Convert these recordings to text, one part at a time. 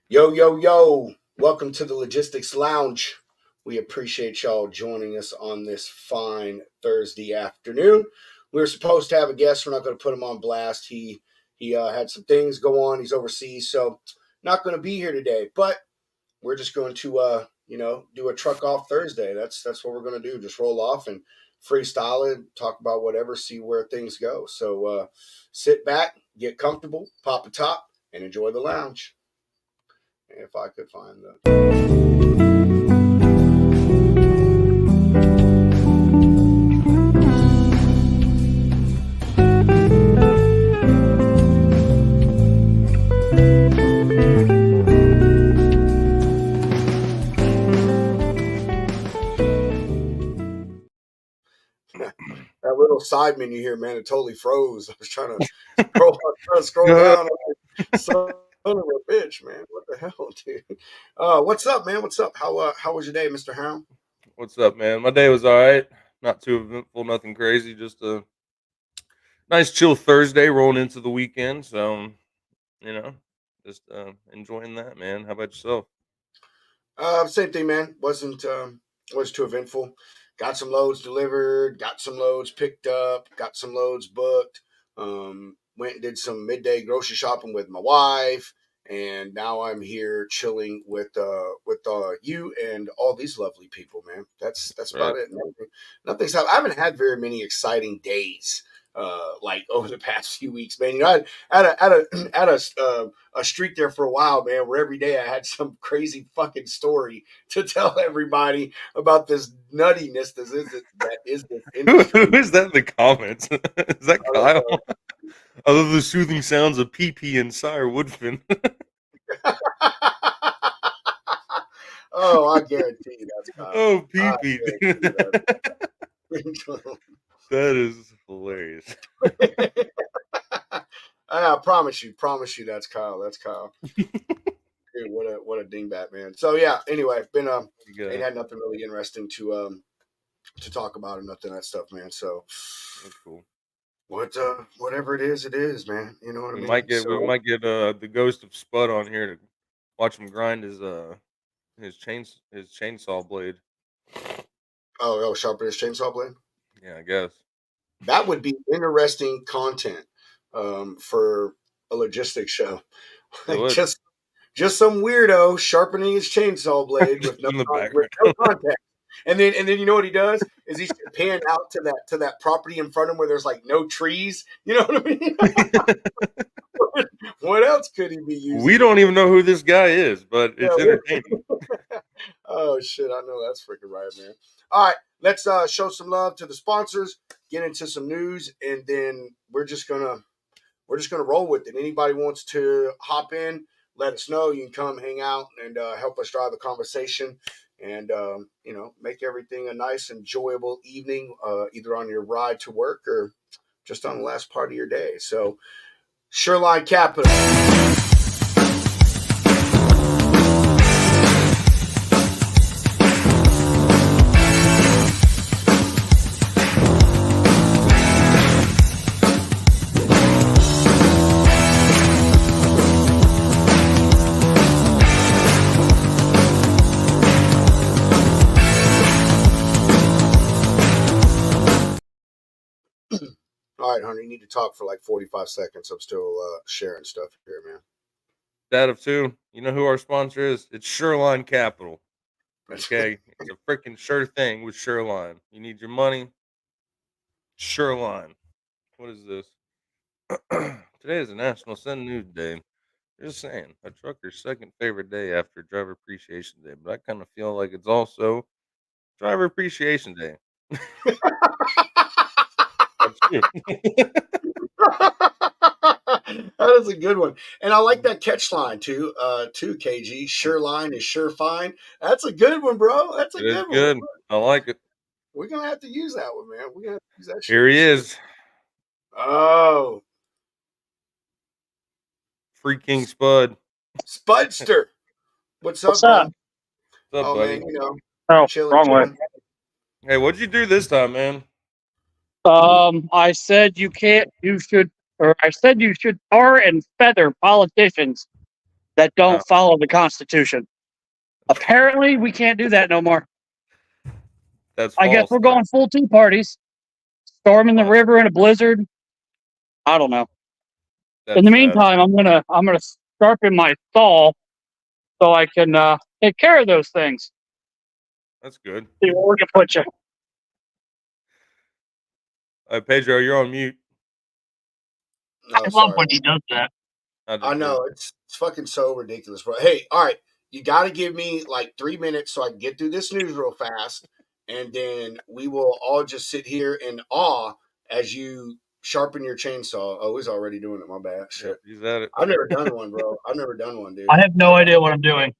Yo, yo, yo. Welcome to the Logistics Lounge. We appreciate y'all joining us on this fine Thursday afternoon. We were supposed to have a guest. We're not going to put him on blast. He had some things go on. He's overseas, so not going to be here today. But we're just going to do a truck off Thursday. That's what we're going to do. Just roll off and freestyle it, talk about whatever, see where things go. So sit back, get comfortable, pop a top, and enjoy the lounge. If I could find that little side menu here, man, it totally froze. I was trying to scroll down. Son of a bitch, man. What the hell, dude? What's up, man? What's up? How was your day, Mr. Hound? What's up, man? My day was all right. Not too eventful, nothing crazy. Just a nice, chill Thursday rolling into the weekend. So, you know, just enjoying that, man. How about yourself? Same thing, man. Was too eventful. Got some loads delivered, got some loads picked up, got some loads booked. Went and did some midday grocery shopping with my wife, and now I'm here chilling with you and all these lovely people, man. That's That's about right. it. Nothing's happened. I haven't had very many exciting days. Like over the past few weeks, man. I had a streak there for a while, man, where every day I had some crazy fucking story to tell everybody about this nuttiness that is this Who industry. is that in the comments? Is that Kyle? I love the soothing sounds of pee pee and Sire Woodfin. Oh, I guarantee you that's Kyle. Oh, pee I pee. guarantee That is hilarious. that. I promise you that's Kyle. That's Kyle. Dude, what a dingbat, man. So yeah, anyway, been You ain't got had nothing really interesting to talk about or nothing of that stuff, man. So that's cool. whatever it is, man. You know what I We mean? might get we So might get the ghost of Spud on here to watch him grind his chainsaw blade. sharpen his chainsaw blade. Yeah, I guess. That would be interesting content for a logistics show. It Like would. just some weirdo sharpening his chainsaw blade Just with in the with background. no context. And then you know what he does is he should pan out to that property in front of him where there's like no trees. You know what I mean? What else could he be We using it don't even know who this guy is, but it's entertaining. for? Oh shit, I know that's freaking right, man. All right, let's show some love to the sponsors, get into some news, and then we're just gonna roll with it. Anybody wants to hop in, let us know. You can come hang out and help us drive the conversation, and make everything a nice, enjoyable evening, either on your ride to work or just on the last part of your day. So, Shoreline Capital. All right, honey, you need to talk for like 45 seconds. I'm still sharing stuff here, man. That of two. You know who our sponsor is? It's Shoreline Capital. That's Okay, it's a freaking sure thing with Shoreline. You need your money, Shoreline. What is this? Today is a National Send News Day. Just saying, a trucker's second favorite day after Driver Appreciation Day, but I kind of feel like it's also Driver Appreciation Day. That's true. that is a good one, and I like that catch line too. Too KG. Sure line is sure fine. That's a good one, bro. That's a It is good one. good. I like it. We're gonna have to use that one, man. We're gonna have to use that shit Here for he sure. is, Oh, Free King Spud. Spudster. What's What's up, bro? up? What's up, Oh man, buddy? Oh, chilling, wrong way. chilling. Hey, what'd you do this time, man? I said you can't, you should, or I said you should tar and feather politicians. that don't No. follow the Constitution. Apparently, we can't do that no more. That's I guess false, we're though. going full Tea Parties, storming the Wow. river in a blizzard. I don't know. That's In the sad. meantime, I'm gonna sharpen my saw so I can take care of those things. That's good. See where we can put you. Pedro, you're on mute. No, I love sorry. when he does that. I know it's fucking so ridiculous, bro. Hey, all right, you got to give me like 3 minutes so I can get through this news real fast, and then we will all just sit here in awe as you sharpen your chainsaw. Oh, he's already doing it. My bad. Shit. Yep, he's at it. I've never done one, bro. I've never done one, dude. I have no idea what I'm doing.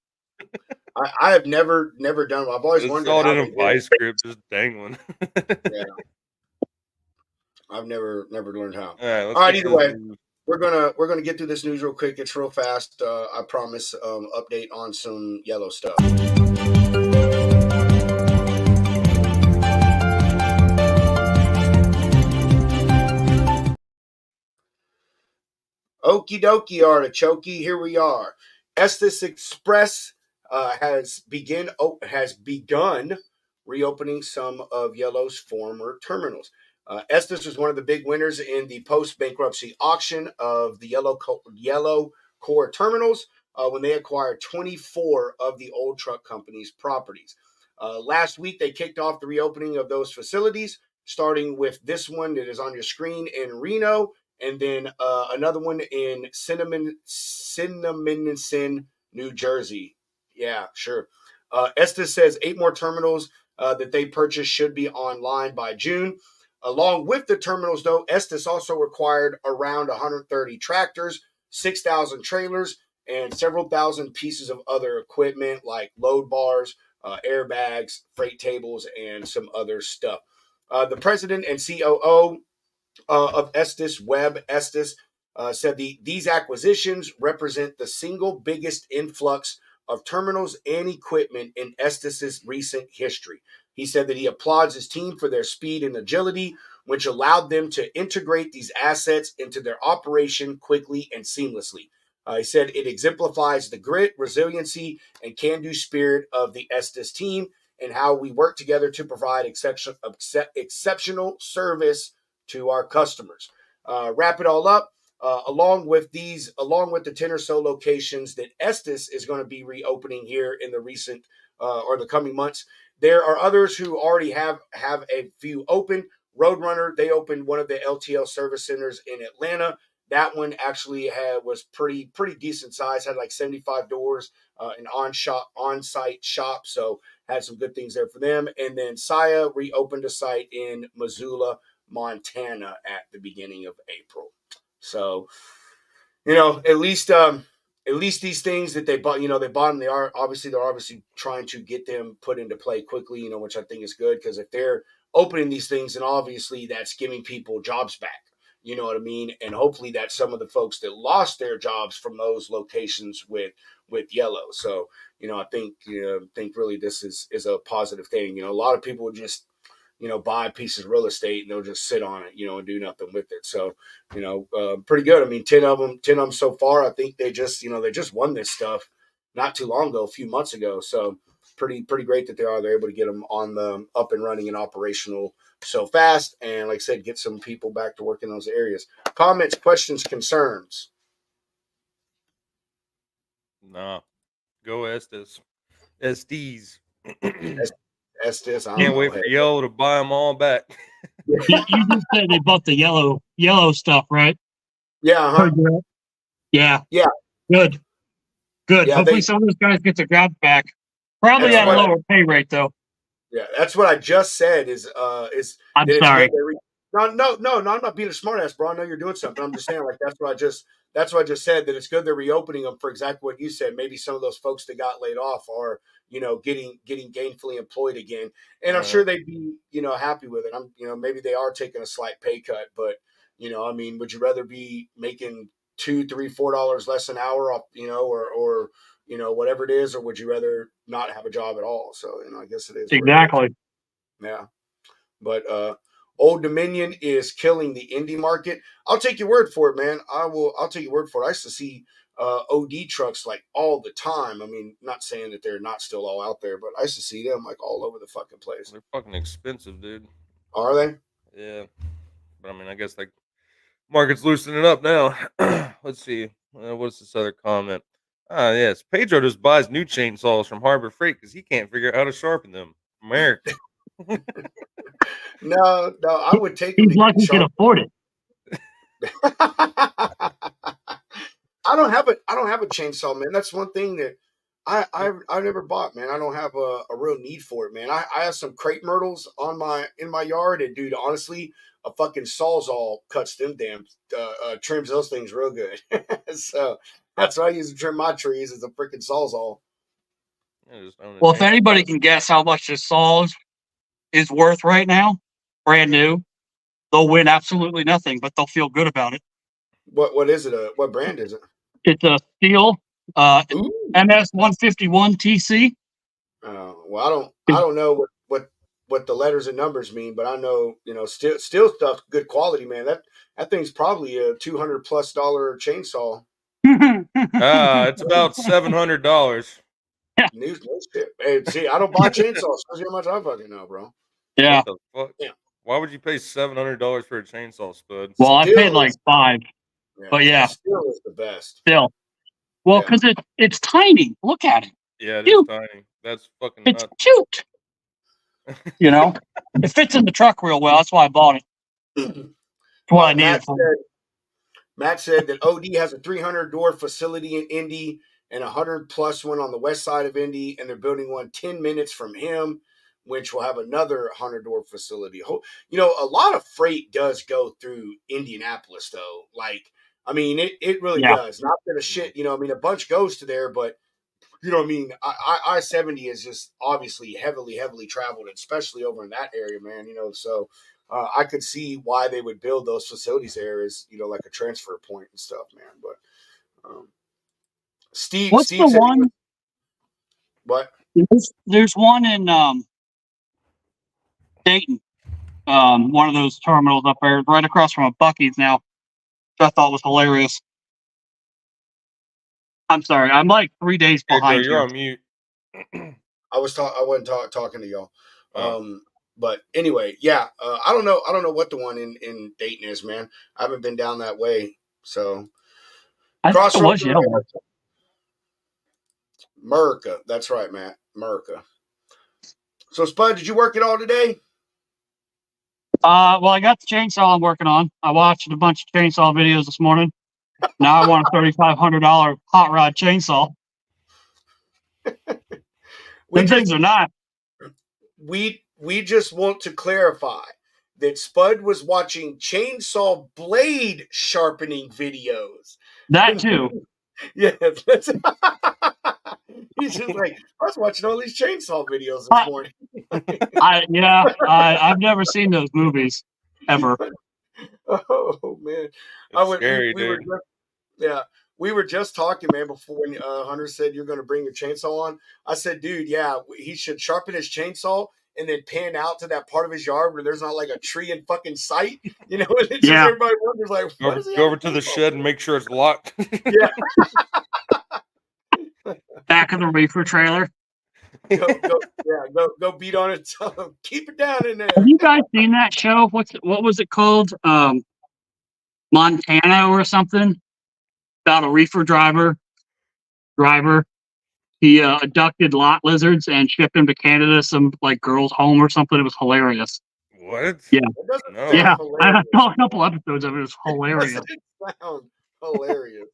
I have never done one. I've always Just wondered saw it how in they a did vice it. grip just dangling. Yeah, I've never learned how. All right, let's All right, get either to way. this news. We're gonna get through this news real quick. It's real fast. I promise. Update on some yellow stuff. Okie dokie, artichokey. Here we are. Estes Express has begun reopening some of Yellow's former terminals. Estes was one of the big winners in the post-bankruptcy auction of the Yellow Core terminals when they acquired 24 of the old truck company's properties. Last week, they kicked off the reopening of those facilities, starting with this one that is on your screen in Reno, and then another one in Cinnaminson, New Jersey. Yeah, sure. Estes says 8 more terminals that they purchased should be online by June. Along with the terminals, though, Estes also required around 130 tractors, 6,000 trailers, and several thousand pieces of other equipment like load bars, airbags, freight tables, and some other stuff. The president and COO of Estes, Webb Estes, said these acquisitions represent the single biggest influx of terminals and equipment in Estes's recent history. He said that he applauds his team for their speed and agility, which allowed them to integrate these assets into their operation quickly and seamlessly. He said it exemplifies the grit, resiliency, and can-do spirit of the Estes team and how we work together to provide exceptional service to our customers. Wrap it all up. Along with the 10 or so locations that Estes is going to be reopening here in the recent or the coming months, there are others who already have a few open. Roadrunner, they opened one of the LTL service centers in Atlanta. That one actually was pretty decent size, had like 75 doors, an on-site shop, so had some good things there for them. And then Saia reopened a site in Missoula, Montana at the beginning of April. So, at least these things that they bought, they bought them. They're obviously trying to get them put into play quickly, which I think is good because if they're opening these things, then obviously that's giving people jobs back. You know what I mean? And hopefully that's some of the folks that lost their jobs from those locations with Yellow. So, I think really this is a positive thing. A lot of people just buy pieces of real estate and they'll just sit on it, and do nothing with it. So, pretty good. I mean, 10 of them so far. I think they just won this stuff not too long ago, a few months ago. So pretty great that they're able to get them on the up and running and operational so fast. And like I said, get some people back to work in those areas. Comments, questions, concerns. Nah. Go Estes. Estes. Estes, I don't Can't know. wait for Yellow to buy them all back. You did say they bought the yellow stuff, right? Yeah. Uh-huh. Yeah. Yeah. Good. Yeah, Hopefully some of those guys get their jobs back. Probably at a lower pay rate, though. Yeah, that's what I just said. I'm sorry. No, I'm not being a smartass, bro. I know you're doing something. I'm just saying, like that's what I just said. That it's good they're reopening them for exactly what you said. Maybe some of those folks that got laid off are, getting gainfully employed again, and I'm sure they'd be, happy with it. Maybe they are taking a slight pay cut, but I mean, would you rather be making $2, $3, $4 less an hour, or whatever it is, or would you rather not have a job at all? So, I guess it is. Exactly. Yeah. But Old Dominion is killing the indie market. I'll take your word for it, man. I'll take your word for it. I used to see OD trucks like all the time. I mean, not saying that they're not still all out there, but I used to see them like all over the fucking place. They're fucking expensive, dude. Are they? Yeah, but I mean, I guess like market's loosening up now. Let's see. What's this other comment? Ah, yes. Pedro just buys new chainsaws from Harbor Freight because he can't figure out how to sharpen them. America. No, I would take them He's to lucky get he can sharp. afford it. I don't have a chainsaw, man. That's one thing that I've never bought, man. I don't have a real need for it, man. I have some crepe myrtles in my yard, and dude, honestly, a fucking sawzall cuts them damn trims those things real good. So that's what I use to trim my trees is a freaking sawzall. Yeah, just own a Well, if chainsaw. anybody can guess how much this saw is worth right now, brand new, they'll win absolutely nothing, but they'll feel good about it. What is it? What brand is it? It's a Steel Ooh. MS 151 TC. Well, I don't know what the letters and numbers mean, but I know steel stuff, good quality, man. That thing's probably a $200+ chainsaw. It's about $700. News shit. Hey, see, I don't buy chainsaws. Shows you how much I fucking know, bro. Yeah. What the fuck? Yeah. Why would you pay $700 for a chainsaw, Spud? Well, I paid Steel like is- $5, but yeah, steel is the best. still. Well, Yeah. because it's tiny. Look at it. Yeah, it is Cute. tiny. That's fucking It's nuts. cute. It fits in the truck real well. That's why I bought it. That's what I needed for it. Matt said that OD has a 300 door facility in Indy and a 100+ one on the west side of Indy, and they're building one 10 minutes from him, which will have another 100 door facility. A lot of freight does go through Indianapolis, though. Like, I mean, it really Yeah. does. Not that a shit, a bunch goes to there, but you know what I mean? I-70 is just obviously heavily traveled, especially over in that area, man. So I could see why they would build those facilities there as, like a transfer point and stuff, man. But Steve What's said the one? what? There's one in Dayton. One of those terminals up there, right across from a Buc-ee's now. Which I thought was hilarious. I'm sorry, I'm like 3 days Pedro, behind you're here. on mute. I wasn't talking to y'all. Oh. But anyway, yeah. I don't know what the one in Dayton is, man. I haven't been down that way, so I think it was Crossroads, yellow. America. That's right, Matt. America. So Spud, did you work it all today? Well, I got the chainsaw I'm working on. I watched a bunch of chainsaw videos this morning. Now I want a $3,500 hot rod chainsaw. Them things are not. We just want to clarify that Spud was watching chainsaw blade sharpening videos. That too. Yeah, he's just like, I was watching all these chainsaw videos this morning. I've never seen those movies ever. Oh man, It's scary, dude. We were just talking, man, before when Hunter said you're going to bring your chainsaw on. I said, dude, yeah, he should sharpen his chainsaw and then pan out to that part of his yard where there's not like a tree in fucking sight. And it's just everybody wonders, like, what is he? Go over to the shed and make sure it's locked. Yeah. Back of the reefer trailer. Go beat on it. Keep it down in there. Have you guys seen that show? What was it called? Montana or something? About a reefer driver. He abducted lot lizards and shipped them to Canada, some like girl's home or something. It was hilarious. What? Yeah. No. Yeah. I saw a couple episodes of it. It was hilarious. It sounds hilarious.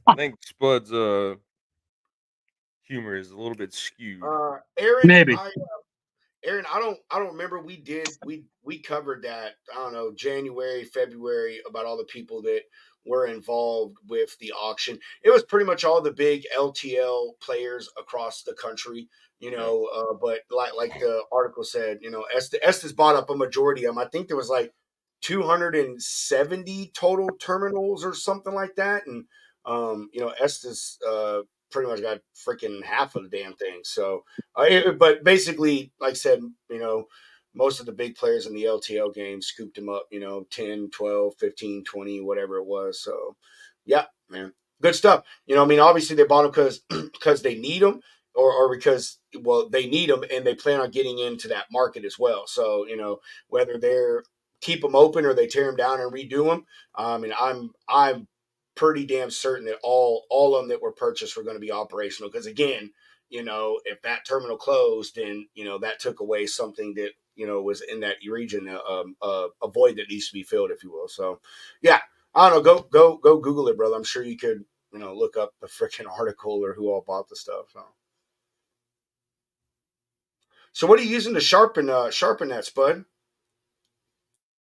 I think Spud's humor is a little bit skewed. Aaron, maybe. Aaron, I don't remember. We covered that. I don't know, January, February, about all the people that were involved with the auction. It was pretty much all the big LTL players across the country, but like the article said, Estes bought up a majority of them. I think there was like 270 total terminals or something like that. And, Estes pretty much got freaking half of the damn thing. So, but basically, like I said, most of the big players in the LTL game scooped him up, 10, 12, 15, 20, whatever it was. So, Yeah, man. Good stuff. You know, I mean, obviously they bought them because they need them, or because they need them and they plan on getting into that market as well. So you know, whether they're keep them open or they tear them down and redo them, and I'm pretty damn certain that all of them that were purchased were going to be operational. Because again, you know, if that terminal closed, then you know that took away something that was in that region, a void that needs to be filled, if you will. So, yeah. I don't know. Go Google it, brother. I'm sure you could, look up the freaking article or who all bought the stuff. So what are you using to sharpen that, Spud?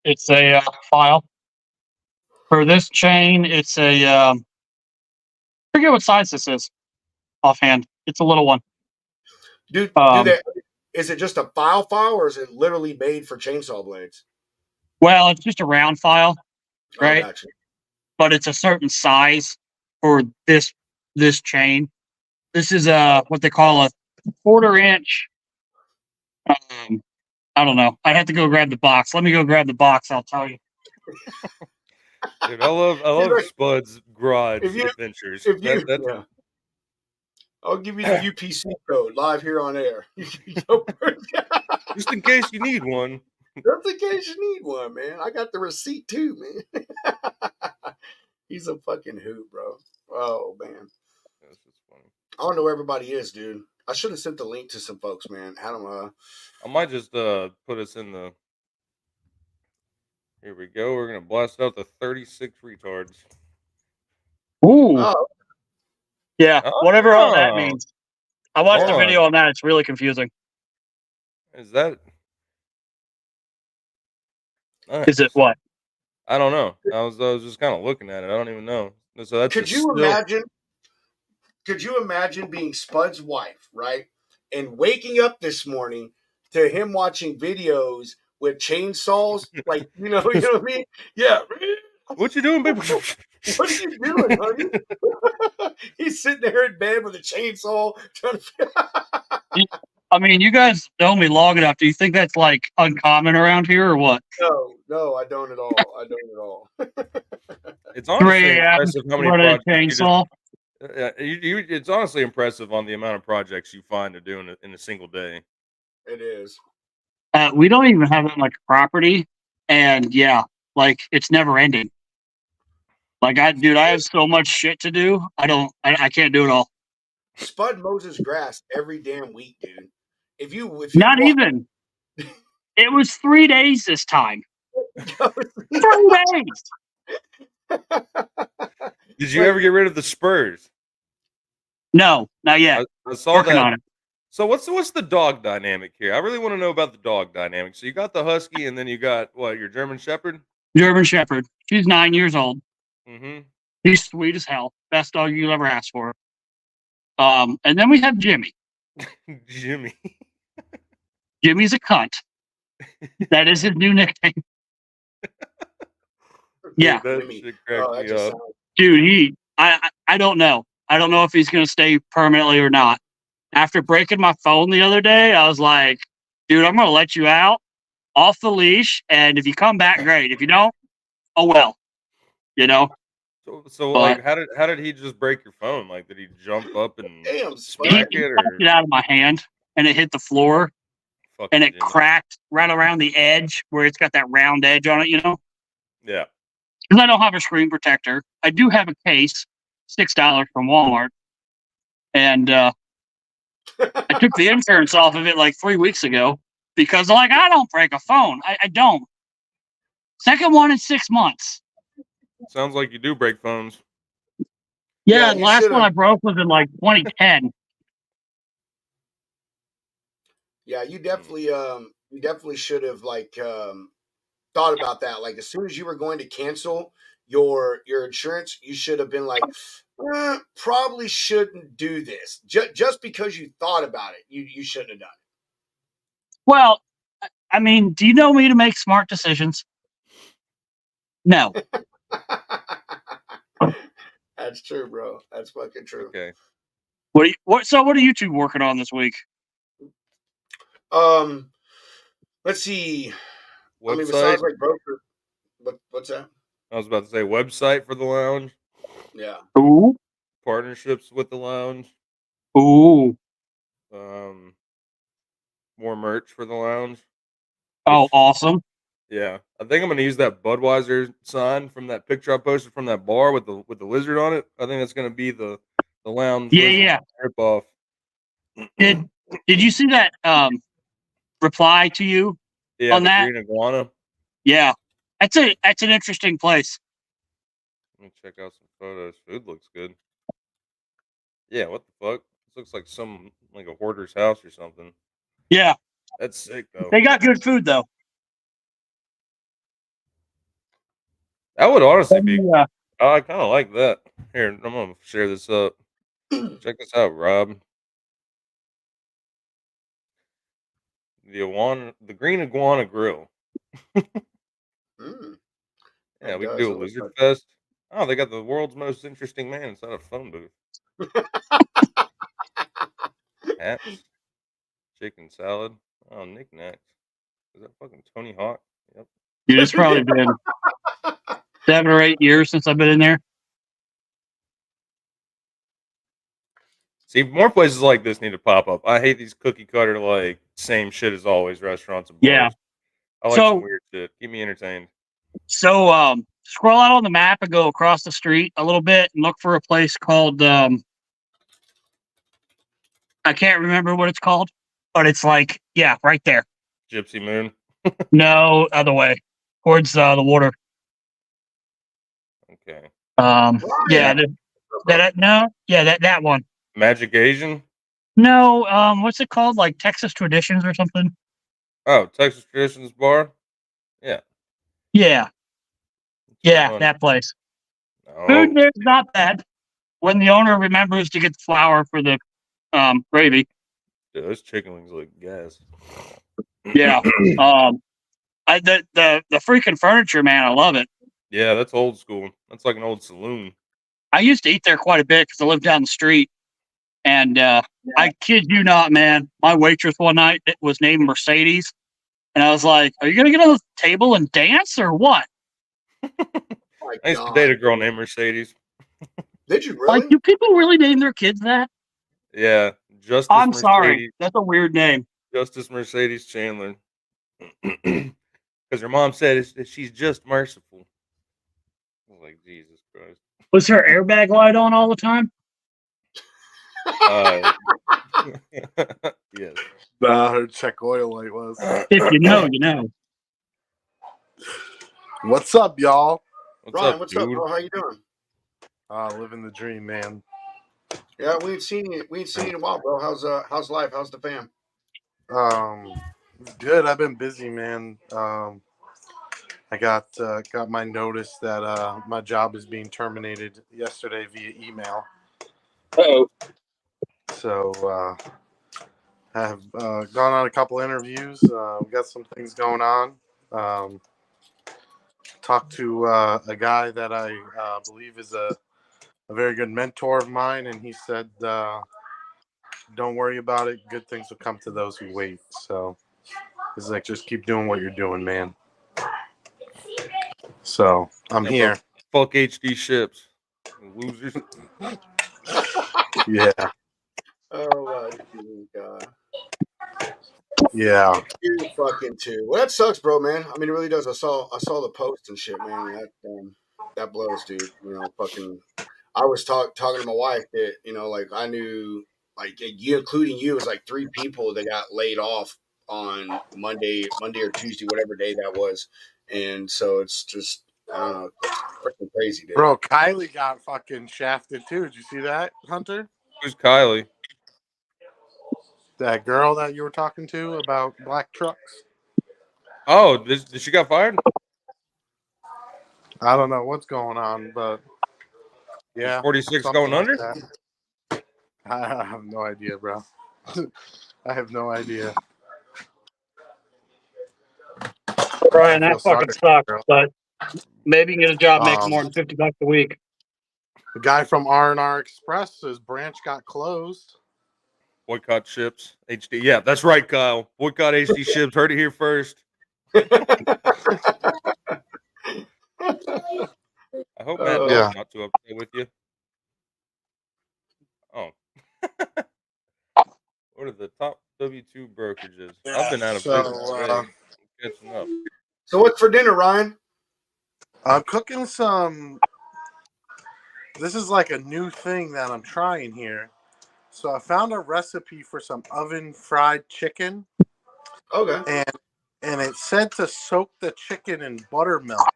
It's a file for this chain. It's a forget what size this is offhand. It's a little one. Do that? Is it just a file, or is it literally made for chainsaw blades? Well, it's just a round file, right? Oh, gotcha. But it's a certain size for this chain. This is what they call a 1/4 inch. I don't know. I have to go grab the box. Let me go grab the box. I'll tell you. Dude, I love Spud's garage adventures. Yeah. I'll give you the UPC code live here on air. Just in case you need one. Just in case you need one, man. I got the receipt too, man. He's a fucking hoot, bro. Oh, man. That's just funny. I don't know where everybody is, dude. I should have sent the link to some folks, man. Had them, I might just put us in the... Here we go. We're going to blast out the 36 retards. Ooh. Oh. Yeah, whatever all that means. I watched a video on that. It's really confusing. Is that... Nice. Is it what? I don't know. I was just kind of looking at it. I don't even know. So that's Could you imagine being Spud's wife, right? And waking up this morning to him watching videos with chainsaws, like you know what I mean? Yeah. What you doing, baby? What are you doing, honey? He's sitting there in bed with a chainsaw trying to. I mean, you guys know me long enough. Do you think that's like uncommon around here or what? No, I don't at all. It's honestly impressive how many projects it's honestly impressive on the amount of projects you find to do in a single day. It is. We don't even have that much property, and yeah, like it's never ending. Like I have so much shit to do. I can't do it all. Spud mows his grass every damn week, dude. If you not even. It was 3 days this time. 3 days. Did you ever get rid of the spurs? No, not yet. I saw working that. on it. So what's the dog dynamic here? I really want to know about the dog dynamic. So you got the husky, and then you got what? Your German Shepherd. German Shepherd. She's 9 years old. Mm-hmm. He's sweet as hell. Best dog you'll ever ask for. And then we have Jimmy. Jimmy. Jimmy's a cunt. That is his new nickname. Yeah. Dude, I don't know. I don't know if he's going to stay permanently or not. After breaking my phone the other day, I was like, dude, I'm going to let you out off the leash. And if you come back, great. If you don't, oh, well, you know? So like, how did he just break your phone? Like, did he jump up and smack it? Or? It out of my hand and it hit the floor and it cracked right around the edge where it's got that round edge on it, you know? Yeah. Because I don't have a screen protector. I do have a case, $6 from Walmart. And I took the insurance off of it like 3 weeks ago because I don't break a phone. I don't. Second one in 6 months. Sounds like you do break phones. Yeah, the last one I broke was in like 2010. Yeah, you definitely should have thought about that. Like as soon as you were going to cancel your insurance, you should have been like, probably shouldn't do this. Just because you thought about it, you shouldn't have done it. Well, I mean, do you know me to make smart decisions? No. That's true, bro. That's fucking true. Okay. What are you two working on this week? Let's see. Website? I mean, besides like broker, what's that? I was about to say website for the lounge. Yeah. Ooh. Partnerships with the lounge. Ooh. More merch for the lounge. Oh, Which, awesome. yeah, I think I'm gonna use that Budweiser sign from that picture I posted from that bar with the lizard on it. I think that's gonna be the lounge Yeah, lizard yeah. ripoff. Did you see that reply to you Yeah, on the that? green iguana. Yeah. That's an interesting place. Let me check out some photos. Food looks good. Yeah, what the fuck? This looks like like a hoarder's house or something. Yeah. That's sick though. They got good food though. That would honestly be. Yeah. I kind of like that. Here, I'm gonna share this up. Check this out, Rob. The green iguana grill. Mm, Yeah, that we can does. do a It looks lizard like fest. Oh, they got the world's most interesting man inside a phone booth. Hats, chicken salad. Oh, knickknacks. Is that fucking Tony Hawk? Yep. Dude, it's probably been 7 or 8 years since I've been in there. See, more places like this need to pop up. I hate these cookie cutter, like, same shit as always restaurants and bars. Yeah. I like some So weird shit. Keep me entertained. scroll out on the map and go across the street a little bit and look for a place called I can't remember what it's called, but it's like, yeah, right there. Gypsy Moon. No, other way. Towards the water. Okay. Yeah, that one. Magic Asian. No, what's it called? Like Texas Traditions or something? Oh, Texas Traditions Bar. Yeah. Yeah. Yeah, Fun. that place. Oh, Food there's not bad. When the owner remembers to get the flour for the gravy. dude, those chicken wings look gas. Yeah. The freaking furniture, man, I love it. Yeah, that's old school. That's like an old saloon. I used to eat there quite a bit because I lived down the street. And I kid you not, man, my waitress one night was named Mercedes. And I was like, are you going to get on the table and dance or what? I used to date a girl named Mercedes. Did you really? Like, do people really name their kids that? Yeah, Justice I'm Mercedes. sorry. That's a weird name. Justice Mercedes Chandler. Because her mom said she's just merciful. I was like, Jesus Christ. Was her airbag light on all the time? Yes. Her check oil light was. If you know, you know. What's up, y'all? Ryan, what's up, bro? How you doing? Living the dream, man. Yeah, we ain't seen you. We ain't seen you in a while, bro. How's life? How's the fam? Good. I've been busy, man. I got my notice that my job is being terminated yesterday via email. Uh-oh. So I have gone on a couple interviews. We got some things going on. Talked to a guy that I believe is a very good mentor of mine, and he said, don't worry about it. Good things will come to those who wait. So he's like, just keep doing what you're doing, man. So I'm here. Fuck HD ships. Losers. Yeah. Oh, God. Yeah. You fucking too. Well, that sucks, bro, man. I mean, it really does. I saw the post and shit, man. That blows, dude. You know, fucking. I was talking to my wife that, you know, like I knew, like you, including you, it was like 3 people that got laid off on Monday or Tuesday, whatever day that was, and so it's just, I don't know, it's freaking crazy, dude. Bro, Kylie got fucking shafted too. Did you see that, Hunter? Who's Kylie? That girl that you were talking to about black trucks? Oh, did she got fired? I don't know what's going on, but yeah. 46 going under? That. I have no idea, bro. I have no idea. Brian, that fucking sucks, but maybe you can get a job making more than $50 a week. The guy from R&R Express, his branch got closed. Boycott ships. HD. Yeah, that's right, Kyle. Boycott HD ships. Heard it here first. I hope Matt Dog's not too upset with you. Oh. What are the top W2 brokerages? Yeah, I've been out of so, business today. I'm catching up. So what's for dinner, Ryan? I'm cooking some. This is like a new thing that I'm trying here. So I found a recipe for some oven fried chicken, Okay. and it said to soak the chicken in buttermilk.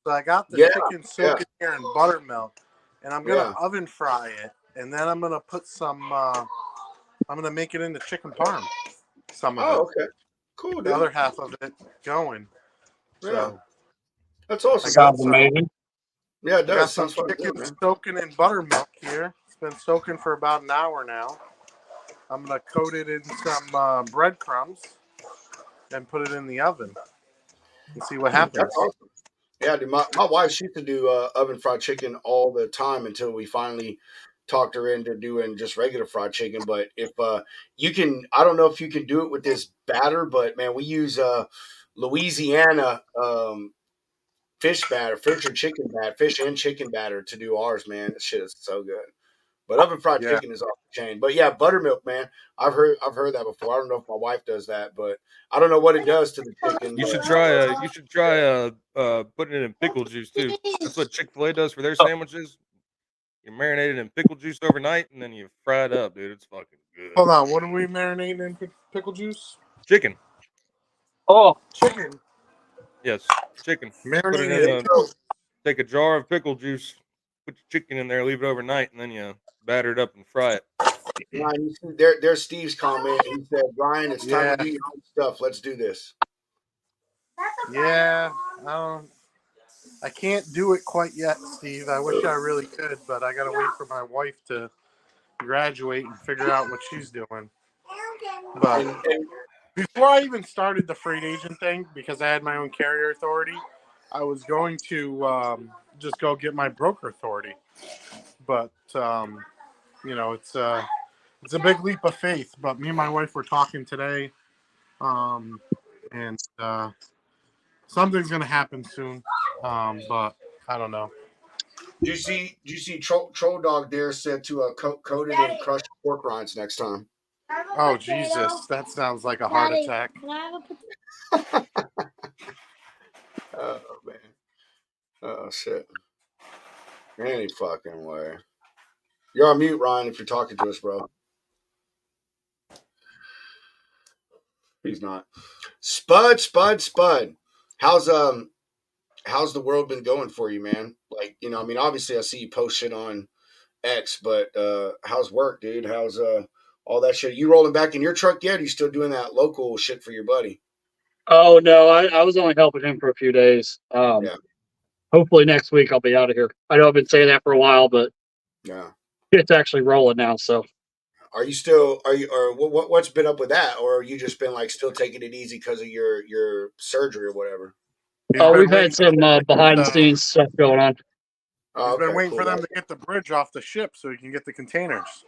So I got the Yeah. chicken soaking here in buttermilk, and I'm gonna Yeah. oven fry it, and then I'm gonna put some. I'm gonna make it into chicken parm. Some of Oh, it, okay. Cool, the dude. other half of it going. Yeah. So That's I awesome. got Sounds some. amazing. Yeah, it I got does. some Sounds fucking chicken good, man. soaking in buttermilk here. It's been soaking for about an hour now. I'm gonna coat it in some breadcrumbs and put it in the oven and see what happens. That's awesome. Yeah, dude. My wife, she used to do oven fried chicken all the time until we finally talked her into doing just regular fried chicken. But if you can, I don't know if you can do it with this batter, but man, we use Louisiana fish batter, fish and chicken batter to do ours, man. That shit is so good. But oven fried Yeah. chicken is off the chain. But yeah, buttermilk, man. I've heard that before. I don't know if my wife does that, but I don't know what it does to the chicken. You should But try. You should try putting it in pickle juice too. That's what Chick-fil-A does for their sandwiches. You marinate it in pickle juice overnight, and then you fry it up, dude. It's fucking good. Hold on. What are we marinating in pickle juice? Chicken. Oh, Chicken. Yes, chicken. Put it Marinated in in a pickle. take a jar of pickle juice, put your chicken in there, leave it overnight, and then you batter it up and fry it. Ryan, you see, there's Steve's comment. He said, "Brian, it's time Yeah. to do your own stuff. Let's do this." Yeah. I can't do it quite yet, Steve. I wish I really could, but I gotta wait for my wife to graduate and figure out what she's doing. But And before I even started the freight agent thing, because I had my own carrier authority, I was going to just go get my broker authority. But it's a big leap of faith. But me and my wife were talking today, and something's gonna happen soon. But I don't know. do you see Troll Dog there said to coat it in crushed pork rinds next time? Oh Jesus, that sounds like a heart attack. Oh man. Oh shit. Any fucking way. You're on mute, Ryan, if you're talking to us, bro. He's not. Spud. How's the world been going for you, man? Like, I mean, obviously I see you post shit on X, but how's work, dude? How's all that shit? You rolling back in your truck yet? Or you still doing that local shit for your buddy? oh no, I was only helping him for a few days. Yeah. Hopefully next week I'll be out of here. I know I've been saying that for a while, but Yeah. it's actually rolling now. So Or what's been up with that? Or you just been like still taking it easy because of your surgery or whatever? He's oh, been we've had waiting some behind the scenes stuff going on. Oh, He's been okay, waiting cool. for them to get the bridge off the ship so he can get the containers.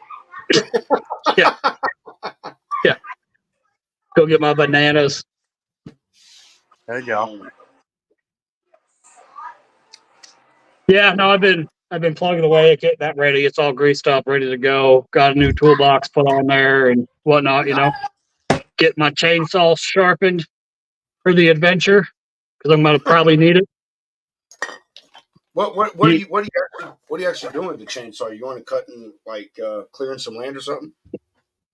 Go get my bananas. There you go. Yeah, no, I've been plugging away, getting that ready. It's all greased up, ready to go. Got a new toolbox put on there and whatnot. Get my chainsaw sharpened for the adventure because I'm gonna probably need it. What are you actually doing with the chainsaw? You want to cut and like clearing some land or something?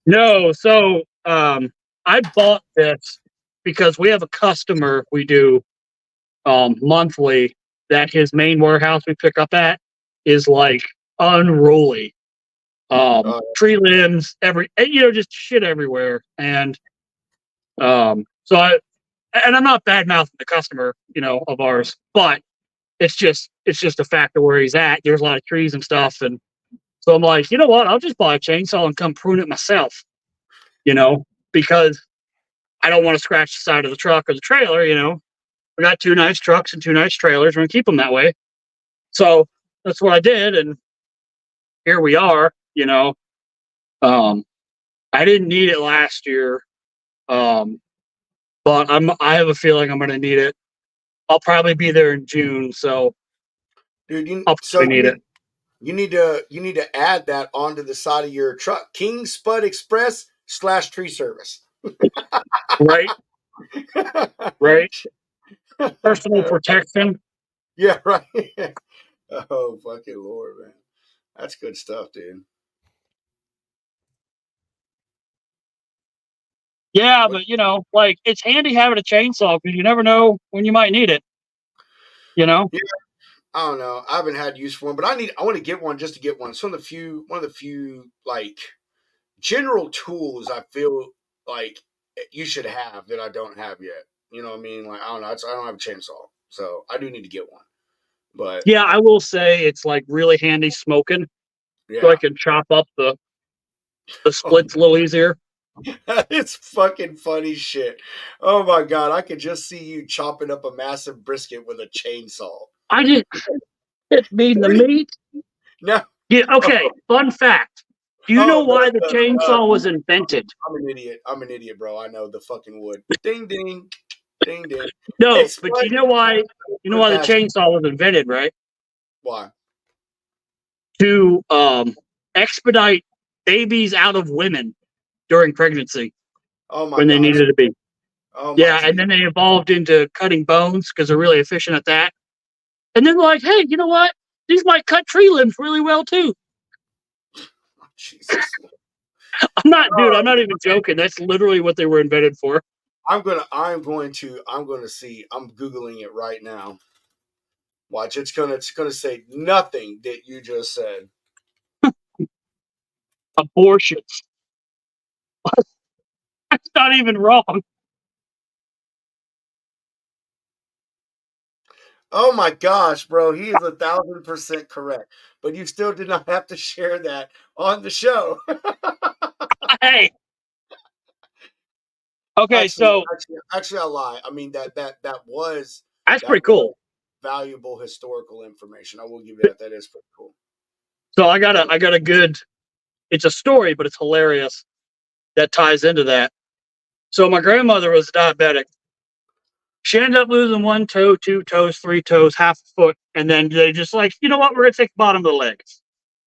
No, so I bought this because we have a customer we do monthly that his main warehouse we pick up at is like unruly. Tree limbs, just shit everywhere. And so I'm not bad mouthing the customer, of ours, but it's just a fact of where he's at. There's a lot of trees and stuff, and so I'm like, you know what? I'll just buy a chainsaw and come prune it myself, because I don't want to scratch the side of the truck or the trailer. We got 2 nice trucks and 2 nice trailers. We're gonna keep them that way. So that's what I did, and here we are. I didn't need it last year, but I have a feeling I'm gonna need it. I'll probably be there in June, so Dude, I'll probably need it. You need to add that onto the side of your truck. King Spud Express / tree service. Right. Right. Personal protection. Yeah, right. Oh, fucking Lord, man. That's good stuff, dude. Yeah, What- but you know, like it's handy having a chainsaw because you never know when you might need it. You know. Yeah, I don't know. I haven't had use for one, but I want to get one just to get one. It's one of the few like general tools I feel like you should have that I don't have yet. You know what I mean? Like I don't know. I don't have a chainsaw, so I do need to get one. But Yeah, I will say it's like really handy smoking, so I yeah, can chop up the splits a little easier. it's fucking funny shit. Oh my god, I could just see you chopping up a massive brisket with a chainsaw. I just mean the meat. No, Yeah. Okay. Fun fact. Do you know oh, why the chainsaw was invented? I'm an idiot. I'm an idiot, bro. I know the fucking wood. Ding ding, ding ding. No, It's but fun. you know why? You know why the chainsaw was invented, right? Why? To expedite babies out of women during pregnancy Oh my when they gosh. needed to be. Oh my Yeah, and then they evolved into cutting bones because they're really efficient at that. And then they're like, hey, you know what? These might cut tree limbs really well too. Jesus. I'm not even joking. That's literally what they were invented for. I'm going to see. I'm Googling it right now. Watch, it's gonna say nothing that you just said. Abortions. That's not even wrong. Oh my gosh, bro, he is 1,000% correct. But you still did not have to share that on the show. Hey. Okay, so actually, I lie. I mean that was that's pretty cool. Valuable historical information. I will give you that. That is pretty cool. So I got a good. It's a story, but it's hilarious. That ties into that. So my grandmother was diabetic. She ended up losing 1 toe, 2 toes, 3 toes, half a foot, and then they just like, you know what, we're gonna take the bottom of the legs.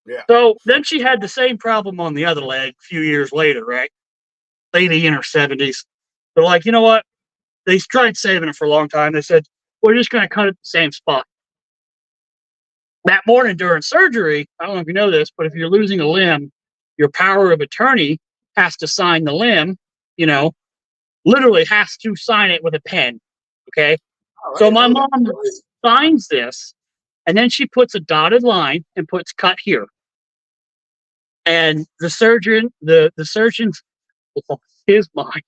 Yeah. So then she had the same problem on the other leg a few years later, right? Lady in her 70s. They're like, you know what? They tried saving it for a long time. They said, we're just gonna cut it the same spot. That morning during surgery, I don't know if you know this, but if you're losing a limb, your power of attorney has to sign the limb, you know, literally has to sign it with a pen. Okay. Oh, So my mom signs this, and then she puts a dotted line and puts cut here. And the surgeon lost his mind.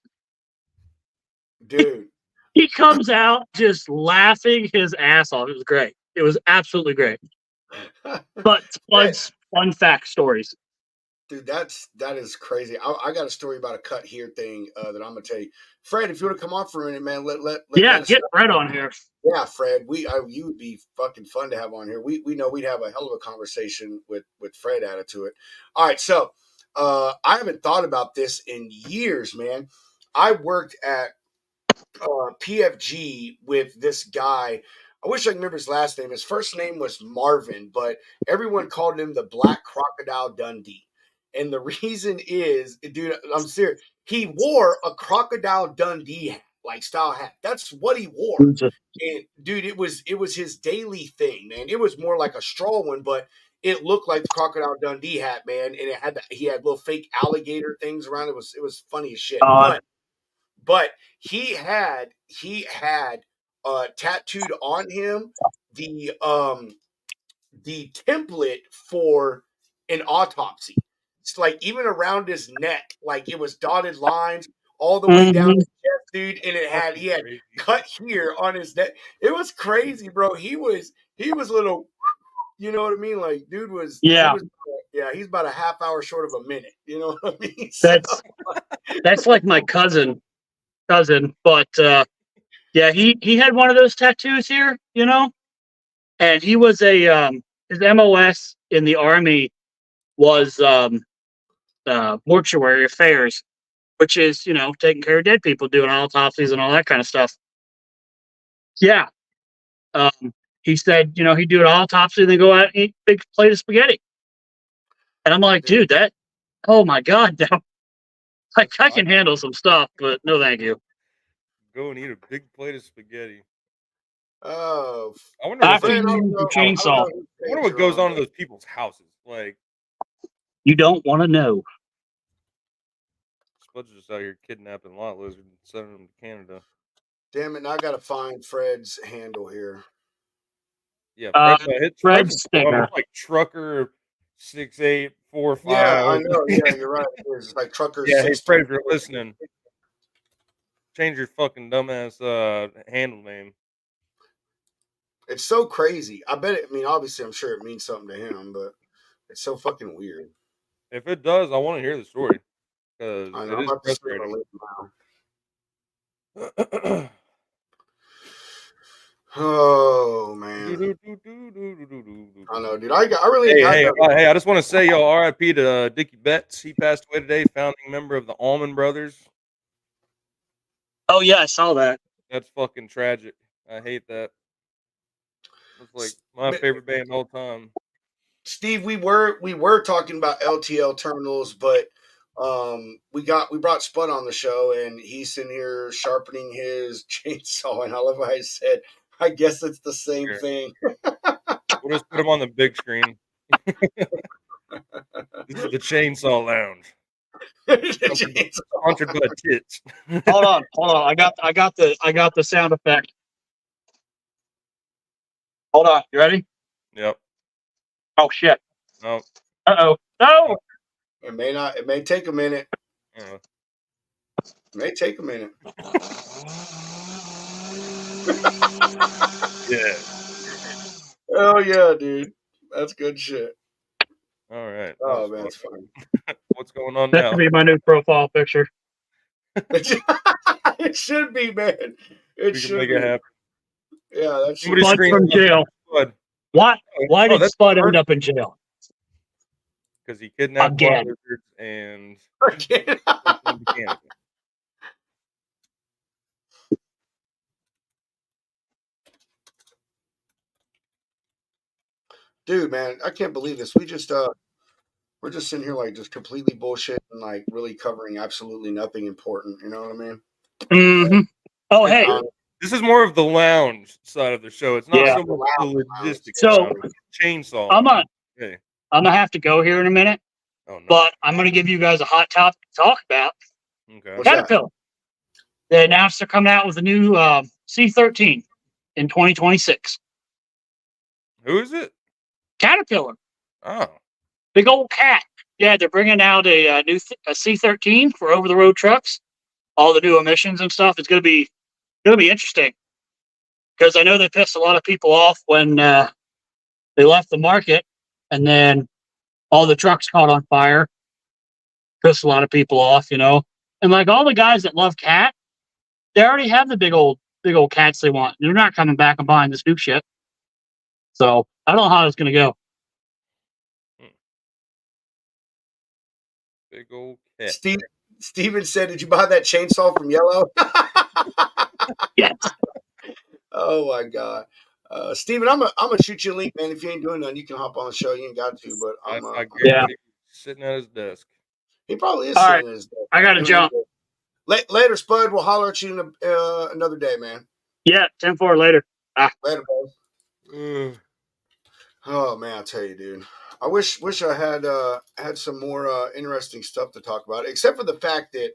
dude. He comes out just laughing his ass off. It was great. It was absolutely great. But fun fact stories. Dude, that is crazy. I got a story about a cut here thing that I'm gonna tell you, Fred. If you want to come on for a minute, man, let Get Fred on here. Yeah, Fred, you would be fucking fun to have on here. We know we'd have a hell of a conversation with Fred added to it. All right, so I haven't thought about this in years, man. I worked at PFG with this guy. I wish I could remember his last name. His first name was Marvin, but everyone called him the Black Crocodile Dundee. And the reason is, dude, I'm serious. He wore a Crocodile Dundee hat, like style hat. That's what he wore. And dude, it was his daily thing, man. It was more like a straw one, but it looked like the Crocodile Dundee hat, man. And he had little fake alligator things around. It was funny as shit. But he had tattooed on him the template for an autopsy. It's like even around his neck, like it was dotted lines all the way down his chest, dude. And he had cut here on his neck. It was crazy, bro. He was little, you know what I mean? Like, dude was he's about a half hour short of a minute. You know what I mean? So, That's like my cousin, but yeah, he had one of those tattoos here, you know, and he was his MOS in the Army was mortuary affairs, which is, you know, taking care of dead people, doing autopsies and all that kind of stuff. Yeah. he said, he'd do an autopsy and then go out and eat a big plate of spaghetti. And I'm like, dude, oh my God, like I can handle some stuff, but no, thank you. Go and eat a big plate of spaghetti. Oh, I wonder what After Fred, you use the chainsaw, goes on to those people's houses. Like, you don't want to know. Spud's just out here kidnapping lot lizards and sending them to Canada. Damn it! Now I gotta find Fred's handle here. Yeah, Fred's sticker. like trucker 6845. Yeah, I know. Yeah, you're right. It's like trucker. Yeah, hey 6 Fred, if you're listening, change your fucking dumbass handle name. It's so crazy. I bet it. I mean, obviously, I'm sure it means something to him, but it's so fucking weird. If it does, I want to hear the story because I know. it I'm is about to see frustrating. now. Oh man, I know, dude. I really. Hey, I just want to say, yo, R.I.P. to Dickie Betts. He passed away today, founding member of the Allman Brothers. Oh yeah, I saw that. That's fucking tragic. I hate that. It's like my favorite band of all time. Steve, we were talking about LTL terminals, but we brought Spud on the show, and he's in here sharpening his chainsaw, and I love how I said, I guess it's the same thing. We'll just put him on the big screen. This is the Chainsaw Lounge. Sponsored by Tits. Hold on. I got the sound effect. Hold on. You ready? Yep. Oh shit. No. Uh-oh. No. It may take a minute. It may take a minute. Yeah. Oh yeah, dude. That's good shit. All right. Oh man, it's fun. What's going on That now? should be my new profile picture. It should be, man. It should make be. it happen. Yeah, that's Spud from jail. Spud. Why did Spud end up in jail? Because he kidnapped again. lizards and again. Dude, man, I can't believe this. We're just sitting here like just completely bullshit and like really covering absolutely nothing important. You know what I mean? Mm-hmm. Oh, hey. This is more of the lounge side of the show. It's not so much the logistics. So chainsaw. I'm gonna have to go here in a minute. Oh, no. But I'm gonna give you guys a hot topic to talk about. Okay. Caterpillar. They announced they're coming out with a new C13 in 2026. Who is it? Caterpillar. Oh. Big old cat. Yeah, they're bringing out a new C13 for over-the-road trucks. All the new emissions and stuff. It's gonna be interesting because I know they pissed a lot of people off when they left the market, and then all the trucks caught on fire. Pissed a lot of people off, and like all the guys that love cat, they already have the big old cats they want. They're not coming back and buying this new shit. So I don't know how it's gonna go. Big old cat. Steven said, "Did you buy that chainsaw from Yellow?" Yes. Oh my god, Steven, I'm gonna shoot you a link, man. If you ain't doing nothing, you can hop on the show. You ain't got to, but I guarantee he's sitting at his desk. He probably is all sitting right. at his desk. I gotta jump. Later, Spud. We'll holler at you another day, man. Yeah, 10-4 later. Later, bro. Oh man, I tell you, dude. I wish I had some more interesting stuff to talk about, except for the fact that,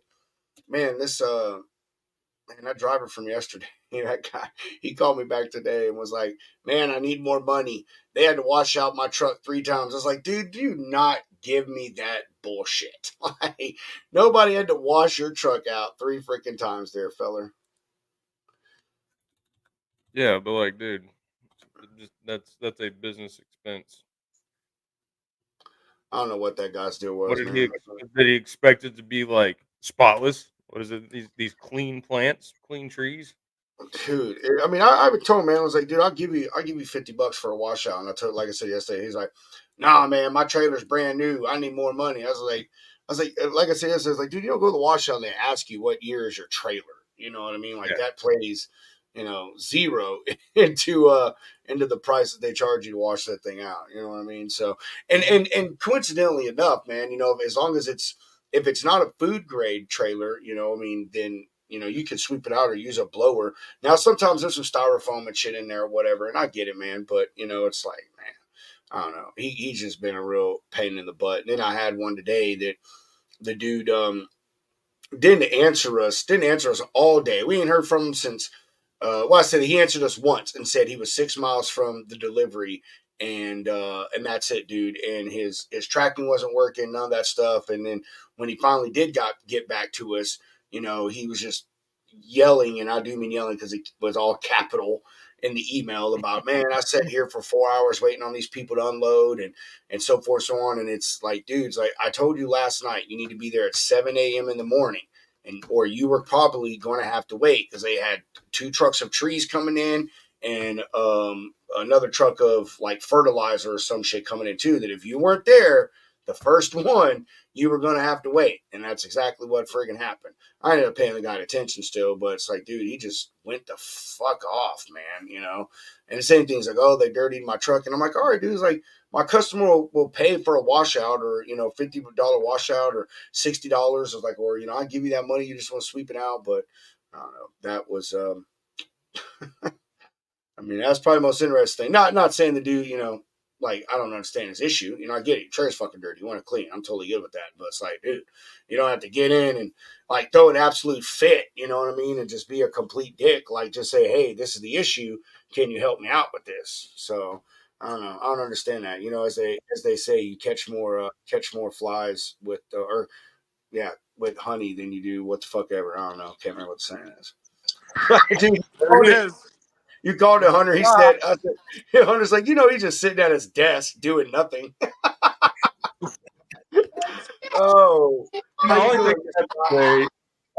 man, that driver from yesterday, that guy, he called me back today and was like, "Man, I need more money. They had to wash out my truck 3 times." I was like, "Dude, do not give me that bullshit. Like, nobody had to wash your truck out 3 freaking times there, feller." Yeah, but like, dude, just that's a business expense. I don't know what that guy's deal was. What did he expect it to be like spotless? What is it? These clean plants, clean trees? Dude, I mean, I told him, man, I was like, dude, I'll give you $50 for a washout. And I told, like I said yesterday, he's like, "Nah, man, my trailer's brand new. I need more money." I was like, like I said yesterday, I was like, dude, you don't go to the washout and they ask you what year is your trailer. You know what I mean? Like that plays zero into the price that they charge you to wash that thing out. You know what I mean? So, and coincidentally enough, man, as long as if it's not a food grade trailer, then you can sweep it out or use a blower. Now, sometimes there's some styrofoam and shit in there or whatever, and I get it, man. But it's like, man, I don't know. He's just been a real pain in the butt. And then I had one today that the dude didn't answer us all day. We ain't heard from him since. I said he answered us once and said he was 6 miles from the delivery, and that's it, dude. And his tracking wasn't working, none of that stuff. And then when he finally did get back to us, he was just yelling, and I do mean yelling because it was all capital in the email about, man, I sat here for 4 hours waiting on these people to unload and so forth, so on. And it's like, dudes, like I told you last night, you need to be there at 7 a.m. in the morning, or you were probably going to have to wait because they had 2 trucks of trees coming in and another truck of like fertilizer or some shit coming in too, that if you weren't there, the first one, you were going to have to wait. And that's exactly what friggin' happened. I ended up paying the guy attention still, but it's like, dude, he just went the fuck off, man, And the same thing's like, oh, they dirtied my truck. And I'm like, all right, dude, it's like my customer will pay for a washout or, $50 washout or $60. It's like, or, I give you that money. You just want to sweep it out. But I don't know. That was, that's probably the most interesting thing. Not saying the dude, like, I don't understand his issue. I get it. Your chair's fucking dirty. You want to clean. I'm totally good with that. But it's like, dude, you don't have to get in and, like, throw an absolute fit, you know what I mean? And just be a complete dick. Like, just say, hey, this is the issue. Can you help me out with this? So, I don't know. I don't understand that. As they say, you catch more flies with with honey than you do what the fuck ever. I don't know. Can't remember what the saying is. Dude, There it is. you called it Hunter. He said, Hunter's like, he's just sitting at his desk doing nothing. Oh. The only thing I have to say,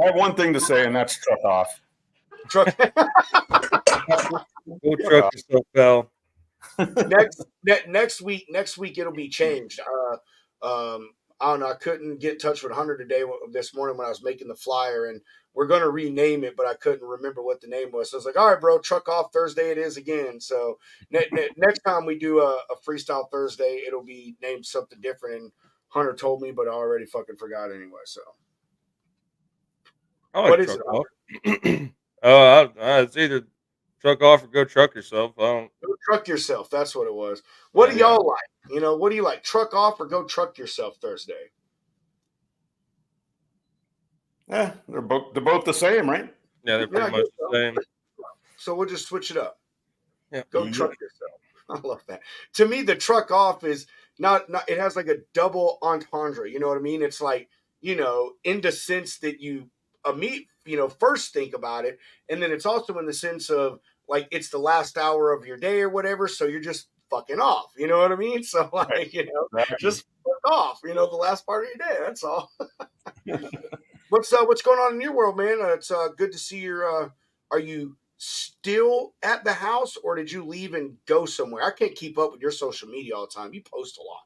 I have one thing to say, and that's truck off. Truck. Go truck yourself, pal. Next week it'll be changed. I don't know. I couldn't get in touch with Hunter this morning when I was making the flyer, and we're going to rename it, but I couldn't remember what the name was. So I was like, all right, bro, truck off Thursday it is again. So next time we do a freestyle Thursday, it'll be named something different. And Hunter told me, but I already fucking forgot anyway. So What is it? It's either truck off or go truck yourself. Go truck yourself. That's what it was. What do y'all like? What do you like? Truck off or go truck yourself Thursday? Yeah, they're both the same, right? Yeah, they're pretty much the same. So we'll just switch it up. Yeah. Go truck yourself. I love that. To me, the truck off is not it has like a double entendre. You know what I mean? It's like, in the sense that you first think about it. And then it's also in the sense of like, it's the last hour of your day or whatever. So you're just fucking off. You know what I mean? So like, just fuck off, the last part of your day. That's all. What's going on in your world, man? It's good to see your, are you still at the house or did you leave and go somewhere? I can't keep up with your social media all the time. You post a lot.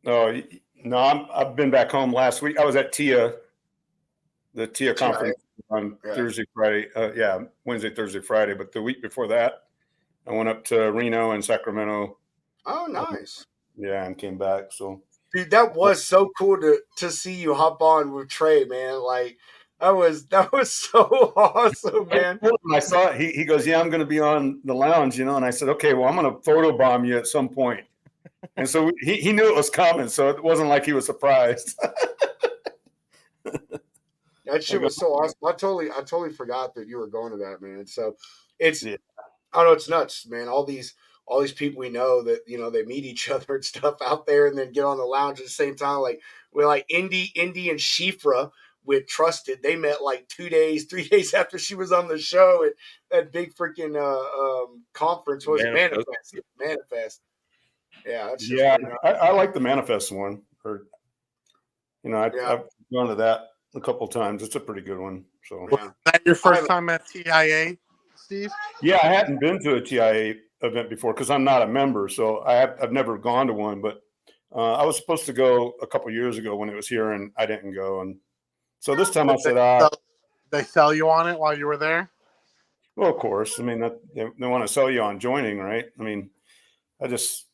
Oh, no, I've been back home last week. I was at the TIA conference on Thursday, Friday. Wednesday, Thursday, Friday. But the week before that, I went up to Reno and Sacramento. Oh, nice. And came back. So, dude, that was so cool to see you hop on with Trey, man. Like, that was so awesome, man. I saw it. He goes, yeah, I'm going to be on the lounge, and I said, okay, well, I'm going to photobomb you at some point. And so he knew it was coming, so it wasn't like he was surprised. That shit was so awesome. I totally forgot that you were going to that, man. So it's, I don't know, it's nuts, man. All these people we know that, they meet each other and stuff out there and then get on the lounge at the same time. Like, we're like Indy and Shifra with Trusted. They met like 3 days after she was on the show at that big freaking conference. Was Manifest. Yeah. That's I like the Manifest one. I've gone to that a couple of times. It's a pretty good one. So, was that your first time at TIA, Steve? Yeah, I hadn't been to a TIA event before because I'm not a member, so I've never gone to one. But I was supposed to go a couple years ago when it was here, and I didn't go. And so this time I said, they sell you on it while you were there? Well, of course. I mean, they want to sell you on joining, right? I mean, I just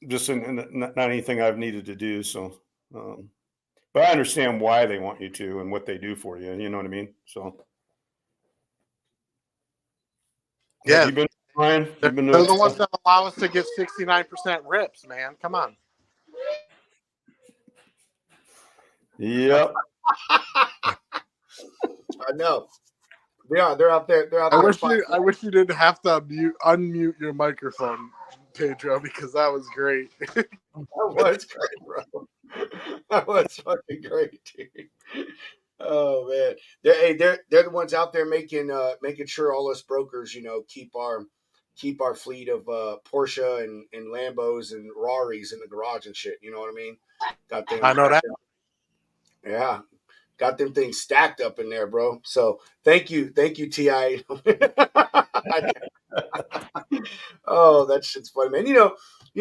not anything I've needed to do. So, but I understand why they want you to and what they do for you. You know what I mean? So, Yeah, have you been, Ryan? You've been they're to the ones that allow us to get 69% rips, man. Come on. Yep. I know. Yeah, they're out there. They're out I there. wish you didn't have to unmute your microphone, Pedro, because that was great. That was great, bro. That was fucking great, dude. Oh man, they're the ones out there making sure all us brokers, keep our fleet of Porsche and Lambos and Raris in the garage and shit. You know what I mean? Got them. I know that. Yeah, got them things stacked up in there, bro. So thank you, Ti. Oh, that shit's funny, man. You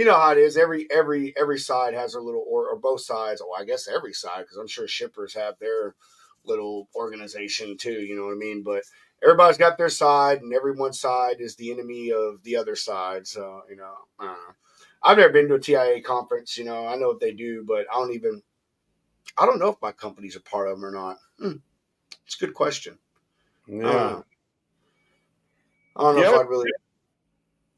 know how it is. Every side has a little, or both sides. Oh, I guess every side, because I'm sure shippers have their little organization too. You know what I mean? But everybody's got their side, and everyone's side is the enemy of the other side. So I don't know. I've never been to a TIA conference. I know what they do, but I don't know if my company's a part of them or not. It's a good question. Yeah. I don't know if I'd really.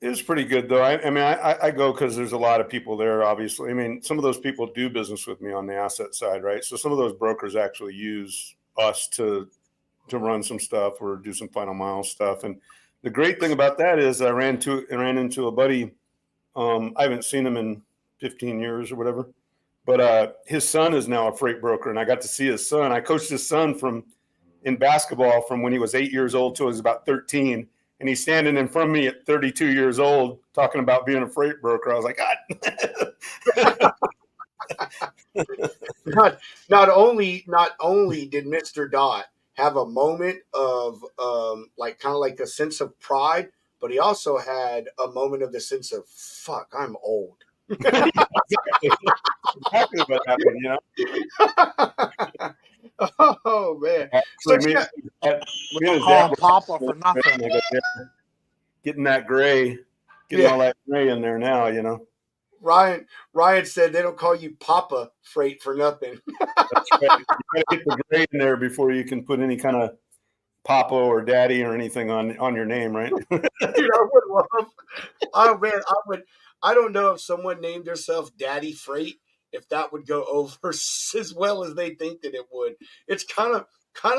It was pretty good though. I mean, I go because there's a lot of people there. Obviously, I mean, some of those people do business with me on the asset side, right? So some of those brokers actually use us to run some stuff or do some final mile stuff. And the great thing about that is I ran into a buddy. I haven't seen him in 15 years or whatever, but his son is now a freight broker, and I got to see his son. I coached his son in basketball from when he was 8 years old till he was about 13. And he's standing in front of me at 32 years old talking about being a freight broker. I was like, God. Not only did Mr. Dot have a moment of kind of like a sense of pride, but he also had a moment of the sense of fuck, I'm old. Exactly what happened, Oh man. Actually, We don't call him Papa for nothing. Getting that gray, all that gray in there now, Ryan said they don't call you Papa Freight for nothing. That's right. You gotta get the gray in there before you can put any kind of Papa or Daddy or anything on your name, right? Dude, I would love. Oh man, I don't know if someone named themselves Daddy Freight, if that would go over as well as they think that it would. It's kind of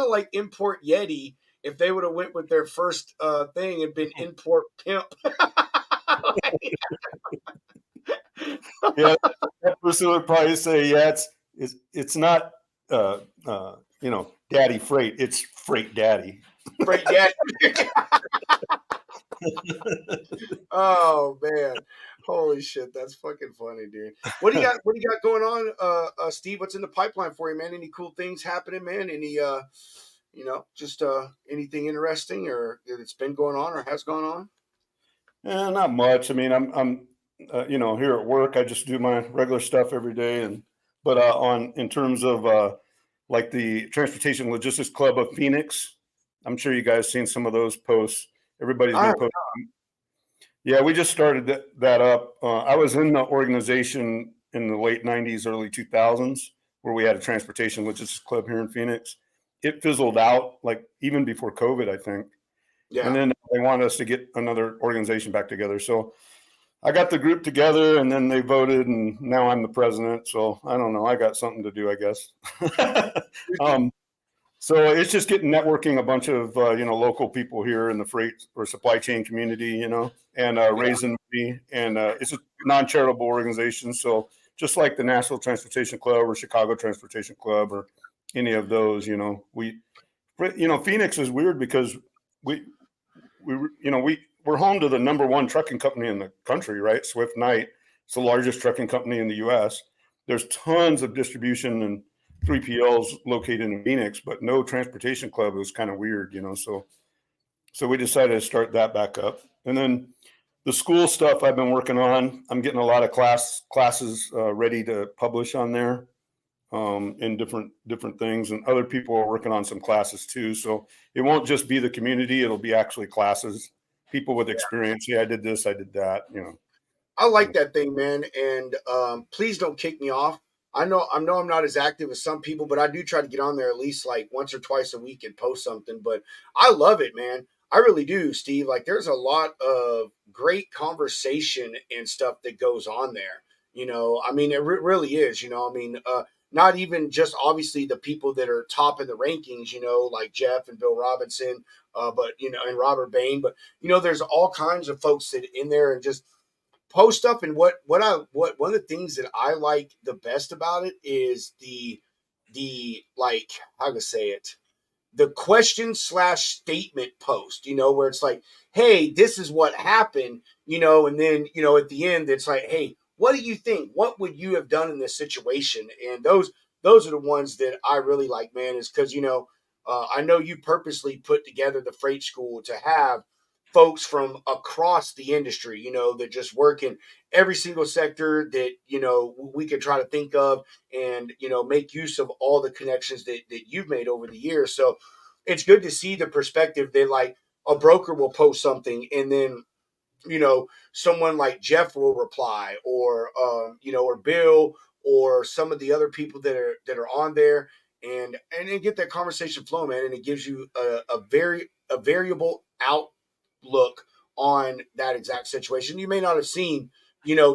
like Import Yeti if they would have went with their first thing and been Import Pimp. Yeah, that person would probably say, yeah, it's not Daddy Freight, it's Freight Daddy. Freight Daddy. Oh man. Holy shit, that's fucking funny, dude. What do you got going on, Steve? What's in the pipeline for you, man? Any cool things happening, man? Any just anything interesting or that's been going on or has gone on? Not much. I mean, I'm here at work, I just do my regular stuff every day, but in terms of like the Transportation Logistics Club of Phoenix, I'm sure you guys seen some of those posts. Everybody's been posting. Yeah, we just started that up. I was in the organization in the late 90s, early 2000s, where we had a Transportation Logistics Club here in Phoenix. It fizzled out, like even before COVID, I think. Yeah. And then they wanted us to get another organization back together. So I got the group together, and then they voted, and now I'm the president. So I don't know. I got something to do, I guess. So it's just getting networking a bunch of, local people here in the freight or supply chain community, and raising money. And it's a non-charitable organization. So just like the National Transportation Club or Chicago Transportation Club or any of those, Phoenix is weird because we're home to the number one trucking company in the country, right? Swift Knight. It's the largest trucking company in the U.S. There's tons of distribution and 3PLs located in Phoenix, but no transportation club. It was kind of weird, so we decided to start that back up. And then the school stuff I've been working on, I'm getting a lot of classes ready to publish on there. in different things, and other people are working on some classes too. So it won't just be the community; it'll be actually classes, people with experience. Yeah, I did this, I did that. I like that thing, man. And please don't kick me off. I know I'm not as active as some people, but I do try to get on there at least like once or twice a week and post something. But I love it, man. I really do, Steve. Like there's a lot of great conversation and stuff that goes on there. I mean, it really is. I mean, not even just obviously the people that are top in the rankings. Like Jeff and Bill Robinson, but and Robert Bain. But there's all kinds of folks that in there and just post stuff. And what one of the things that I like the best about it is the like, how to say it, the question / statement post, where it's like, hey, this is what happened, and then at the end it's like, hey, what do you think, what would you have done in this situation? And those are the ones that I really like, man, is because I know you purposely put together the Freight School to have folks from across the industry, that just work in every single sector that, we can try to think of and, make use of all the connections that you've made over the years. So it's good to see the perspective that like a broker will post something and then, someone like Jeff will reply or, or Bill or some of the other people that are on there and then get that conversation flow, man. And it gives you a variable outlook on that exact situation. You may not have seen,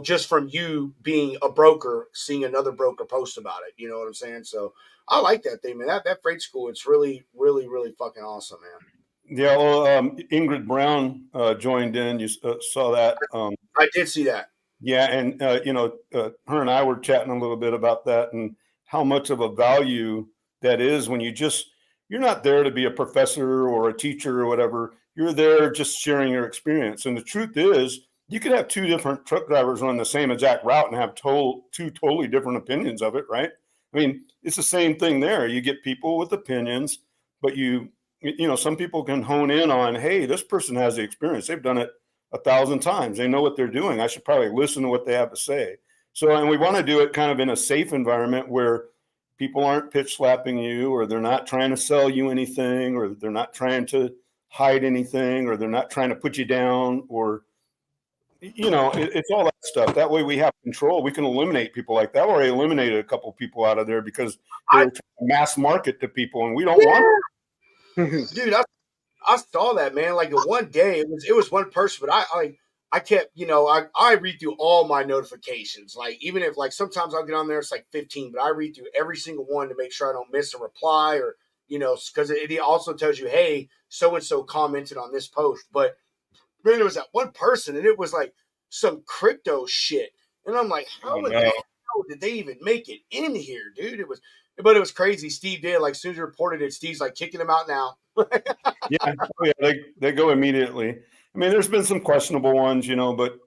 just from you being a broker, seeing another broker post about it. You know what I'm saying? So I like that thing, man. That Freight School, it's really, really, really fucking awesome, man. Yeah, well, Ingrid Brown joined in. You saw that. I did see that. Yeah, and her and I were chatting a little bit about that and how much of a value that is when you're not there to be a professor or a teacher or whatever. You're there just sharing your experience. And the truth is, you could have two different truck drivers run the same exact route and have two totally different opinions of it, right? I mean, it's the same thing there. You get people with opinions, but some people can hone in on, hey, this person has the experience. They've done it 1,000 times. They know what they're doing. I should probably listen to what they have to say. So, and we want to do it kind of in a safe environment where people aren't pitch slapping you, or they're not trying to sell you anything, or they're not trying to hide anything, or they're not trying to put you down, or, it's all that stuff. That way we have control. We can eliminate people like that. We already eliminated a couple of people out of there because they're trying to mass market to people, and we don't want it. Dude, I saw that, man. Like in one day, it was one person, but I kept, I read through all my notifications. Like even if like sometimes I'll get on there, it's like 15, but I read through every single one to make sure I don't miss a reply or because it also tells you, hey, so and so commented on this post. But man, it was that one person, and it was like some crypto shit, and I'm like, how in the hell did they even make it in here, dude? It was crazy. Steve did, like, as soon as he reported it, Steve's like kicking him out now. Yeah, they go immediately. I mean, there's been some questionable ones, but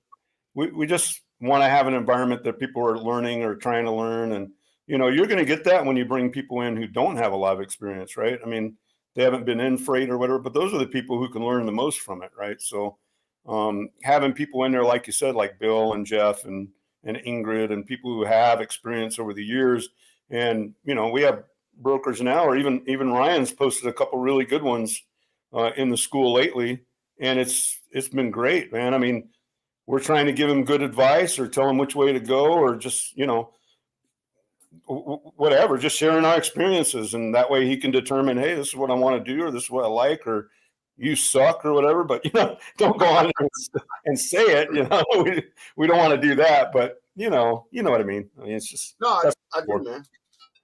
we just want to have an environment that people are learning or trying to learn. And, you're going to get that when you bring people in who don't have a lot of experience, right? I mean, they haven't been in freight or whatever, but those are the people who can learn the most from it, right? So having people in there, like you said, like Bill and Jeff and Ingrid and people who have experience over the years. And, we have brokers now, or even Ryan's posted a couple really good ones in the school lately. And it's been great, man. I mean, we're trying to give him good advice or tell him which way to go, or just, whatever, just sharing our experiences. And that way he can determine, hey, this is what I want to do, or this is what I like, or you suck or whatever, but don't go on and say it. We don't want to do that, but you know what I mean. I mean, it's just no, I do, man.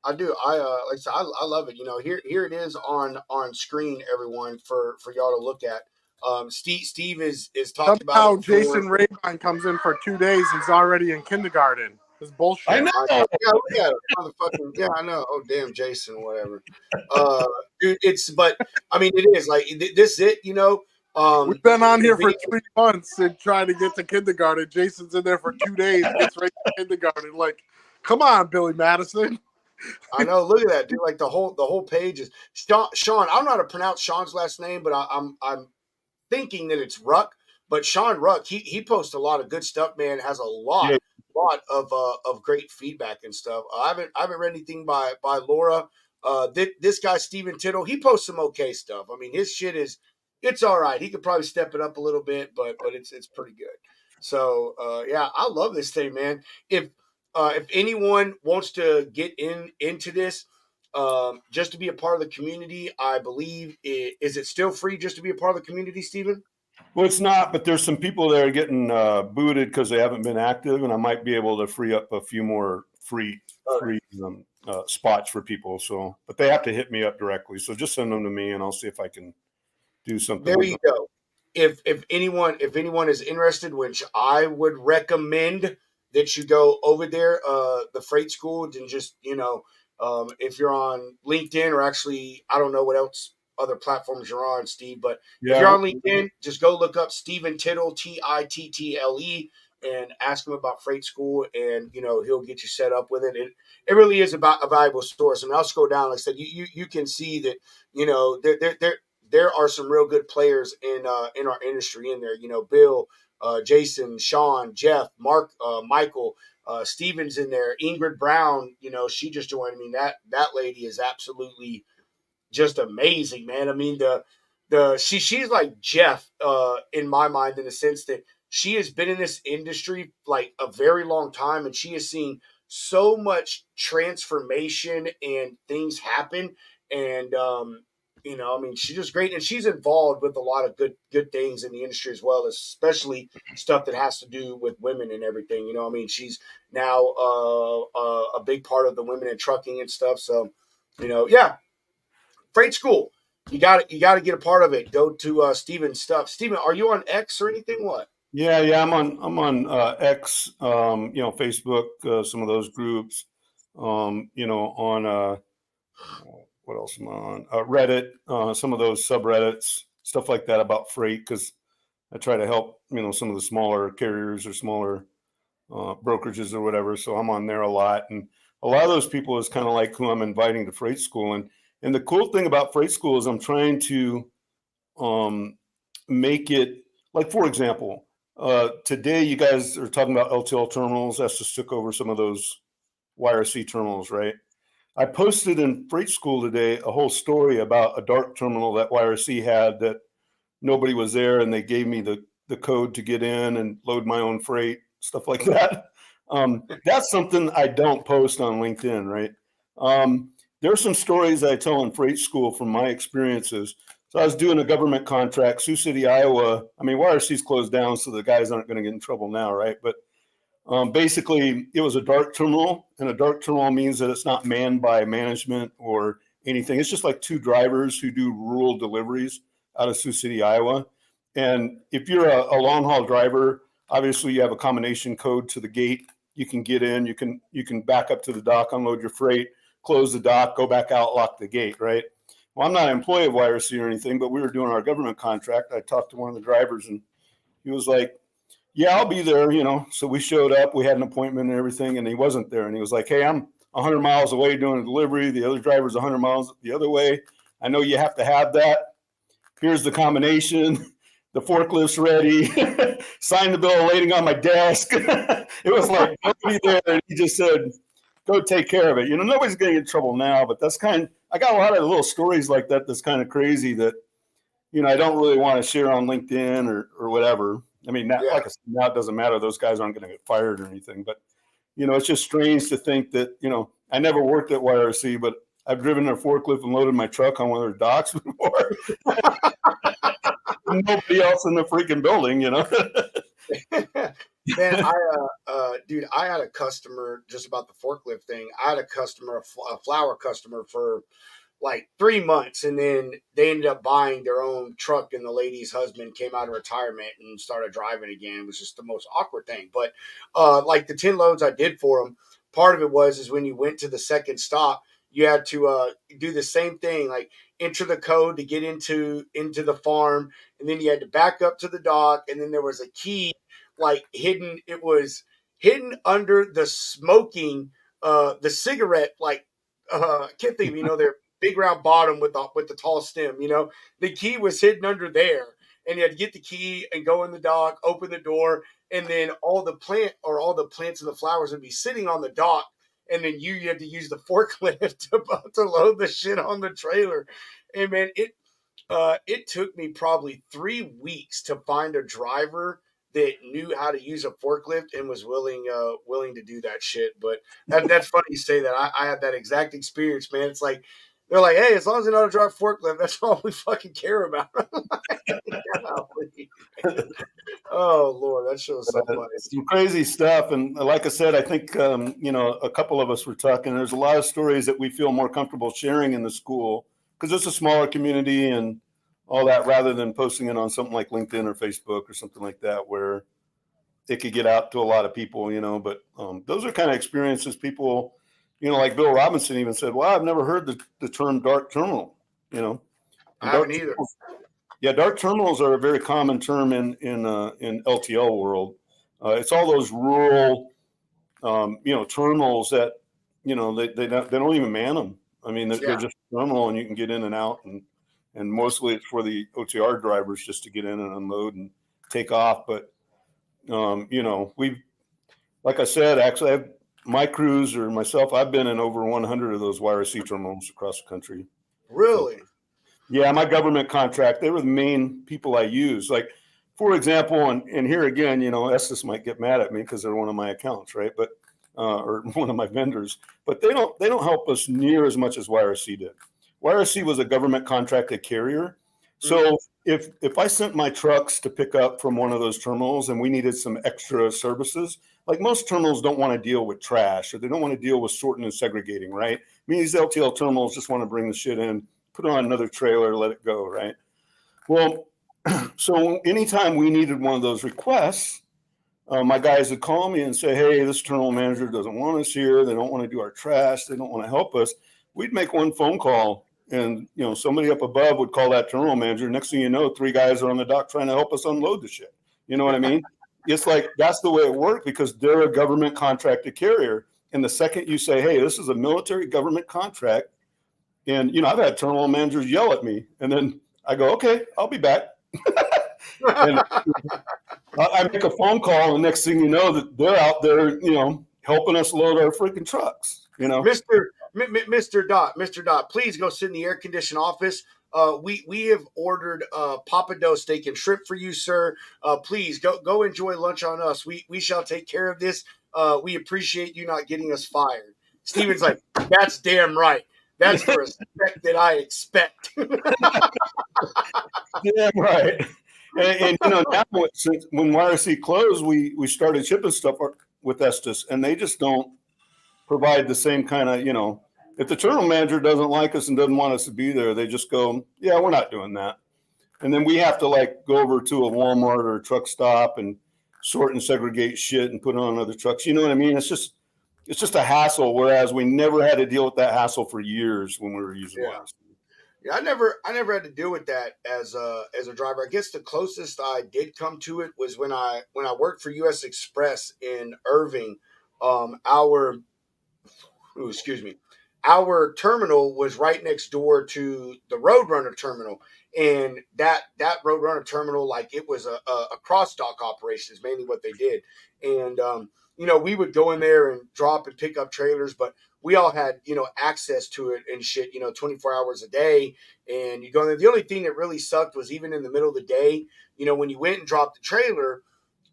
I do. Like I said, I love it. Here it is on screen, everyone, for y'all to look at. Steve is talking Somehow about Jason Rabine comes in for 2 days. He's already in kindergarten. It's bullshit. I know. Yeah, look at it, motherfucking. Yeah, I know. Oh, damn, Jason, whatever. Dude, but I mean, it is like this. We've been on here for 3 months and trying to get to kindergarten. Jason's in there for 2 days, gets right to kindergarten. Like, come on, Billy Madison. I know. Look at that, dude. Like the whole page is Sean. I don't know how to pronounce Sean's last name, but I'm thinking that it's Ruck. But Sean Ruck, he posts a lot of good stuff, man. Has a lot lot of great feedback and stuff. I haven't read anything by Laura. This guy Steven Tittle, he posts some okay stuff. I mean, his shit it's all right. He could probably step it up a little bit, but it's pretty good. So yeah, I love this thing, man. If anyone wants to get into this, just to be a part of the community, I believe is it still free just to be a part of the community, Steven? Well, it's not, but there's some people that are getting booted because they haven't been active, and I might be able to free up a few more free spots for people. So, but they have to hit me up directly. So just send them to me, and I'll see if I can do something. There you go. If anyone is interested, which I would recommend that you go over there, the Freight School, and just if you're on LinkedIn or actually I don't know what else other platforms you're on, Steve, but if you're on LinkedIn, just go look up Steven Tittle, Tittle, and ask him about Freight School, and he'll get you set up with it. It really is about a valuable source. I mean, I'll scroll down. Like I said, you can see that there are some real good players in our industry in there. Bill, Jason, Sean, Jeff, Mark, Michael, Steven's in there. Ingrid Brown, she just joined. I mean, that lady is absolutely just amazing, man. I mean, she's like Jeff in my mind, in the sense that she has been in this industry like a very long time, and she has seen so much transformation and things happen. And I mean, she's just great, and she's involved with a lot of good things in the industry as well, especially stuff that has to do with women and everything. I mean, she's now a big part of the women in trucking and stuff. So, yeah. Freight School, you got to get a part of it. Go to Steven's stuff. Steven, are you on X or anything? What? Yeah, I'm on X, Facebook, some of those groups, on what else am I on? Reddit, some of those subreddits, stuff like that about freight, because I try to help some of the smaller carriers or smaller brokerages or whatever. So I'm on there a lot, and a lot of those people is kind of like who I'm inviting to Freight School. And the cool thing about Freight School is I'm trying to make it, like, for example, today you guys are talking about LTL terminals. That's just took over some of those YRC terminals, right? I posted in Freight School today a whole story about a dark terminal that YRC had that nobody was there, and they gave me the code to get in and load my own freight, stuff like that. That's something I don't post on LinkedIn, right? There are some stories I tell in Freight School from my experiences. So I was doing a government contract, Sioux City, Iowa. I mean, YRC's closed down, so the guys aren't going to get in trouble now, right? But basically, it was a dark terminal, and a dark terminal means that it's not manned by management or anything. It's just like two drivers who do rural deliveries out of Sioux City, Iowa. And if you're a long haul driver, obviously you have a combination code to the gate. You can get in, you can back up to the dock, unload your freight, close the dock, go back out, lock the gate, right? Well, I'm not an employee of YRC or anything, but we were doing our government contract. I talked to one of the drivers, and he was like, yeah, I'll be there, So we showed up, we had an appointment and everything, and he wasn't there. And he was like, hey, I'm 100 miles away doing a delivery. The other driver's 100 miles the other way. I know you have to have that. Here's the combination. The forklift's ready. Sign the bill waiting on my desk. It was like nobody there. And he just said, go take care of it. Nobody's going to get in trouble now, but I got a lot of little stories like that that's kind of crazy that, I don't really want to share on LinkedIn or whatever. I mean, like I said, now it doesn't matter. Those guys aren't going to get fired or anything. But, it's just strange to think that, I never worked at YRC, but I've driven their forklift and loaded my truck on one of their docks before. Nobody else in the freaking building, Man, dude, I had a customer, just about the forklift thing. I had a customer, a flower customer, for like 3 months, and then they ended up buying their own truck, and the lady's husband came out of retirement and started driving again. It was just the most awkward thing. But like the 10 loads I did for them, part of it is when you went to the second stop, you had to do the same thing, like enter the code to get into the farm, and then you had to back up to the dock, and then there was a key like hidden. It was hidden under the smoking, the cigarette, like I can't think of, their big round bottom with the tall stem. The key was hidden under there, and you had to get the key and go in the dock, open the door, and then all the plants and the flowers would be sitting on the dock, and then you had to use the forklift to load the shit on the trailer. And man, it took me probably 3 weeks to find a driver that knew how to use a forklift and was willing to do that shit. But that's funny you say that. I had that exact experience, man. It's like they're like, hey, as long as they know how to drive forklift, that's all we fucking care about. Oh Lord, that shows so funny. Some crazy stuff. And like I said, I think a couple of us were talking. There's a lot of stories that we feel more comfortable sharing in the school because it's a smaller community and all that, rather than posting it on something like LinkedIn or Facebook or something like that, where it could get out to a lot of people, but those are kind of experiences people, like Bill Robinson even said, well, I've never heard the term dark terminal, I haven't either. Yeah. Dark terminals are a very common term in LTL world. It's all those rural, terminals that, they don't even man them. I mean, they're just a terminal and you can get in and out, and mostly it's for the OTR drivers just to get in and unload and take off. But, like I said, actually, my crews or myself, I've been in over 100 of those YRC terminals across the country. Really? So, yeah, my government contract, they were the main people I used. Like, for example, and here again, Estes might get mad at me because they're one of my accounts, right? But or one of my vendors, but they don't help us near as much as YRC did. YRC was a government contracted carrier. So if I sent my trucks to pick up from one of those terminals and we needed some extra services, like most terminals don't want to deal with trash or they don't want to deal with sorting and segregating, right? I mean, these LTL terminals just want to bring the shit in, put it on another trailer, let it go, right? Well, so anytime we needed one of those requests, my guys would call me and say, hey, this terminal manager doesn't want us here. They don't want to do our trash. They don't want to help us. We'd make one phone call and, somebody up above would call that terminal manager. Next thing you know, 3 guys are on the dock trying to help us unload the shit. You know what I mean? It's like, that's the way it worked because they're a government contracted carrier. And the second you say, hey, this is a military government contract. And, I've had terminal managers yell at me and then I go, okay, I'll be back. And I make a phone call and next thing you know that they're out there, helping us load our freaking trucks, Mr. Dot, please go sit in the air conditioned office. We have ordered Papado steak and shrimp for you, sir. Please go enjoy lunch on us. We shall take care of this. We appreciate you not getting us fired. Steven's like, that's damn right. That's the respect that I expect. Damn right. And now since when YRC closed, we started shipping stuff with Estes, and they just don't provide the same kind of, if the terminal manager doesn't like us and doesn't want us to be there, they just go, yeah, we're not doing that. And then we have to go over to a Walmart or a truck stop and sort and segregate shit and put it on other trucks. You know what I mean? It's just a hassle. Whereas we never had to deal with that hassle for years when we were using YRC. Yeah, I never had to deal with that as a driver. I guess the closest I did come to it was when I worked for U.S. Express in Irving. Our terminal was right next door to the Roadrunner terminal, and that Roadrunner terminal, like, it was a cross dock operation is mainly what they did, and we would go in there and drop and pick up trailers, but we all had, access to it and shit, 24 hours a day. And you go in there. The only thing that really sucked was even in the middle of the day, when you went and dropped the trailer,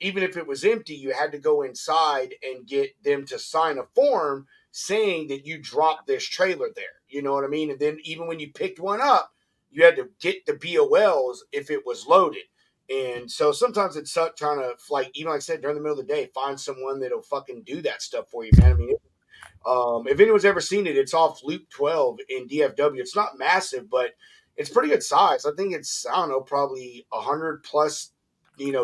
even if it was empty, you had to go inside and get them to sign a form saying that you dropped this trailer there. You know what I mean? And then even when you picked one up, you had to get the BOLs if it was loaded. And so sometimes it sucked trying to, even like I said, during the middle of the day, find someone that'll fucking do that stuff for you, man. I mean, if anyone's ever seen it, it's off Loop 12 in DFW. It's not massive, but it's pretty good size. I think it's, probably 100 plus,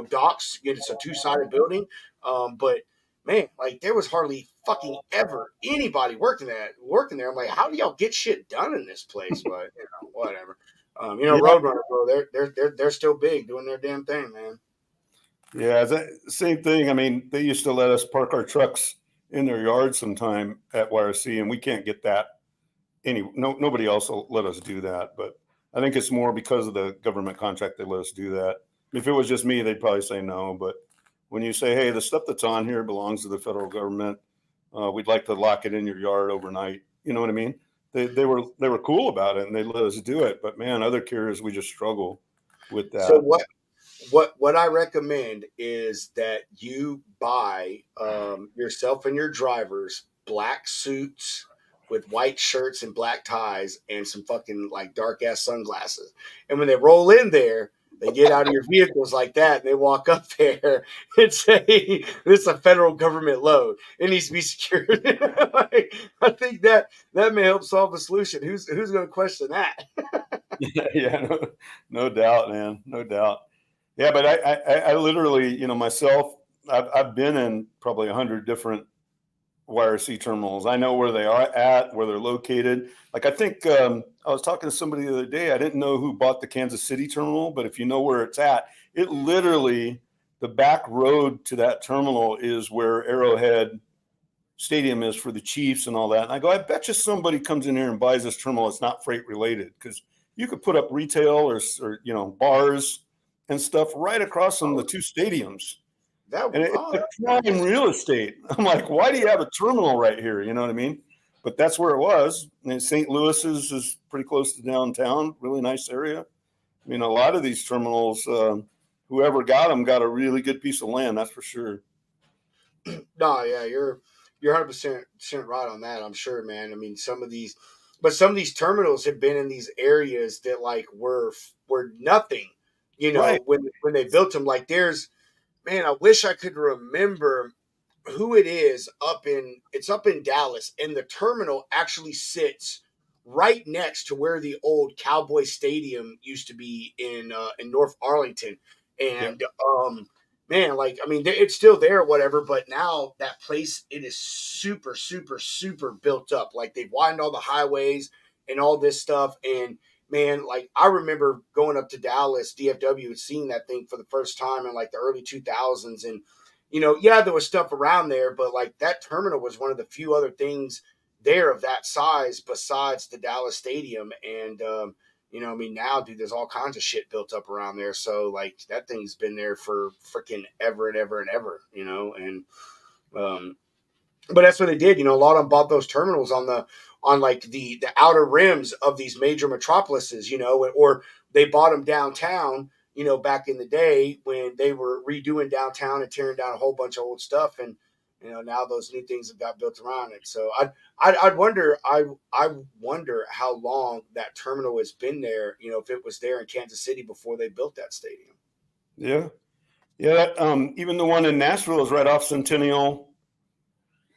docks. It's a 2-sided building. But man, there was hardly fucking ever anybody working there. I'm like, how do y'all get shit done in this place? But whatever. Roadrunner, bro, they're still big, doing their damn thing, man. Yeah, same thing. I mean, they used to let us park our trucks in their yard sometime at YRC, and we can't get that. Nobody else will let us do that, but I think it's more because of the government contract they let us do that. If it was just me, they'd probably say no, but when you say, hey, the stuff that's on here belongs to the federal government. We'd like to lock it in your yard overnight. You know what I mean? They were cool about it and they let us do it. But man, other carriers, we just struggle with that. So what I recommend is that you buy yourself and your drivers black suits with white shirts and black ties and some fucking like dark ass sunglasses. And when they roll in there, they get out of your vehicles like that and they walk up there and say, this is a federal government load. It needs to be secured. Like, I think that may help solve the solution. Who's going to question that? Yeah, no doubt, man. No doubt. Yeah, but I literally, myself, I've been in probably 100 different YRC terminals. I know where they are at, where they're located. Like, I think I was talking to somebody the other day. I didn't know who bought the Kansas City terminal, but if you know where it's at, it literally, the back road to that terminal is where Arrowhead Stadium is for the Chiefs and all that. And I go, I bet you somebody comes in here and buys this terminal. It's not freight related, because you could put up retail or bars and stuff right across from the two stadiums. It's prime real estate. I'm like, why do you have a terminal right here? You know what I mean? But that's where it was. And St. Louis's is pretty close to downtown. Really nice area. I mean, a lot of these terminals, whoever got them got a really good piece of land. That's for sure. No, yeah, you're 100% right on that. I'm sure, man. I mean, some of these terminals have been in these areas that like were nothing, Right. when they built them. Like, man, I wish I could remember who it is it's up in Dallas, and the terminal actually sits right next to where the old Cowboy Stadium used to be in North Arlington. And man, like, I mean, it's still there or whatever, but now that place, it is super, super, super built up. Like, they've widened all the highways and all this stuff. And man, like, I remember going up to Dallas, DFW, and seeing that thing for the first time in like the early 2000s. And, there was stuff around there, but like that terminal was one of the few other things there of that size besides the Dallas Stadium. And, I mean, now, dude, there's all kinds of shit built up around there. So, like, that thing's been there for freaking ever and ever and ever, and, but that's what they did. A lot of them bought those terminals on like the outer rims of these major metropolises, or they bought them downtown, back in the day when they were redoing downtown and tearing down a whole bunch of old stuff. And, now those new things have got built around it. So I wonder how long that terminal has been there, if it was there in Kansas City before they built that stadium. Yeah. Yeah. Even the one in Nashville is right off Centennial.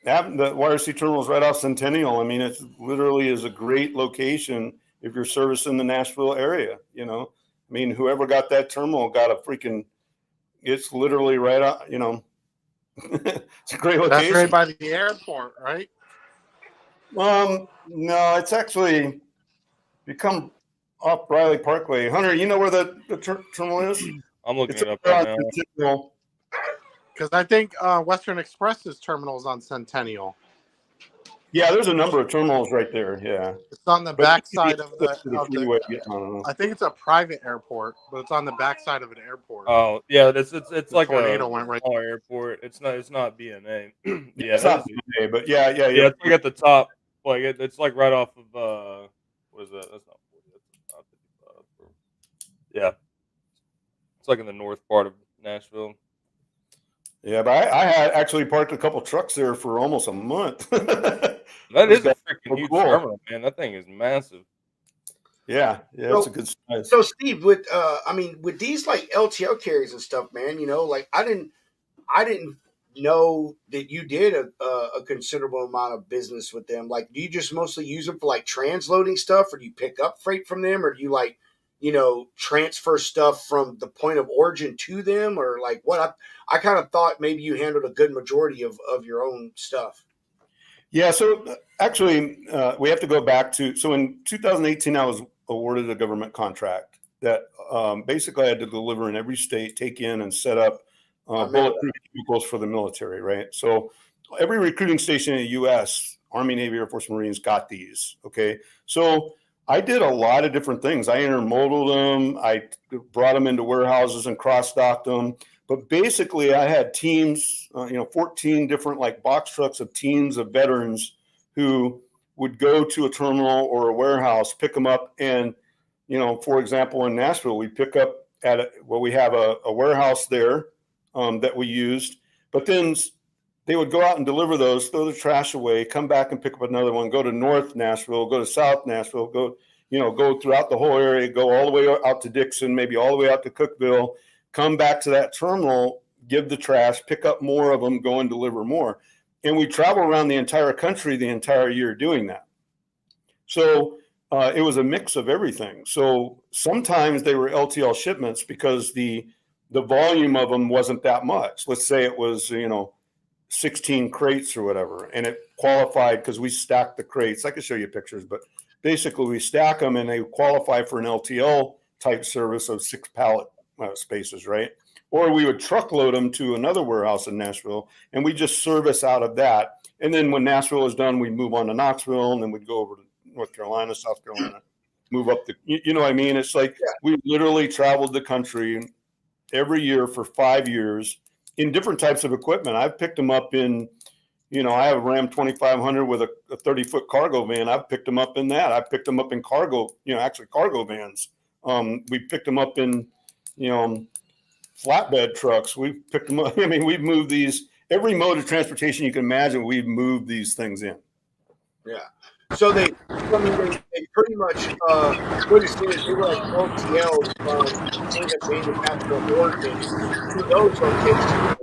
The YRC terminal is right off Centennial. I mean, it literally is a great location if you're servicing the Nashville area, I mean, whoever got that terminal got it's literally right out, it's a great location. That's right by the airport, right? No, it's actually become off Briley Parkway. Hunter, you know where the terminal is? I'm looking it up right now. Because I think Western Express's terminal is on Centennial. Yeah, there's a number of terminals right there. Yeah, it's on the backside of the freeway. I think it's a private airport, but it's on the backside of an airport. Oh yeah, it's like tornado a went right small airport. It's not BNA. Yeah, it's not BNA, but yeah. It's like at the top. Like it's like right off of what is that? That's not 40. That's not 55. Yeah, it's like in the north part of Nashville. Yeah, but I had actually parked a couple trucks there for almost a month. That is a freaking huge terminal, man. That thing is massive. Yeah, it's a good size. So, Steve, with these like LTL carriers and stuff, man, like I didn't know that you did a considerable amount of business with them. Like, do you just mostly use them for like transloading stuff, or do you pick up freight from them, or do you like transfer stuff from the point of origin to them, or like what? I kind of thought maybe you handled a good majority of your own stuff. Yeah, so actually, we have to go back to, so in 2018, I was awarded a government contract that basically I had to deliver in every state, take in and set up bulletproof vehicles for the military, right? So every recruiting station in the U.S., Army, Navy, Air Force, Marines got these, okay? So I did a lot of different things. I intermodaled them. I brought them into warehouses and cross-docked them. But basically, I had teams, 14 different like box trucks of teams of veterans who would go to a terminal or a warehouse, pick them up. And, for example, in Nashville, we pick up we have a warehouse there that we used, but then they would go out and deliver those, throw the trash away, come back and pick up another one, go to North Nashville, go to South Nashville, go throughout the whole area, go all the way out to Dixon, maybe all the way out to Cookeville, come back to that terminal, give the trash, pick up more of them, go and deliver more. And we travel around the entire country the entire year doing that. So it was a mix of everything. So sometimes they were LTL shipments because the volume of them wasn't that much. Let's say it was, 16 crates or whatever, and it qualified because we stacked the crates. I could show you pictures, but basically we stack them and they qualify for an LTL type service of 6 pallet spaces, right? Or we would truckload them to another warehouse in Nashville and we just service out of that. And then when Nashville is done, we'd move on to Knoxville and then we'd go over to North Carolina, South Carolina, move up you know what I mean? It's like we literally traveled the country every year for 5 years in different types of equipment. I've picked them up in, I have a Ram 2500 with a 30-foot cargo van. I've picked them up in that. I've picked them up in cargo, actually cargo vans. We picked them up in, flatbed trucks. We've picked them up. I mean, we've moved these, every mode of transportation you can imagine, we've moved these things in. Yeah. So they pretty much what is it? They were like LTLs from things that manufacture organs to those locations.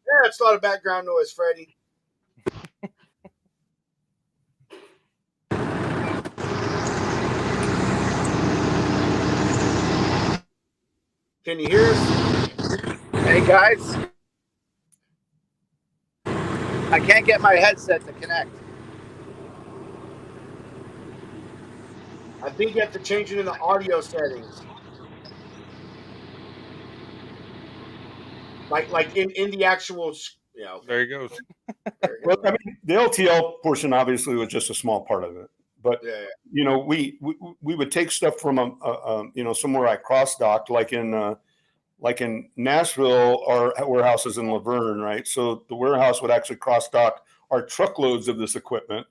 Yeah, it's a lot of background noise, Freddie. Can you hear us? Hey guys, I can't get my headset to connect. I think you have to change it in the audio settings. Like in the actual, okay. There he goes. Well, I mean, the LTL portion obviously was just a small part of it, but we would take stuff from somewhere I cross docked, like in Nashville, our warehouse is in Laverne, right? So the warehouse would actually cross dock our truckloads of this equipment,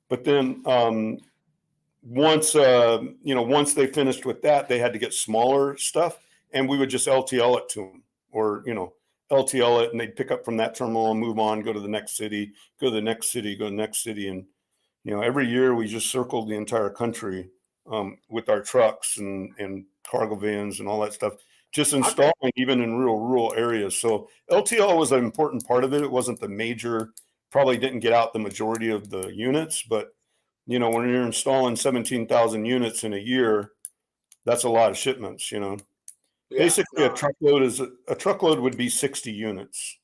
but then once they finished with that, they had to get smaller stuff, and we would just LTL it to them, or LTL it, and they'd pick up from that terminal and move on, go to the next city, go to the next city, go to the next city. And, every year we just circled the entire country with our trucks and cargo vans and all that stuff, just installing even in rural areas. So LTL was an important part of it. It wasn't the major, probably didn't get out the majority of the units, but, when you're installing 17,000 units in a year, that's a lot of shipments, Yeah, basically, a truckload would be 60 units.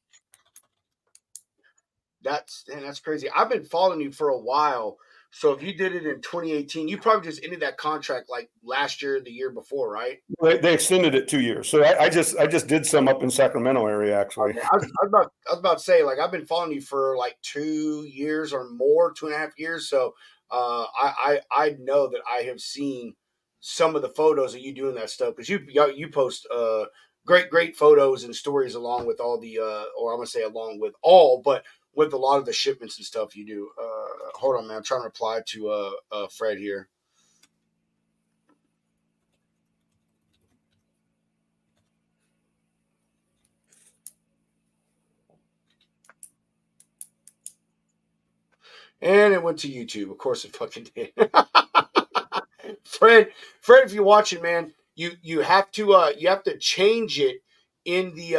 That's crazy. I've been following you for a while. So if you did it in 2018, you probably just ended that contract like last year, the year before, right? They extended it 2 years. So I just did some up in Sacramento area actually. Okay. I was about to say, like, I've been following you for like 2 years or more, 2.5 years. So I know that I have seen some of the photos of you doing that stuff, because you post great photos and stories along with all the or I'm gonna say along with all, but with a lot of the shipments and stuff you do. Hold on, man, I'm trying to reply to Fred here. And it went to YouTube. Of course it fucking did. Fred, if you're watching, man, you have to change it in the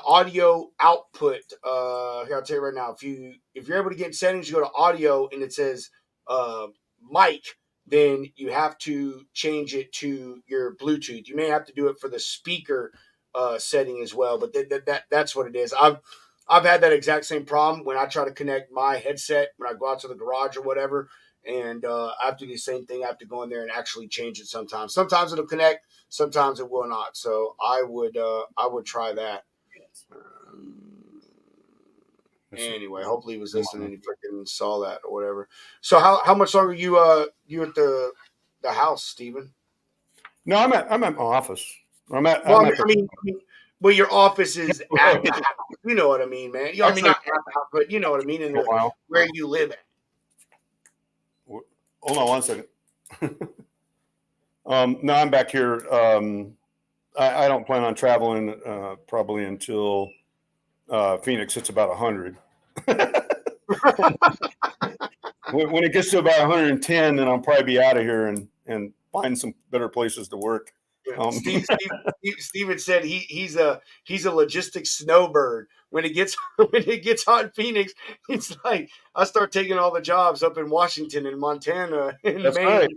audio output. Here, I'll tell you right now. If you're able to get settings, you go to audio and it says mic, then you have to change it to your Bluetooth. You may have to do it for the speaker setting as well, but that's what it is. I've had that exact same problem when I try to connect my headset when I go out to the garage or whatever, and I have to do the same thing. I have to go in there and actually change it sometimes. Sometimes it'll connect, sometimes it will not. So I would try that. Anyway, hopefully he was listening and he freaking saw that or whatever. So how much longer you at the house, Steven? No, I'm at my office. I'm at. Well, I'm I at the, mean, well, your office is at the house. You know what I mean, man. I mean, not at the house, but you know what I mean, in a while. where you live at. Hold on one second. No, I'm back here. I don't plan on traveling probably until Phoenix hits about 100. When it gets to about 110, then I'll probably be out of here and find some better places to work. Steven said he's a logistics snowbird. When it gets hot in Phoenix, it's like I start taking all the jobs up in Washington and Montana and That's Maine. right.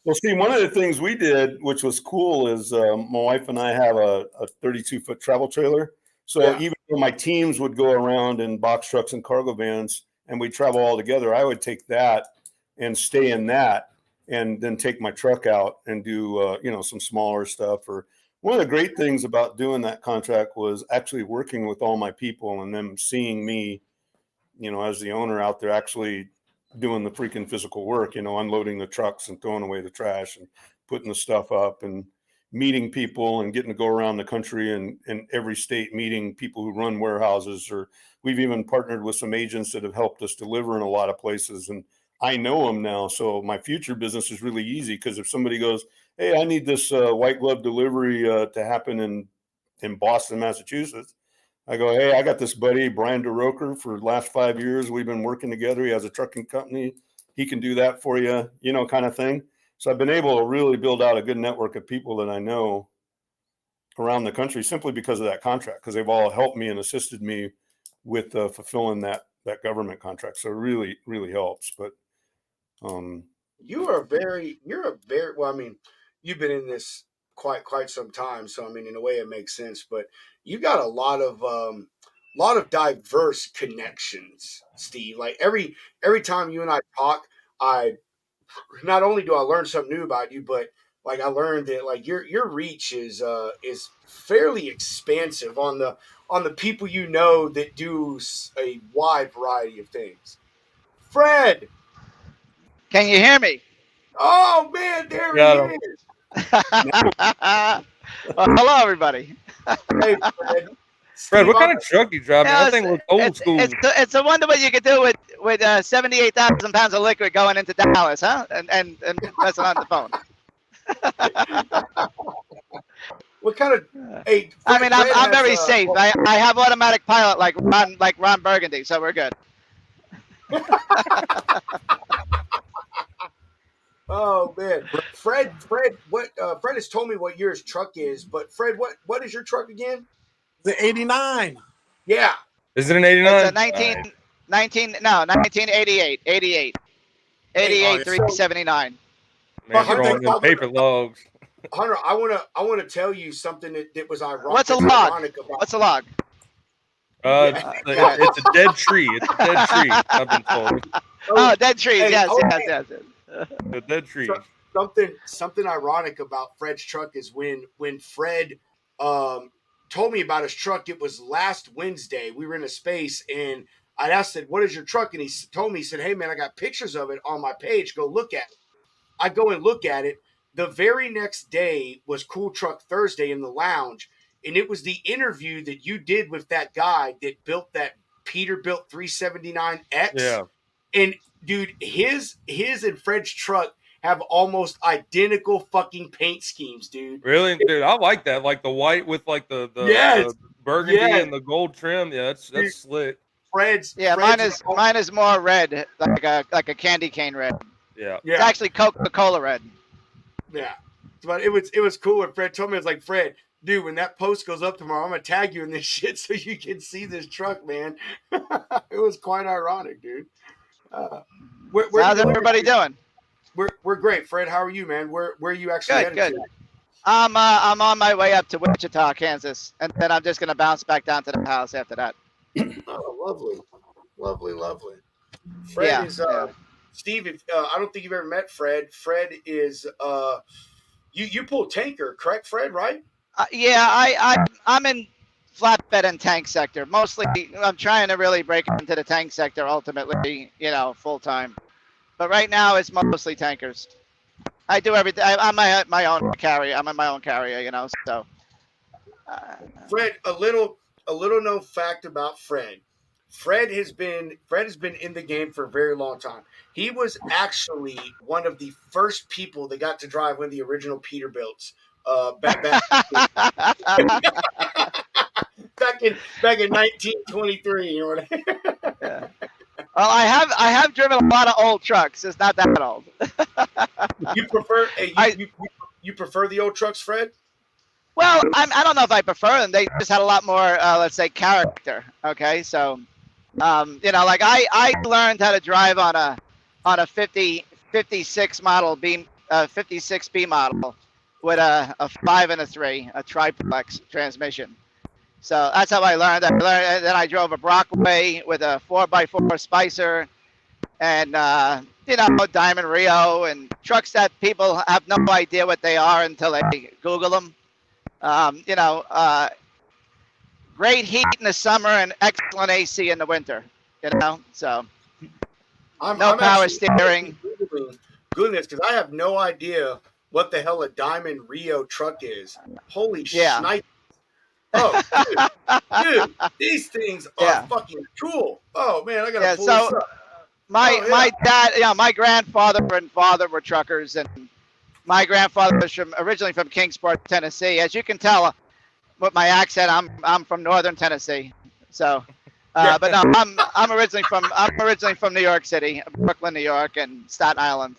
Well, see, one of the things we did, which was cool, is my wife and I have a 32-foot travel trailer. So even though my teams would go around in box trucks and cargo vans and we'd travel all together, I would take that and stay in that and then take my truck out and do, some smaller stuff. Or one of the great things about doing that contract was actually working with all my people and them seeing me, as the owner out there actually doing the freaking physical work, unloading the trucks and throwing away the trash and putting the stuff up and meeting people and getting to go around the country and in every state, meeting people who run warehouses. Or we've even partnered with some agents that have helped us deliver in a lot of places. And I know them now. So my future business is really easy, because if somebody goes, hey, I need this white glove delivery to happen in Boston, Massachusetts, I go, hey, I got this buddy, Brian DeRoker, for the last 5 years. We've been working together. He has a trucking company. He can do that for you, kind of thing. So I've been able to really build out a good network of people that I know around the country simply because of that contract, because they've all helped me and assisted me with fulfilling that government contract. So it really, really helps. But you're a very well, I mean, you've been in this quite some time, so I mean, in a way it makes sense, but you got a lot of diverse connections, Steve. Like every time you and I talk, I not only do I learn something new about you, but like I learned that like your reach is fairly expansive on the people that do a wide variety of things. Fred, Can you hear me? oh man, there Got he him. is. Well, hello, everybody. Hey, Fred. Fred, what Steve, kind of truck you driving? Yeah, That thing looks old school. It's a wonder what you could do with 78,000 pounds of liquid going into Dallas, huh? And messing on the phone. what kind of? Hey, I Fred, mean, Fred I'm has, very safe. I have automatic pilot like Ron Burgundy, so we're good. Oh man, Fred, what? Fred has told me what yours truck is, but Fred, what is your truck again? The 89. Yeah, Is it an 89? It's a 1988. 88 yeah. 379. Man, Hunter, throwing them paper logs. Hunter, I wanna tell you something that was ironic. What's a log? Ironic about, What's a log? It's a dead tree. It's a dead tree, I've been told. Oh, dead trees. Hey, Yes, okay. yes. A dead tree. Something ironic about Fred's truck is when Fred told me about his truck. It was last Wednesday. We were in a space and I asked him, "What is your truck?" And he told me, he said, "Hey man, I got pictures of it on my page. Go look at it." I go and look at it. The very next day was Cool Truck Thursday in the lounge, and it was the interview that you did with that guy that built that Peterbilt 379X. Yeah. And dude, his and Fred's truck have almost identical fucking paint schemes, dude. Really? Dude, I like that. Like the white with like the Yes. burgundy Yes. and the gold trim. Yeah, that's slick. Fred's Mine is more red, like a candy cane red. Yeah. It's actually Coca-Cola red. Yeah. But it was cool when Fred told me, it's like, Fred, dude, when that post goes up tomorrow, I'm gonna tag you in this shit so you can see this truck, man. It was quite ironic, dude. How's everybody doing? We're great, Fred. How are you, man? Where are you actually headed Good. to? I'm on my way up to Wichita, Kansas, and then I'm just gonna bounce back down to the house after that. Oh, lovely. Fred is Steve. I don't think you've ever met Fred. Fred is you pull tanker, correct, Fred? Right? I'm in flatbed and tank sector. Mostly, I'm trying to really break into the tank sector ultimately, full time. But right now, it's mostly tankers. I do everything. I'm my own carrier. I'm my own carrier, you know. So, Fred, a little known fact about Fred. Fred has been in the game for a very long time. He was actually one of the first people that got to drive one of the original Peterbilts. Back in 1923. You know what I mean? yeah. Well, I have driven a lot of old trucks. It's not that old. You prefer the old trucks, Fred? Well, I don't know if I prefer them. They just had a lot more, let's say, character. Okay, so, you know, like I learned how to drive on a 56 model B, 56B model with a 5 and a 3, a triplex transmission. So that's how I learned. Then I drove a Brockway with a 4x4 Spicer, and you know, Diamond Rio, and trucks that people have no idea what they are until they Google them. You know, great heat in the summer and excellent AC in the winter. You know, so I'm power actually steering. Goodness, because I have no idea what the hell a Diamond Rio truck is. Holy Yeah. shnipe. Oh, dude, these things are fucking cool. Oh man, I gotta pull this up. My dad, you know, my grandfather and father were truckers, and my grandfather was originally from Kingsport, Tennessee. As you can tell, with my accent, I'm from northern Tennessee. So, but no, I'm originally from New York City, Brooklyn, New York, and Staten Island.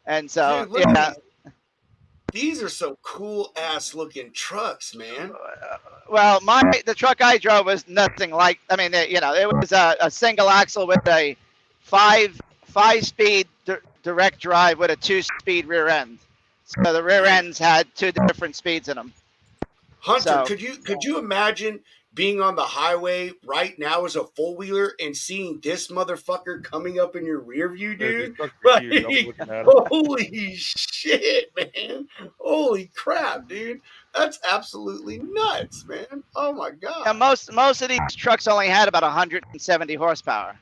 And so, Dude, look at these are some cool ass looking trucks, man. Well, the truck I drove was nothing like. I mean, you know, it was a single axle with a five speed direct drive with a 2-speed rear end. So the rear ends had 2 different speeds in them. Hunter, could you imagine being on the highway right now as a 4-wheeler and seeing this motherfucker coming up in your rear view, dude? Holy shit, man. Holy crap, dude. That's absolutely nuts, man. Oh my god. And most of these trucks only had about 170 horsepower.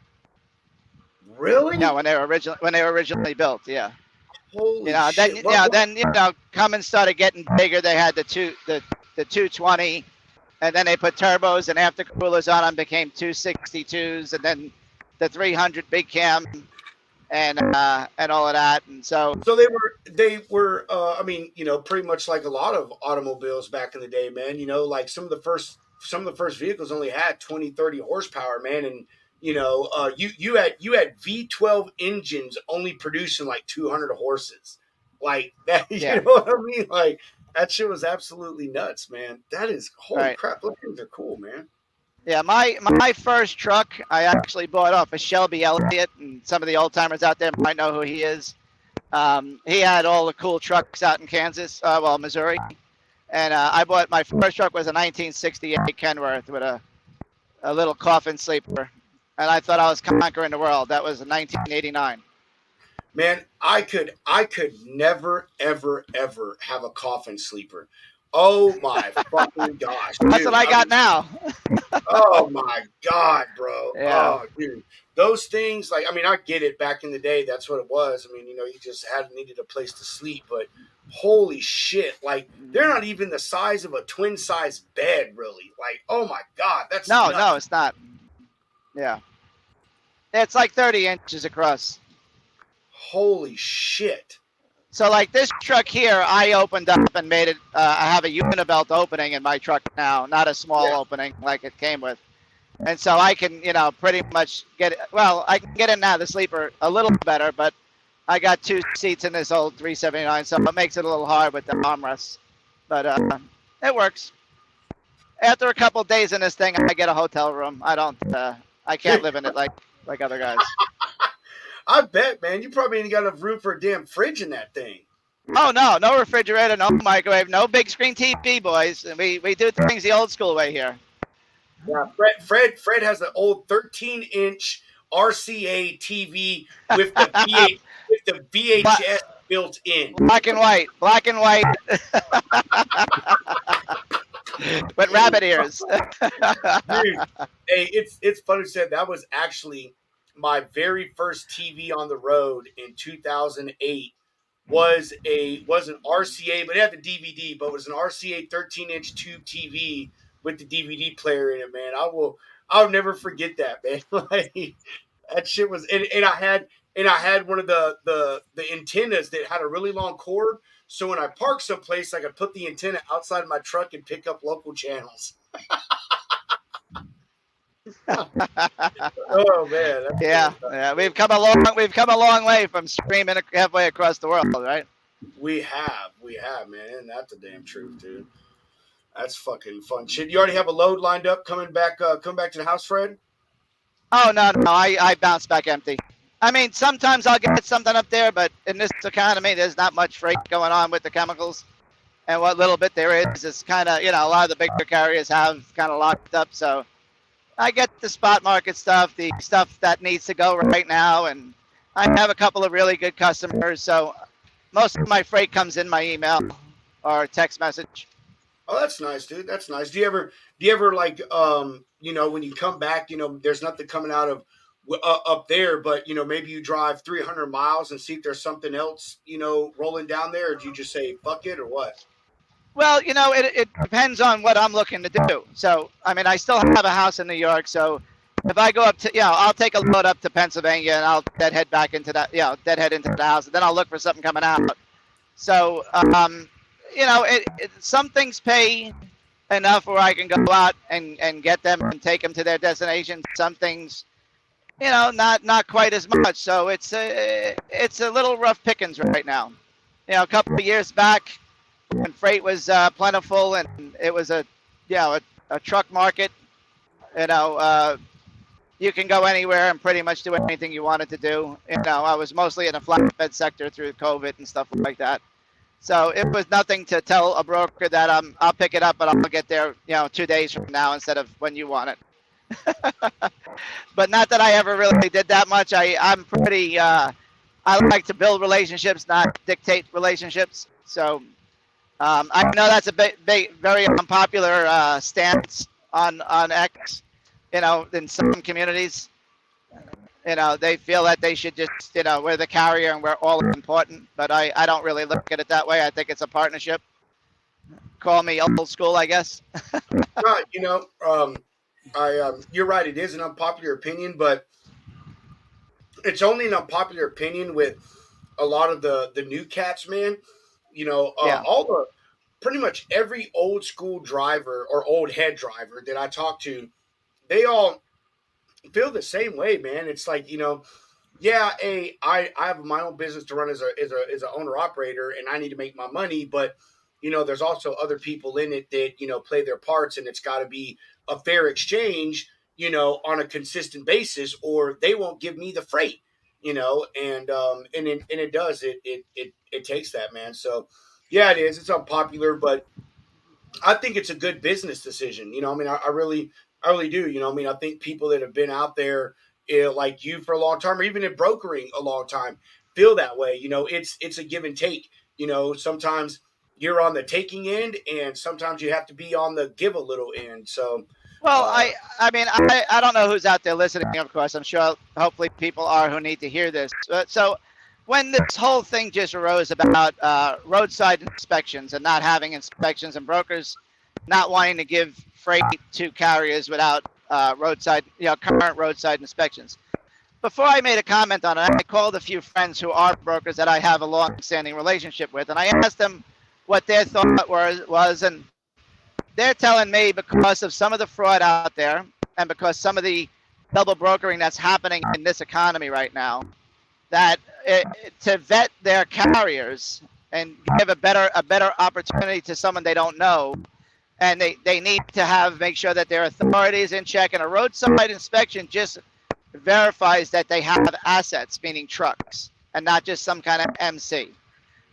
Really? Yeah, when they were originally built, yeah. Holy shit. Then you know, Cummins started getting bigger. They had the 220, and then they put turbos and aftercoolers on them, became 262s, and then the 300 big cam, and all of that. And so they were I mean, you know, pretty much like a lot of automobiles back in the day, man. You know, like some of the first vehicles only had 20-30 horsepower, man, and you know, you had V12 engines only producing like 200 horses, like that. You know what I mean? Like that shit was absolutely nuts, man. That is holy crap. Those things are cool, man. Yeah, my first truck I actually bought off a Shelby Elliott, and some of the old timers out there might know who he is. He had all the cool trucks out in Kansas, Missouri, and I bought my first truck was a 1968 Kenworth with a little coffin sleeper. And I thought I was conquering the world. That was 1989. Man, I could never, ever, ever have a coffin sleeper. Oh my fucking gosh. Dude, that's what I got now. Oh my god, bro. Yeah. Oh, dude. Those things, like, I mean, I get it. Back in the day, that's what it was. I mean, you know, you just needed a place to sleep. But holy shit, like, they're not even the size of a twin-size bed, really. Like, oh my god, that's nuts. No, it's not. Yeah. It's like 30 inches across. Holy shit. So like this truck here, I opened up and made it, I have a unibelt opening in my truck now, not a small opening like it came with. And so I can, you know, pretty much get it. Well, I can get in now the sleeper a little better, but I got 2 seats in this old 379, so it makes it a little hard with the armrests. But it works. After a couple of days in this thing, I get a hotel room. I can't live in it like other guys. I bet, man. You probably ain't got enough room for a damn fridge in that thing. Oh, no refrigerator, no microwave, no big screen TV, boys. We do things the old school way here. Yeah, Fred has an old 13-inch RCA TV with the VHS built in. Black and white. With rabbit ears. Dude, hey, it's funny to say that was actually my very first TV on the road in 2008. was an RCA, but it had the DVD, but it was an RCA 13-inch tube TV with the DVD player in it, man. I'll never forget that, man. Like, that shit was, and I had one of the antennas that had a really long cord. So when I parked someplace, I could put the antenna outside my truck and pick up local channels. Oh man. Yeah. We've come a long way from streaming halfway across the world, right? We have, man. Isn't that the damn truth, dude? That's fucking fun shit. You already have a load lined up coming back to the house, Fred? Oh no, I bounce back empty. I mean, sometimes I'll get something up there, but in this economy, there's not much freight going on with the chemicals, and what little bit there is kind of, a lot of the bigger carriers have kind of locked up. So I get the spot market stuff, the stuff that needs to go right now, and I have a couple of really good customers. So most of my freight comes in my email or text message. Oh, that's nice, dude. That's nice. Do you ever like, when you come back, there's nothing coming out of up there, but maybe you drive 300 miles and see if there's something else, rolling down there, or do you just say fuck it or what? Well, it depends on what I'm looking to do. So, I mean, I still have a house in New York, so if I go up to, I'll take a load up to Pennsylvania and I'll deadhead back into that, deadhead into the house, and then I'll look for something coming out. So, some things pay enough where I can go out and get them and take them to their destination. Some things, not quite as much. So it's a little rough pickings right now. A couple of years back, when freight was plentiful and it was a truck market, you can go anywhere and pretty much do anything you wanted to do. I was mostly in the flatbed sector through COVID and stuff like that. So it was nothing to tell a broker that I'll pick it up, but I'll get there, 2 days from now instead of when you want it. But not that I ever really did that much. I'm pretty, I like to build relationships, not dictate relationships. So I know that's a very unpopular stance on X, in some communities. They feel that they should just, we're the carrier and we're all important. But I don't really look at it that way. I think it's a partnership. Call me old school, I guess. Right, you're right. It is an unpopular opinion, but it's only an unpopular opinion with a lot of the new cats, man. All pretty much every old school driver or old head driver that I talk to, they all feel the same way, man. It's like, I have my own business to run as a owner operator, and I need to make my money, but there's also other people in it that play their parts, and it's got to be a fair exchange, on a consistent basis, or they won't give me the freight, and it does it takes that, man. So yeah, it is. It's unpopular, but I think it's a good business decision. I really do. I think people that have been out there, like you for a long time, or even in brokering a long time, feel that way. It's a give and take. Sometimes you're on the taking end, and sometimes you have to be on the give a little end. So, well, I don't know who's out there listening. Of course, I'm sure hopefully people are who need to hear this. So, when this whole thing just arose about roadside inspections and not having inspections, and brokers not wanting to give freight to carriers without current roadside inspections. Before I made a comment on it, I called a few friends who are brokers that I have a long-standing relationship with, and I asked them what their thought was, and they're telling me because of some of the fraud out there and because some of the double brokering that's happening in this economy right now, that to vet their carriers and give a better opportunity to someone they don't know, and they need to make sure that their authority is in check, and a roadside inspection just verifies that they have assets, meaning trucks, and not just some kind of MC.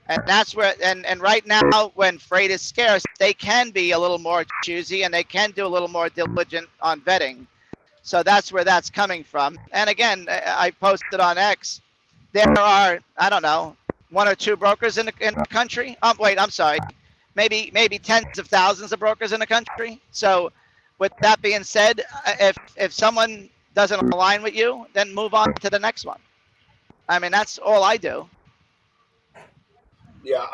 And that's where, and right now, when freight is scarce, they can be a little more choosy and they can do a little more diligent on vetting. So that's where that's coming from. And again, I posted on X, there are, I don't know, 1 or 2 brokers in the country. I'm sorry. Maybe tens of thousands of brokers in the country. So with that being said, if someone doesn't align with you, then move on to the next one. I mean, that's all I do. Yeah,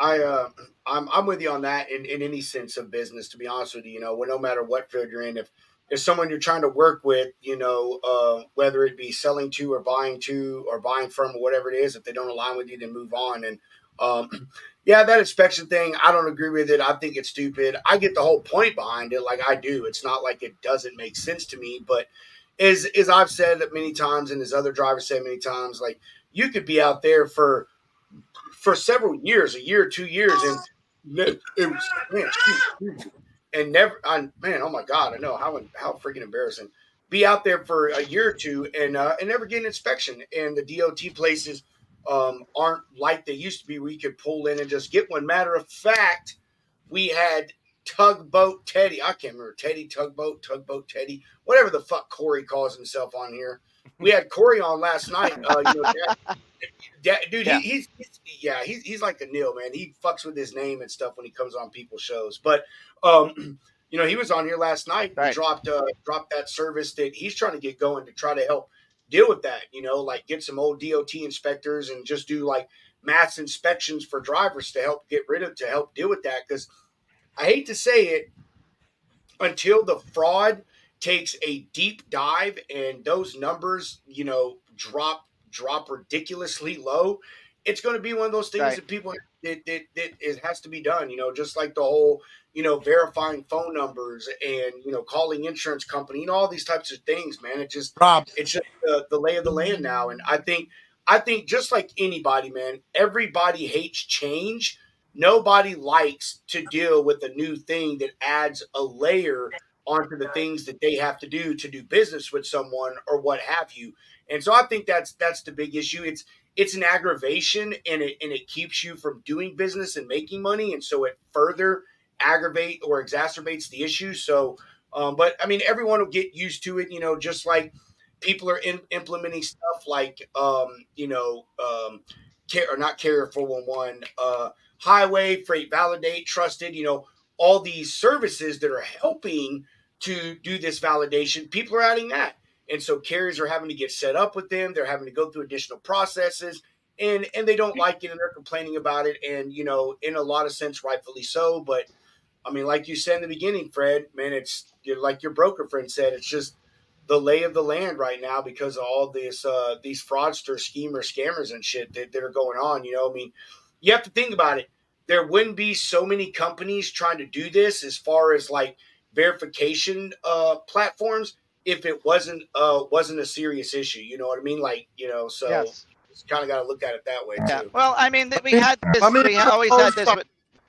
I'm with you on that in any sense of business. To be honest with you, well, no matter what field you're in, if someone you're trying to work with, whether it be selling to or buying from or whatever it is, if they don't align with you, then move on. And yeah, that inspection thing, I don't agree with it. I think it's stupid. I get the whole point behind it, like I do. It's not like it doesn't make sense to me, but as I've said many times, and as other drivers said many times, like you could be out there for several years, a year, 2 years, and it was man, excuse me, and man, oh my god, I know how freaking embarrassing. Be out there for a year or two and never get an inspection, and the DOT places aren't like they used to be. We could pull in and just get one. Matter of fact, we had Tugboat Teddy. I can't remember Tugboat Teddy, whatever the fuck Corey calls himself on here. We had Corey on last night. Dude, Yeah. He's like a Neil, man. He fucks with his name and stuff when he comes on people's shows. But he was on here last night and Right. dropped that service that he's trying to get going to try to help deal with that. Like get some old DOT inspectors and just do like mass inspections for drivers to help deal with that. Because I hate to say it, until the fraud takes a deep dive and those numbers, drop ridiculously low, it's going to be one of those things Right. that people that it has to be done. Just like the whole verifying phone numbers and calling insurance company, all these types of things, man. It's just Rob, the lay of the land now, and I think just like anybody, man, everybody hates change. Nobody likes to deal with a new thing that adds a layer onto the things that they have to do business with someone or what have you. And so I think that's the big issue. It's an aggravation, and it keeps you from doing business and making money, and so it further aggravate or exacerbates the issue. So, but I mean, everyone will get used to it. Just like people are implementing stuff like or not Carrier 411, Highway, Freight Validate, Trusted, all these services that are helping to do this validation. People are adding that. And so carriers are having to get set up with them. They're having to go through additional processes, and they don't like it, and they're complaining about it. And, in a lot of sense, rightfully so. But I mean, like you said in the beginning, Fred, man, it's like your broker friend said, it's just the lay of the land right now because of all this, these fraudster scammers and shit that are going on. I mean, you have to think about it. There wouldn't be so many companies trying to do this as far as like verification platforms if it wasn't a serious issue. You know what I mean? Like, so Yes. it's kind of got to look at it that way Yeah. too. Well, I mean, we had this. I mean, We always had this. With,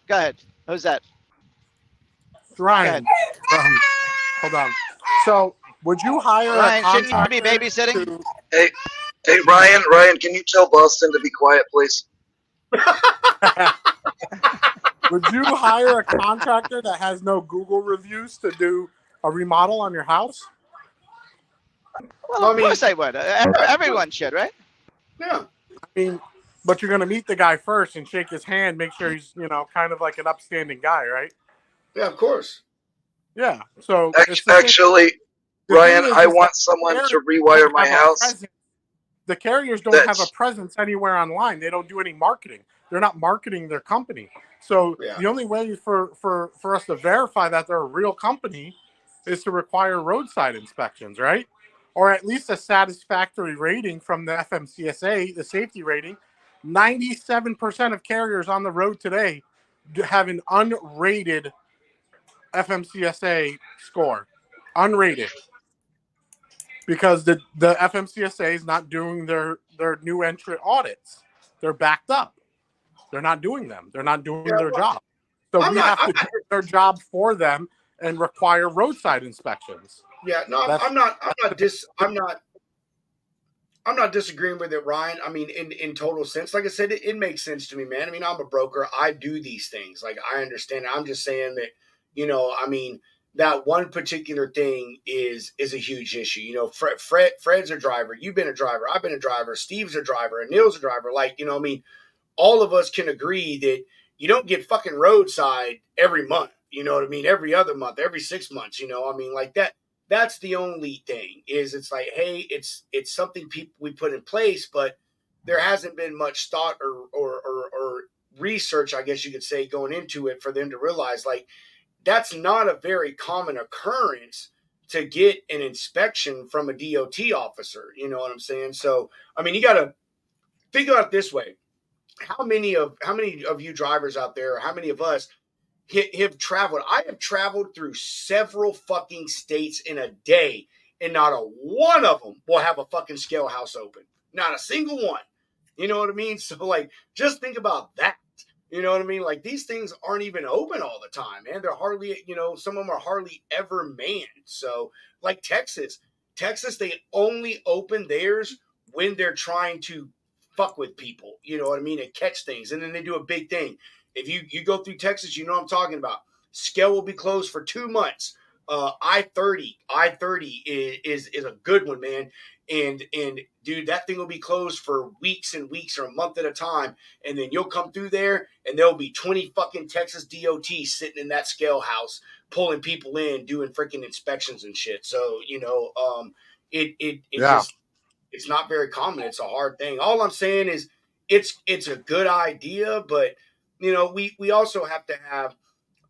go ahead. Who's that? Ryan, hold on. So, would you hire Ryan, a shouldn't you be contractor babysitting? to- Hey, Ryan, can you tell Boston to be quiet, please? Would you hire a contractor that has no Google reviews to do a remodel on your house? Well, I of mean- course I would. Everyone should, right? Yeah. I mean, but you're going to meet the guy first and shake his hand, make sure he's, kind of like an upstanding guy, right? Yeah, of course. Yeah. So it's the thing- Actually, the Ryan, thing is I that want someone to carriers rewire don't my have a house. presence. The carriers don't have That's- a presence anywhere online. They don't do any marketing. They're not marketing their company. So Yeah. the only way for us to verify that they're a real company is to require roadside inspections, right? Or at least a satisfactory rating from the FMCSA, the safety rating. 97% of carriers on the road today have an unrated FMCSA score. Unrated. Because the FMCSA is not doing their new entrant audits. They're backed up. They're not doing them. They're not doing their job. So we have to do their job for them and require roadside inspections. Yeah, no, I'm not disagreeing with it, Ryan. I mean, in total sense, like I said, it makes sense to me, man. I mean, I'm a broker. I do these things. Like, I understand. I'm just saying that, I mean, that one particular thing is a huge issue. Fred's a driver. You've been a driver. I've been a driver. Steve's a driver. And Neil's a driver. Like, I mean, all of us can agree that you don't get fucking roadside every month. You know what I mean? Every other month, every 6 months. I mean, like that. That's the only thing is it's like, hey, it's something we put in place, but there hasn't been much thought or research, I guess you could say, going into it for them to realize like that's not a very common occurrence to get an inspection from a DOT officer. You know what I'm saying? So, I mean, you got to think about it this way. How many of you drivers out there, or how many of us have traveled? I have traveled through several fucking states in a day, and not a one of them will have a fucking scale house open. Not a single one. You know what I mean? So, like, just think about that. You know what I mean? Like, these things aren't even open all the time, man. They're hardly, some of them are hardly ever manned. So, like Texas, they only open theirs when they're trying to fuck with people, you know what I mean, and catch things. And then they do a big thing. If you go through Texas, you know what I'm talking about. Scale will be closed for 2 months. I-30 is a good one, man. And dude, that thing will be closed for weeks and weeks or a month at a time. And then you'll come through there and there'll be 20 fucking Texas DOT sitting in that scale house, pulling people in, doing freaking inspections and shit. So, it's not very common. It's a hard thing. All I'm saying is it's a good idea, but we also have to have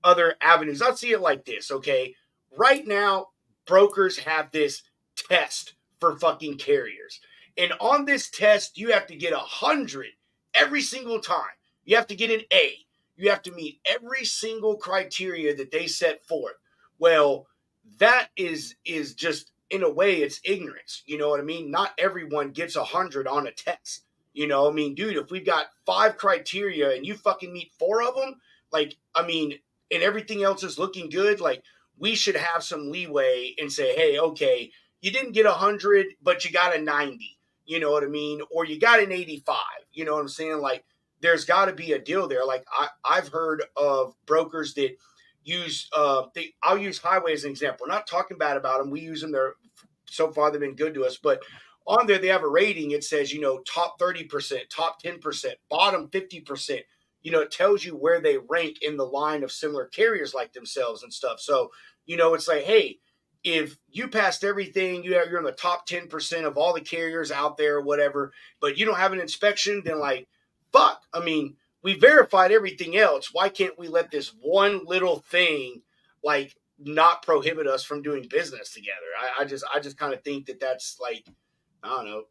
other avenues. I'll see it like this, okay? Right now, brokers have this test for fucking carriers. And on this test, you have to get 100 every single time. You have to get an A. You have to meet every single criteria that they set forth. Well, that is just, in a way, it's ignorance. You know what I mean? Not everyone gets 100 on a test. You know, I mean, dude, if we've got 5 criteria and you fucking meet 4 of them, like, I mean, and everything else is looking good, like, we should have some leeway and say, hey, okay, you didn't get 100, but you got a 90. You know what I mean? Or you got an 85. You know what I'm saying? Like, there's got to be a deal there. Like, I've heard of brokers that use I'll use Highway as an example. We're not talking bad about them. We use them. So far they've been good to us, but on there they have a rating. It says, top 30%, top 10%, bottom 50%. It tells you where they rank in the line of similar carriers like themselves and stuff. So, it's like, hey, if you passed everything, you're in the top 10% of all the carriers out there or whatever, but you don't have an inspection, then like, fuck. I mean, we verified everything else. Why can't we let this one little thing like not prohibit us from doing business together? I just kind of think that's like, I don't know.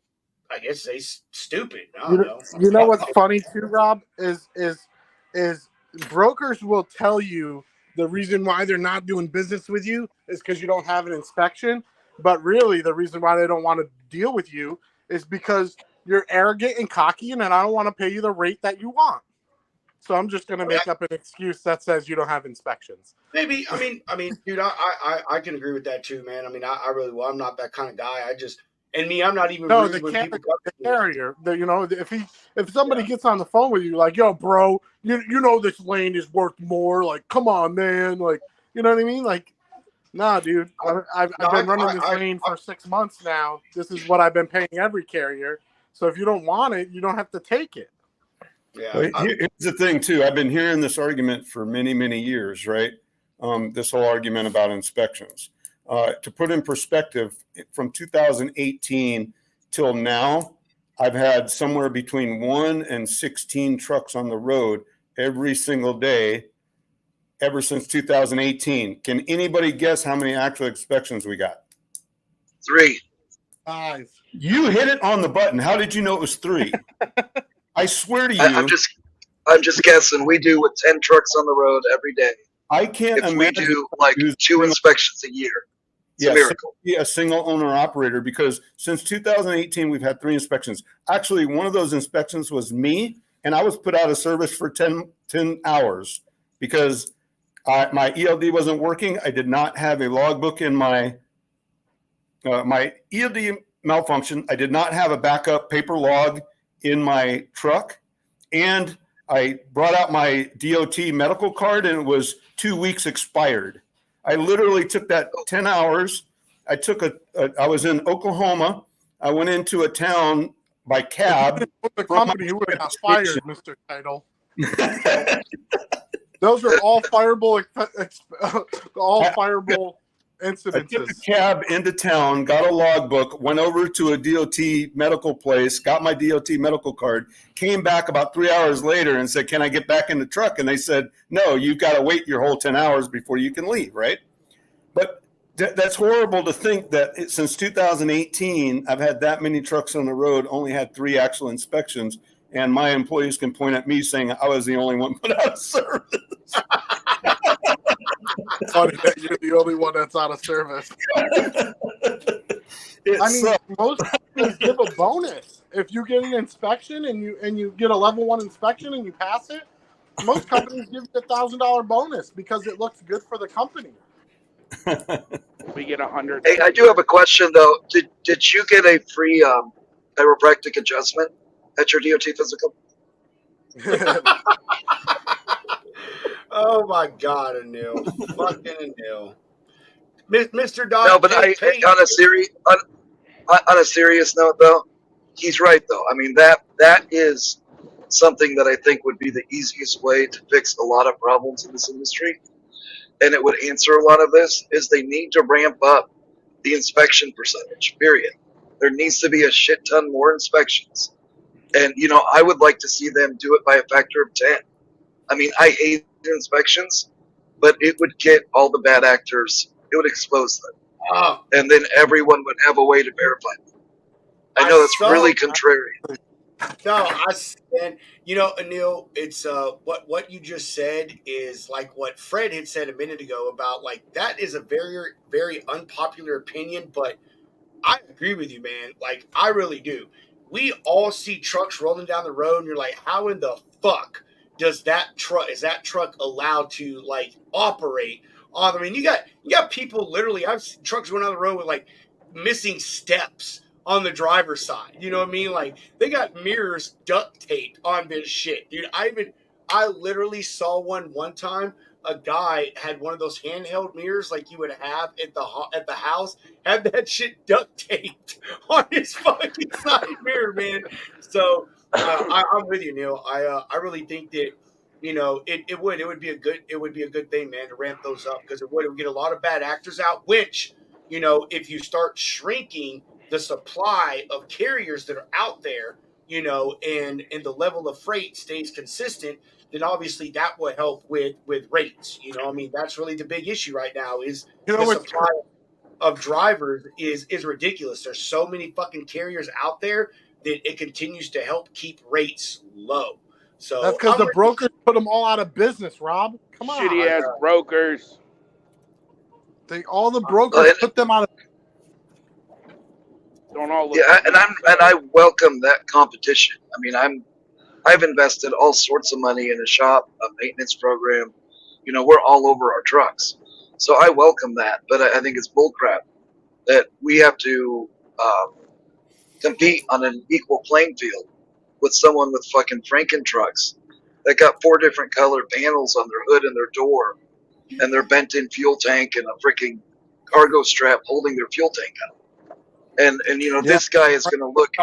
I guess they stupid. I don't know. You know what's funny too, Rob, is brokers will tell you the reason why they're not doing business with you is because you don't have an inspection. But really, the reason why they don't want to deal with you is because you're arrogant and cocky, and I don't want to pay you the rate that you want. So I'm just going to make up an excuse that says you don't have inspections. Maybe. I mean, dude, I can agree with that too, man. I mean, I really, well, I'm not that kind of guy. I'm not even. No, the carrier. If somebody gets on the phone with you, like, yo, bro, you know this lane is worth more. Like, come on, man. Like, you know what I mean? Like, nah, dude. I've been running this lane for 6 months now. This is what I've been paying every carrier. So if you don't want it, you don't have to take it. Yeah. Well, here's the thing too. I've been hearing this argument for many, many years, right? This whole argument about inspections. To put in perspective, from 2018 till now, I've had somewhere between 1 and 16 trucks on the road every single day ever since 2018. Can anybody guess how many actual inspections we got? 3. 5. You hit it on the button. How did you know it was 3? I swear to you. I'm just guessing. We do with 10 trucks on the road every day. I can't If imagine. we do like 2 inspections a year. It's a miracle. A single owner operator, because since 2018, we've had 3 inspections. Actually, one of those inspections was me, and I was put out of service for 10 hours because my ELD wasn't working. I did not have a logbook in my ELD malfunction. I did not have a backup paper log in my truck, and I brought out my DOT medical card, and it was 2 weeks expired. I literally took that 10 hours. I was in Oklahoma. I went into a town by cab. The company who got fired, Mr. Title. Those are all fireable. I took incidences. a cab into town, got a logbook, went over to a DOT medical place, got my DOT medical card, came back about 3 hours later and said, "Can I get back in the truck?" And they said, "No, you've got to wait your whole 10 hours before you can leave," right? But that's horrible to think that since 2018, I've had that many trucks on the road, only had 3 actual inspections, and my employees can point at me saying I was the only one put out of service. Funny that you're the only one that's out of service. I mean, most companies give a bonus if you get an inspection and you get a level 1 inspection and you pass it. Most companies give you $1,000 bonus because it looks good for the company. We get 100. Hey, I do have a question though. Did you get a free chiropractic adjustment at your DOT physical? Oh my God, Anil. Fucking Anil. Mr. Dodd. No, but on a serious note though, he's right though. I mean that is something that I think would be the easiest way to fix a lot of problems in this industry, and it would answer a lot of this. Is they need to ramp up the inspection percentage. Period. There needs to be a shit ton more inspections, and I would like to see them do it by a factor of 10. I mean, I hate inspections, but it would get all the bad actors. It would expose them, and then everyone would have a way to verify them. I know that's really contrary. No, and Anil, it's what you just said is like what Fred had said a minute ago about like that is a very, very unpopular opinion, but I agree with you, man. Like I really do. We all see trucks rolling down the road, and you're like, how in the fuck is that truck allowed to like operate on? I mean, you got people literally. I've seen trucks going down the road with like missing steps on the driver's side. You know what I mean? Like they got mirrors duct taped on this shit, dude. I literally saw one time. A guy had one of those handheld mirrors like you would have at the house, had that shit duct taped on his fucking side mirror, man. So I'm with you, Neil. I really think that it would be a good thing, man, to ramp those up because it would get a lot of bad actors out. Which if you start shrinking the supply of carriers that are out there, and the level of freight stays consistent, then obviously that will help with rates. I mean, that's really the big issue right now is the supply of drivers is ridiculous. There's so many fucking carriers out there that it continues to help keep rates low. So that's because the brokers put them all out of business, Rob. Come on. Shitty ass brokers. All the brokers put them out of. Don't all look. Yeah, and I welcome that competition. I mean, I've invested all sorts of money in a shop, a maintenance program. We're all over our trucks. So I welcome that. But I think it's bullcrap that we have to compete on an equal playing field with someone with fucking Franken trucks that got 4 different colored panels on their hood and their door, and their bent-in fuel tank and a freaking cargo strap holding their fuel tank up. And this guy is going to look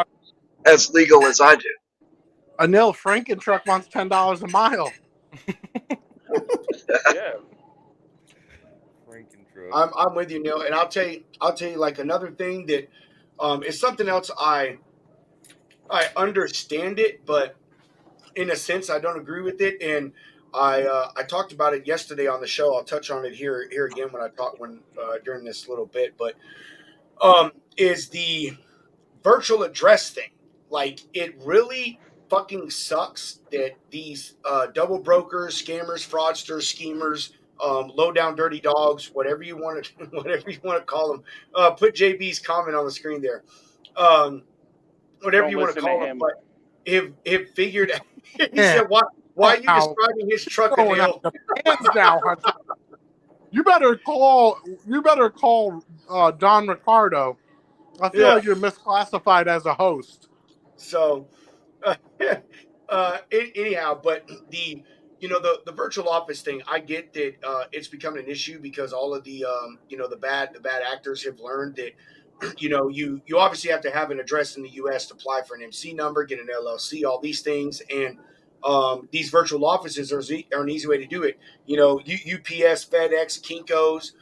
as legal as I do. Anil, Franken truck wants $10 a mile. Yeah. Franken truck. I'm with you, Neil, and I'll tell you like another thing that is something else. I understand it, but in a sense, I don't agree with it. And I talked about it yesterday on the show. I'll touch on it here again when during this little bit. But is the virtual address thing. Like it really fucking sucks that these double brokers, scammers, fraudsters, schemers, low down dirty dogs, whatever you want to call them. Put JB's comment on the screen there. Whatever you want to call them, but have figured out. He said, "Why are you describing his truck and hill?" Hands now, Hunter. You better call Don Ricardo. I feel like you're misclassified as a host. So, anyhow, but the virtual office thing, I get that it's become an issue because all of the the bad actors have learned that you obviously have to have an address in the U.S. to apply for an MC number, get an LLC, all these things, and these virtual offices are an easy way to do it. UPS, FedEx, Kinko's,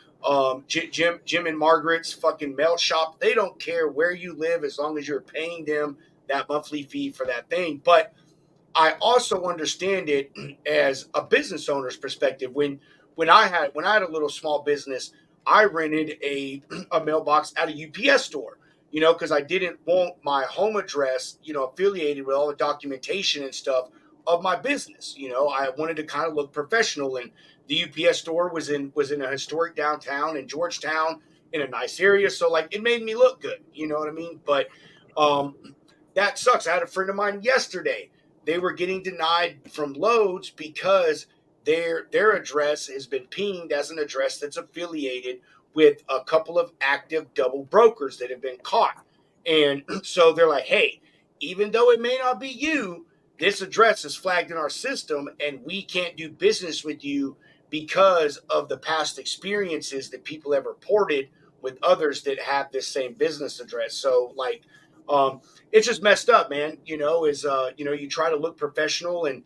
Jim and Margaret's fucking mail shop. They don't care where you live as long as you're paying them that monthly fee for that thing. But I also understand it as a business owner's perspective. When I had a little small business, I rented a mailbox at a UPS store, because I didn't want my home address, affiliated with all the documentation and stuff of my business. I wanted to kind of look professional, and the UPS store was in a historic downtown in Georgetown in a nice area. So like it made me look good. You know what I mean? But that sucks. I had a friend of mine yesterday. They were getting denied from loads because their address has been pinged as an address that's affiliated with a couple of active double brokers that have been caught. And so they're like, hey, even though it may not be you, this address is flagged in our system and we can't do business with you because of the past experiences that people have reported with others that have this same business address. So like, it's just messed up, man. You try to look professional and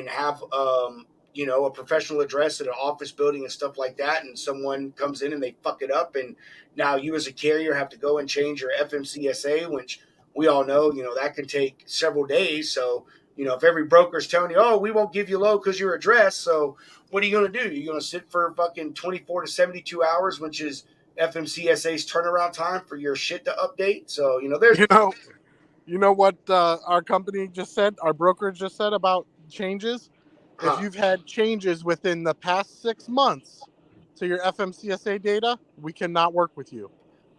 have, a professional address at an office building and stuff like that. And someone comes in and they fuck it up. And now you as a carrier have to go and change your FMCSA, which we all know, that can take several days. So, if every broker's telling you, oh, we won't give you low because your address. So what are you going to do? You're going to sit for fucking 24 to 72 hours, which is FMCSA's turnaround time for your shit to update. So, there's, you know what our company just said, our brokerage just said about changes? If you've had changes within the past 6 months to your FMCSA data, we cannot work with you.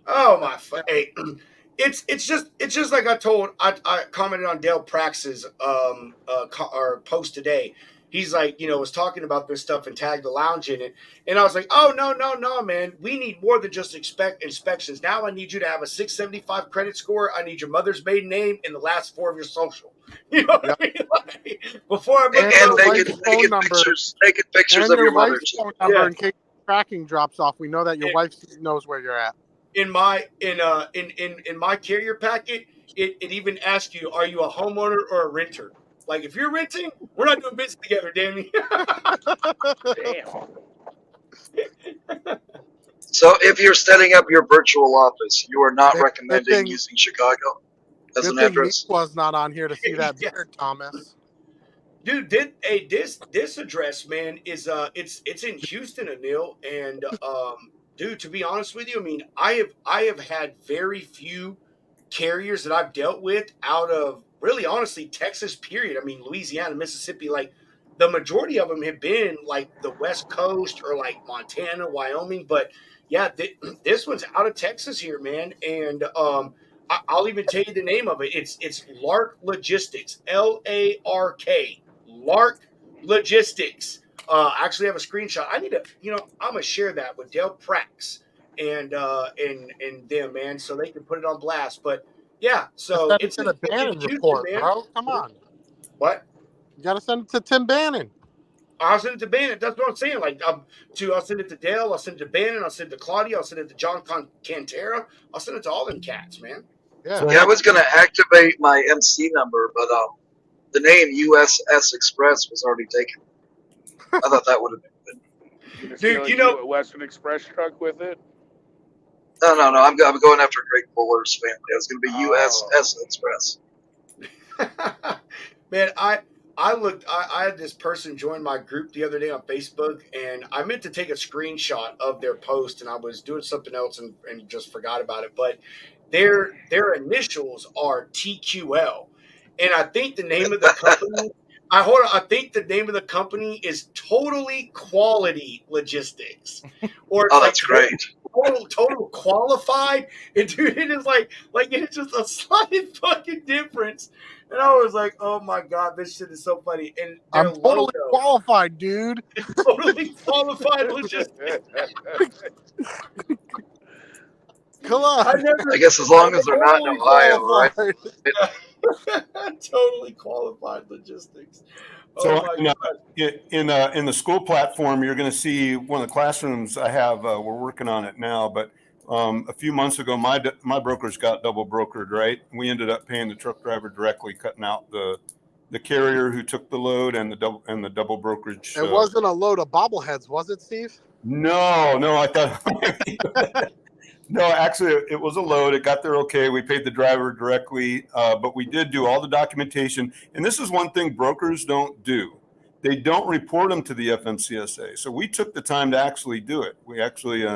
Oh my! Hey, it's just like I commented on Dale Prax's post today. He's like, was talking about this stuff and tagged the lounge in it. And I was like, oh, no, man. We need more than just inspections. Now I need you to have a 675 credit score. I need your mother's maiden name and the last 4 of your social. You know what I mean? Like, before I'm and naked pictures of your mother. Phone number in case tracking drops off. We know that your wife knows where you're at. In my carrier packet, it even asks you, are you a homeowner or a renter? Like, if you're renting, we're not doing business together, Danny. Damn. So if you're setting up your virtual office, you are not recommending using Chicago as an address? Nick was not on here to see that beard, Thomas. Dude, this address, man, is it's in Houston, Anil, and dude, to be honest with you, I mean, I have had very few carriers that I've dealt with out of really, honestly, Texas, period. I mean, Louisiana, Mississippi, like the majority of them have been like the West Coast or like Montana, Wyoming. But yeah, this one's out of Texas here, man. And I'll even tell you the name of it. It's Lark Logistics, LARK, Lark Logistics. I actually have a screenshot. I need to, I'm gonna share that with Dale Prax and them, man, so they can put it on blast. But yeah, so it's in the Bannon report, man. Bro. Come on. What? You gotta send it to Tim Bannon. I'll send it to Bannon. That's what I'm saying. Like, I'll send it to Dale. I'll send it to Bannon. I'll send it to Claudia. I'll send it to John Cantera. I'll send it to all them cats, man. Yeah, I was gonna activate my MC number, but the name USS Express was already taken. I thought that would have been good. Dude, a Western Express truck with it? No. I'm going after Greg Fuller's family. I was going to be USS Express. Man, I had this person join my group the other day on Facebook, and I meant to take a screenshot of their post, and I was doing something else and just forgot about it. But their initials are TQL, and I think the name of the company. I think the name of the company is Totally Quality Logistics. Or it's that's great. Total Qualified. And dude, it is like it's just a slight fucking difference. And I was like, oh my God, this shit is so funny. And I'm totally qualified, dude. Totally Qualified Logistics. Come on. I guess as long as they're not in Ohio, right? Totally Qualified Logistics. So in the school platform, you're going to see one of the classrooms I have. We're working on it now, but a few months ago, my brokers got double brokered. Right, we ended up paying the truck driver directly, cutting out the carrier who took the load and the double brokerage. It wasn't a load of bobbleheads, was it, Steve? No, I thought. No, actually, it was a load. It got there okay. We paid the driver directly, but we did do all the documentation. And this is one thing brokers don't do. They don't report them to the FMCSA. So we took the time to actually do it. We actually,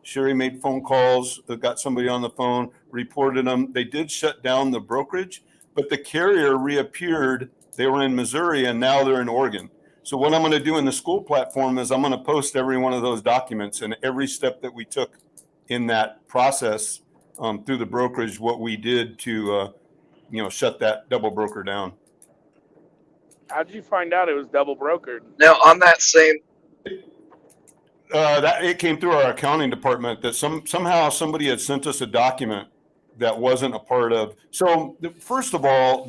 Sherry made phone calls, got somebody on the phone, reported them. They did shut down the brokerage, but the carrier reappeared. They were in Missouri and now they're in Oregon. So what I'm going to do in the school platform is I'm going to post every one of those documents and every step that we took in that process through the brokerage, what we did to, shut that double broker down. How did you find out it was double brokered? Now, on that same, That it came through our accounting department that somehow somebody had sent us a document that wasn't a part of. So first of all,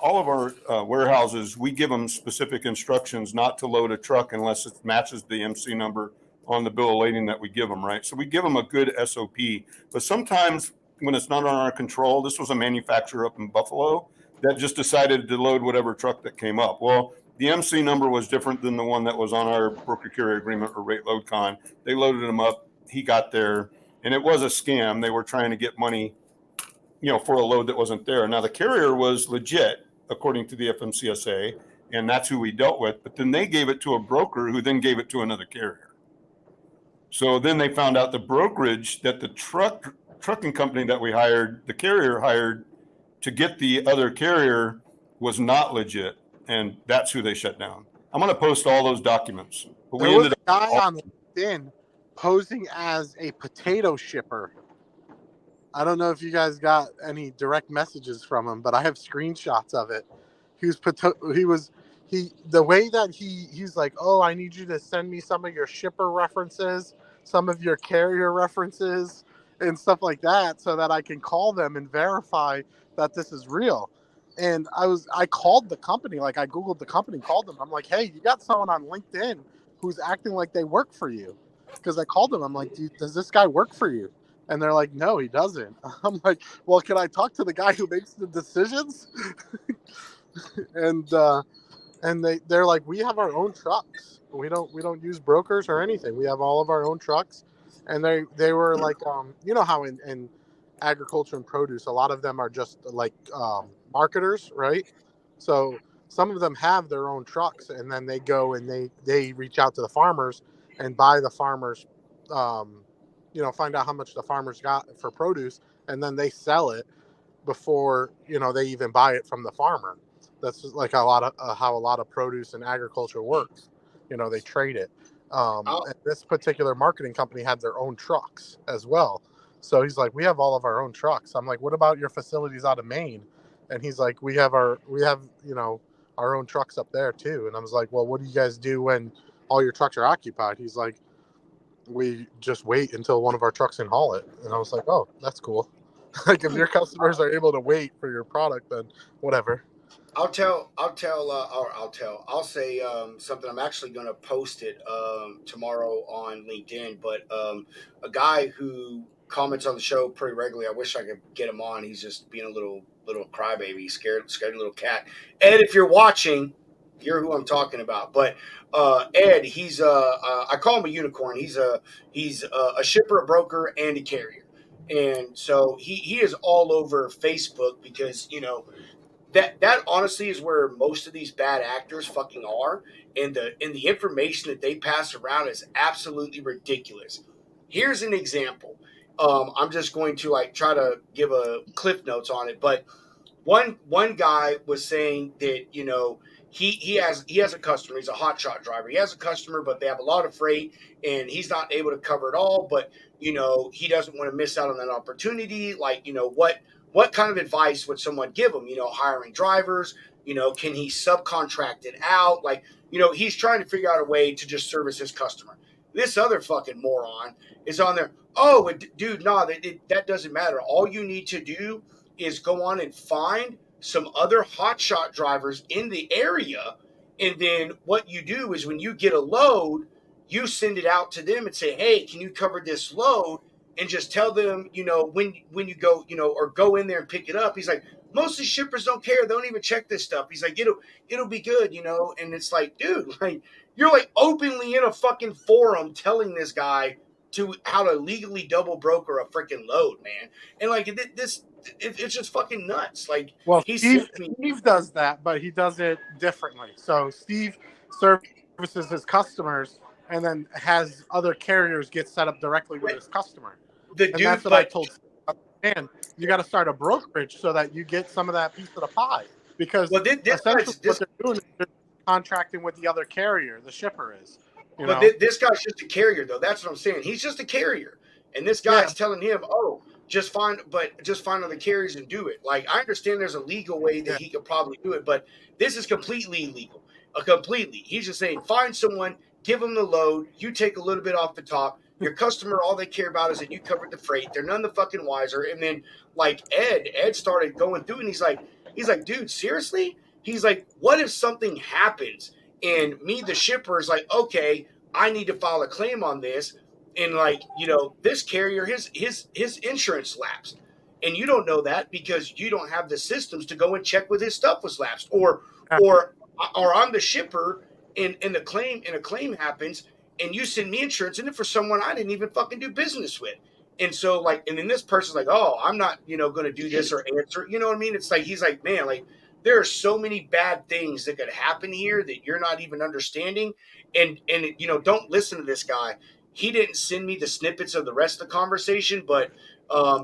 all of our warehouses, we give them specific instructions not to load a truck unless it matches the MC number on the bill of lading that we give them, right? So we give them a good SOP, but sometimes when it's not on our control, this was a manufacturer up in Buffalo that just decided to load whatever truck that came up. Well, the MC number was different than the one that was on our broker carrier agreement or rate load con. They loaded him up, he got there, and it was a scam. They were trying to get money, for a load that wasn't there. Now the carrier was legit according to the FMCSA, and that's who we dealt with, but then they gave it to a broker who then gave it to another carrier. So then they found out the brokerage that the trucking company that we hired, the carrier hired to get the other carrier was not legit. And that's who they shut down. I'm going to post all those documents. But There was a guy on LinkedIn posing as a potato shipper. I don't know if you guys got any direct messages from him, but I have screenshots of it. The way that he's like, oh, I need you to send me some of your shipper references, some of your carrier references, and stuff like that, so that I can call them and verify that this is real. And I called the company, like I Googled the company, called them. I'm like, hey, you got someone on LinkedIn who's acting like they work for you. Because I called them. I'm like, does this guy work for you? And they're like, no, he doesn't. I'm like, well, can I talk to the guy who makes the decisions? And they're like, we have our own trucks. We don't use brokers or anything. We have all of our own trucks. And they were like, you know how in agriculture and produce, a lot of them are just like marketers, right? So some of them have their own trucks, and then they go and they reach out to the farmers and buy the farmers, find out how much the farmers got for produce, and then they sell it before they even buy it from the farmer. That's like a lot of how a lot of produce and agriculture works. They trade it. And this particular marketing company had their own trucks as well. So he's like, we have all of our own trucks. I'm like, what about your facilities out of Maine? And he's like, we have our own trucks up there too. And I was like, well, what do you guys do when all your trucks are occupied? He's like, we just wait until one of our trucks can haul it. And I was like, oh, that's cool. Like if your customers are able to wait for your product, then whatever. I'll say something. I'm actually going to post it tomorrow on LinkedIn. But a guy who comments on the show pretty regularly, I wish I could get him on. He's just being a little crybaby, scared little cat. Ed, if you're watching, you're who I'm talking about. But Ed, he's I call him a unicorn. He's a shipper, a broker, and a carrier. And so he is all over Facebook because that honestly is where most of these bad actors fucking are, and the information that they pass around is absolutely ridiculous. Here's an example. I'm just going to try to give a cliff notes on it, but one guy was saying that he has a customer. He's a hotshot driver. He has a customer, but they have a lot of freight, and he's not able to cover it all. But he doesn't want to miss out on that opportunity. What kind of advice would someone give him? Hiring drivers. Can he subcontract it out? He's trying to figure out a way to just service his customer. This other fucking moron is on there. Oh, dude, no, that doesn't matter. All you need to do is go on and find some other hotshot drivers in the area, and then what you do is when you get a load, you send it out to them and say, hey, can you cover this load? And just tell them, when you go, or go in there and pick it up. He's like, most of the shippers don't care. They don't even check this stuff. He's like, it'll be good, and it's like, dude, You're like openly in a fucking forum telling this guy to how to legally double broker a freaking load, man. And like it's just fucking nuts. Like Well, he Steve sent me. does that, but he does it differently. So Steve services his customers and then has other carriers get set up directly with his customer. The And that's what I told Steve. Man, you got to start a brokerage so that you get some of that piece of the pie. Because essentially what they're doing is they're contracting with the other carrier, the shipper is. But this guy's just a carrier, though. That's what I'm saying. He's just a carrier, and this guy's telling him, "Oh, just find other carriers and do it." Like, I understand there's a legal way that he could probably do it, but this is completely illegal. Completely. He's just saying, find someone, give them the load, you take a little bit off the top. Your customer, all they care about is that you covered the freight. They're none the fucking wiser. And then, like Ed started going through, and he's like, dude, seriously? He's like, what if something happens? And me, the shipper, is like, okay, I need to file a claim on this. And like, this carrier, his insurance lapsed. And you don't know that because you don't have the systems to go and check whether his stuff was lapsed. Or I'm the shipper and a claim happens and you send me insurance in it for someone I didn't even fucking do business with. And so like, and then this person's like, oh, I'm not, going to do this or answer. You know what I mean? It's like, he's like, man, like, there are so many bad things that could happen here that you're not even understanding. And don't listen to this guy. He didn't send me the snippets of the rest of the conversation, but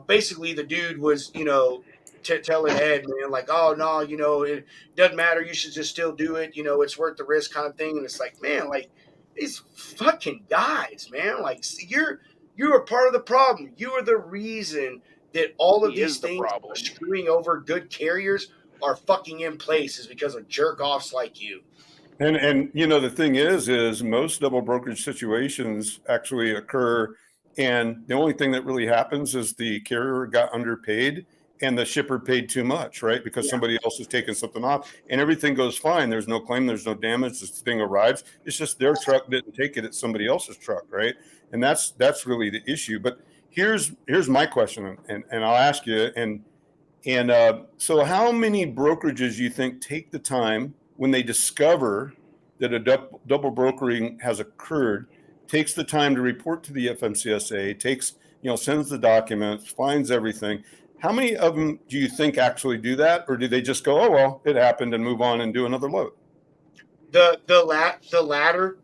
basically the dude was, telling Ed, man, like, oh, no, it doesn't matter. You should just still do it. It's worth the risk kind of thing. And it's like, man, like, these fucking guys, man, like, you're a part of the problem. You are the reason that all of these things are screwing over good carriers are fucking in place is because of jerk offs like you. And the thing is most double brokerage situations actually occur, and the only thing that really happens is the carrier got underpaid and the shipper paid too much, right? Because somebody else is taking something off, and everything goes fine. There's no claim, there's no damage. This thing arrives. It's just their truck didn't take it; it's somebody else's truck, right? And that's really the issue. But here's my question, and I'll ask you. And so how many brokerages you think take the time when they discover that a double brokering has occurred, takes the time to report to the FMCSA, sends the documents, finds everything? How many of them do you think actually do that? Or do they just go, oh, well, it happened and move on and do another load? The latter,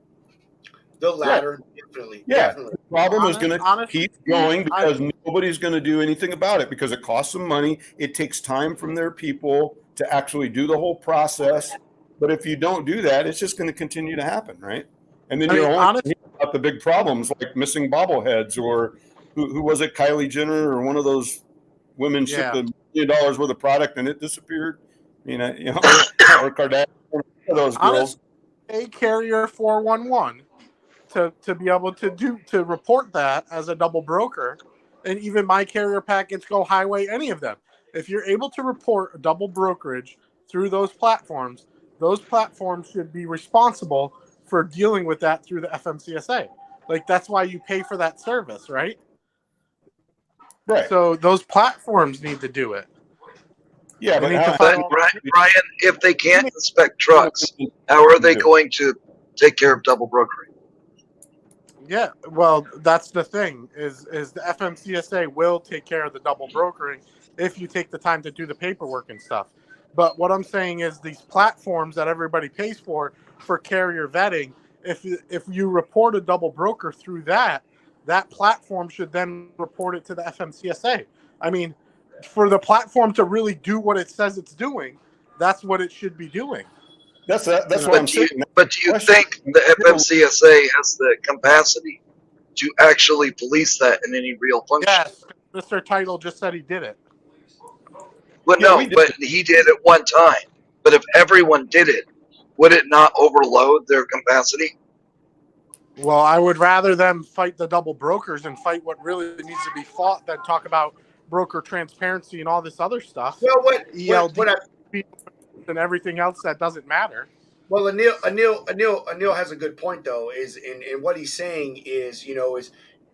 definitely. Yeah. Definitely. The problem is going to keep going because nobody's going to do anything about it because it costs them money. It takes time from their people to actually do the whole process. But if you don't do that, it's just going to continue to happen, right? And then you're only hearing about the big problems like missing bobbleheads or who was it, Kylie Jenner or one of those women shipped $1 million worth of product and it disappeared. Or Kardashian, one of those girls. A carrier 411 to be able to report that as a double broker, and even my carrier packets Go Highway, any of them. If you're able to report a double brokerage through those platforms should be responsible for dealing with that through the FMCSA. Like, that's why you pay for that service, right? Right. So those platforms need to do it. Yeah, but Brian, if they can't inspect trucks, how are they going to take care of double brokering? Yeah, well, that's the thing is the FMCSA will take care of the double brokering if you take the time to do the paperwork and stuff. But what I'm saying is these platforms that everybody pays for carrier vetting, if you report a double broker through that platform should then report it to the FMCSA. I mean, for the platform to really do what it says it's doing, that's what it should be doing. That's what I'm saying. But do you think the FMCSA has the capacity to actually police that in any real function? Yes, Mr. Title just said he did it. Well, no, but he did it one time. But if everyone did it, would it not overload their capacity? Well, I would rather them fight the double brokers and fight what really needs to be fought than talk about broker transparency and all this other stuff. Well, what and everything else that doesn't matter. Well, Anil has a good point though. Is in what he's saying is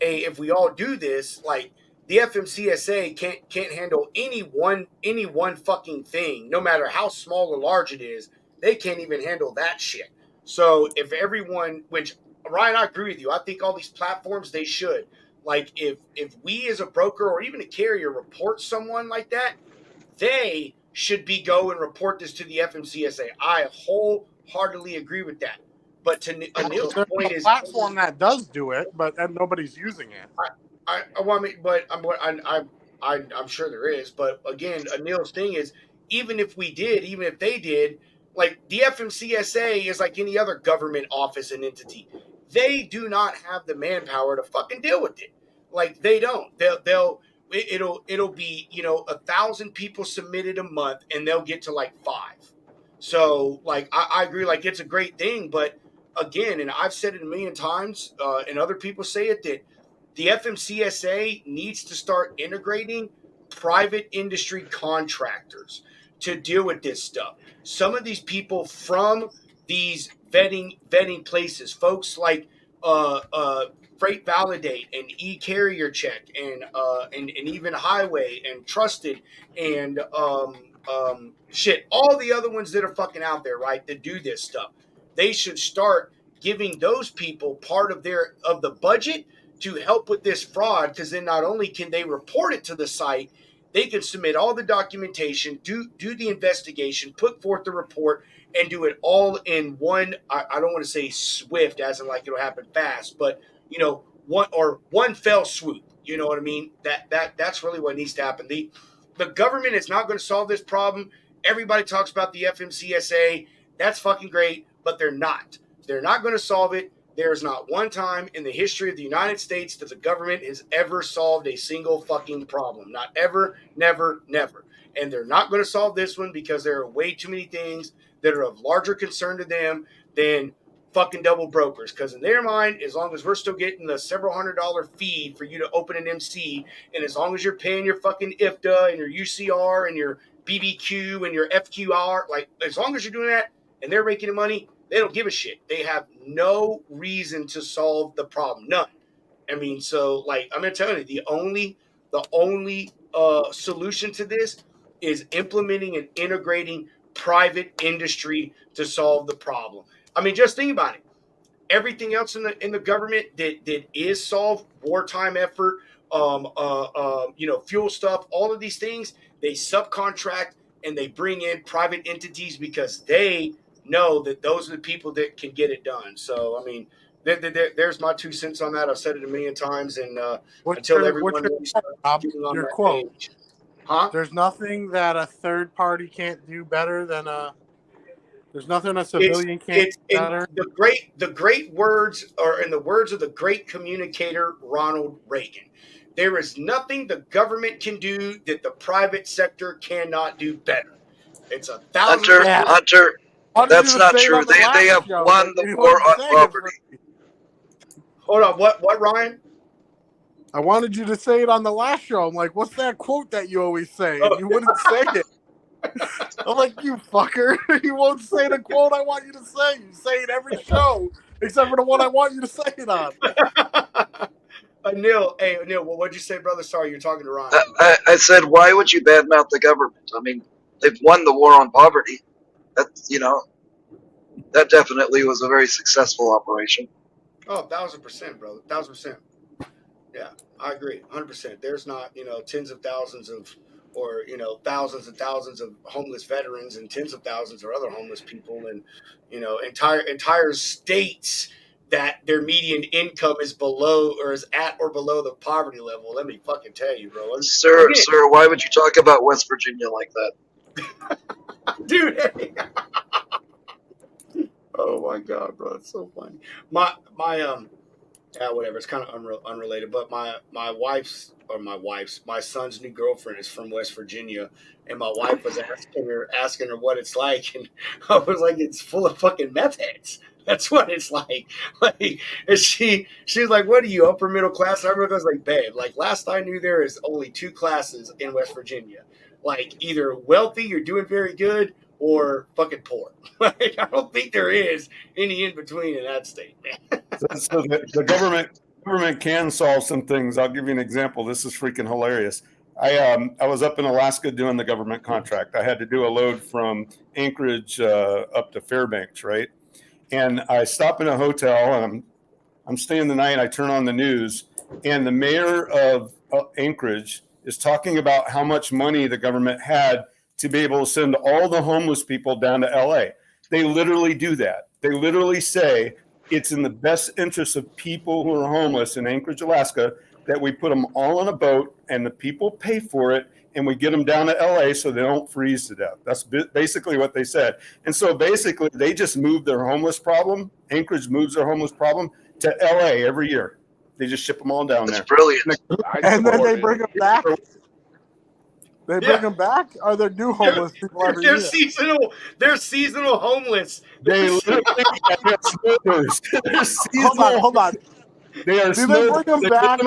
if we all do this, like the FMCSA can't handle any one fucking thing, no matter how small or large it is. They can't even handle that shit. So if everyone, which Ryan, I agree with you. I think all these platforms, they should. Like if we as a broker or even a carrier report someone like that, they should be go and report this to the FMCSA. I wholeheartedly agree with that. But to Anil's There's point a is, platform that does do it, but nobody's using it. I'm sure there is. But again, Anil's thing is, even if they did, like the FMCSA is like any other government office and entity. They do not have the manpower to fucking deal with it. Like they don't. It'll be 1,000 people submitted a month, and they'll get to like 5. So like I agree, like it's a great thing, but again, and I've said it a million times, and other people say it, that the FMCSA needs to start integrating private industry contractors to deal with this stuff. Some of these people from these vetting places, folks like Freight Validate and eCarrier Check and even Highway and Trusted and all the other ones that are fucking out there, right, that do this stuff. They should start giving those people part of the budget to help with this fraud, because then not only can they report it to the site, they can submit all the documentation, do the investigation, put forth the report, and do it all in one. I don't want to say swift, as in like it'll happen fast, but one fell swoop. You know what I mean? That's really what needs to happen. The government is not going to solve this problem. Everybody talks about the FMCSA. That's fucking great, but they're not. They're not going to solve it. There's not one time in the history of the United States that the government has ever solved a single fucking problem. Not ever, never, never. And they're not going to solve this one because there are way too many things that are of larger concern to them than fucking double brokers. Because in their mind, as long as we're still getting the several $100 fee for you to open an MC, and as long as you're paying your fucking IFTA and your UCR and your BBQ and your FQR, like as long as you're doing that and they're making the money, they don't give a shit. They have no reason to solve the problem. None. I mean, so like I'm gonna tell you, the only solution to this is implementing and integrating private industry to solve the problem. I mean, just think about it. Everything else in the government that is solved, wartime effort, fuel stuff, all of these things, they subcontract and they bring in private entities because they know that those are the people that can get it done. So, I mean, there's my 2 cents on that. I've said it a million times, and until everyone really starts getting on that page. Huh? There's nothing that a third party can't do better than there's nothing a civilian can't do better. The great words are in the words of the great communicator Ronald Reagan. There is nothing the government can do that the private sector cannot do better. It's 1,000. Hunter. That's not true. They have won the war on poverty. Hold on. What, Ryan? I wanted you to say it on the last show. I'm like, what's that quote that you always say? And you wouldn't say it. I'm like, you fucker. You won't say the quote I want you to say. You say it every show, except for the one I want you to say it on. Neil, well, what'd you say, brother? Sorry, you're talking to Ryan. I said, why would you badmouth the government? I mean, they've won the war on poverty. That definitely was a very successful operation. Oh, 1,000%, brother. 1,000%. Yeah, I agree. 100%. There's not, tens of thousands of, or, thousands and thousands of homeless veterans and tens of thousands of other homeless people and, entire states that their median income is below or is at or below the poverty level. Let me fucking tell you, bro. Sir, why would you talk about West Virginia like that? Dude. Oh my God, bro. It's so funny. Whatever. It's kind of unrelated, but my son's new girlfriend is from West Virginia, and my wife was asking her what it's like, and I was like, it's full of fucking meth heads. That's what it's like. Like, and she's like, what are you, upper middle class? I was like, babe, like last I knew there is only 2 classes in West Virginia. Like either wealthy, you're doing very good, or fucking poor. Like, I don't think there is any in between in that state, man. So the government can solve some things. I'll give you an example. This is freaking hilarious. I was up in Alaska doing the government contract. I had to do a load from Anchorage up to Fairbanks, right? and I stop in a hotel, and I'm staying the night. I turn on the news, and the mayor of Anchorage is talking about how much money the government had to be able to send all the homeless people down to LA. They literally do that. They literally say it's in the best interest of people who are homeless in Anchorage, Alaska, that we put them all on a boat and the people pay for it, and we get them down to LA so they don't freeze to death. That's basically what they said. And so basically they just moved their homeless problem. Anchorage moves their homeless problem to LA every year. They just ship them all down That's there. brilliant. And then they bring them back. They bring them back. Are there new homeless people every They're year? seasonal. They're seasonal homeless. They literally they're smokers. They're seasonal. Hold on. They are Do they bring them back?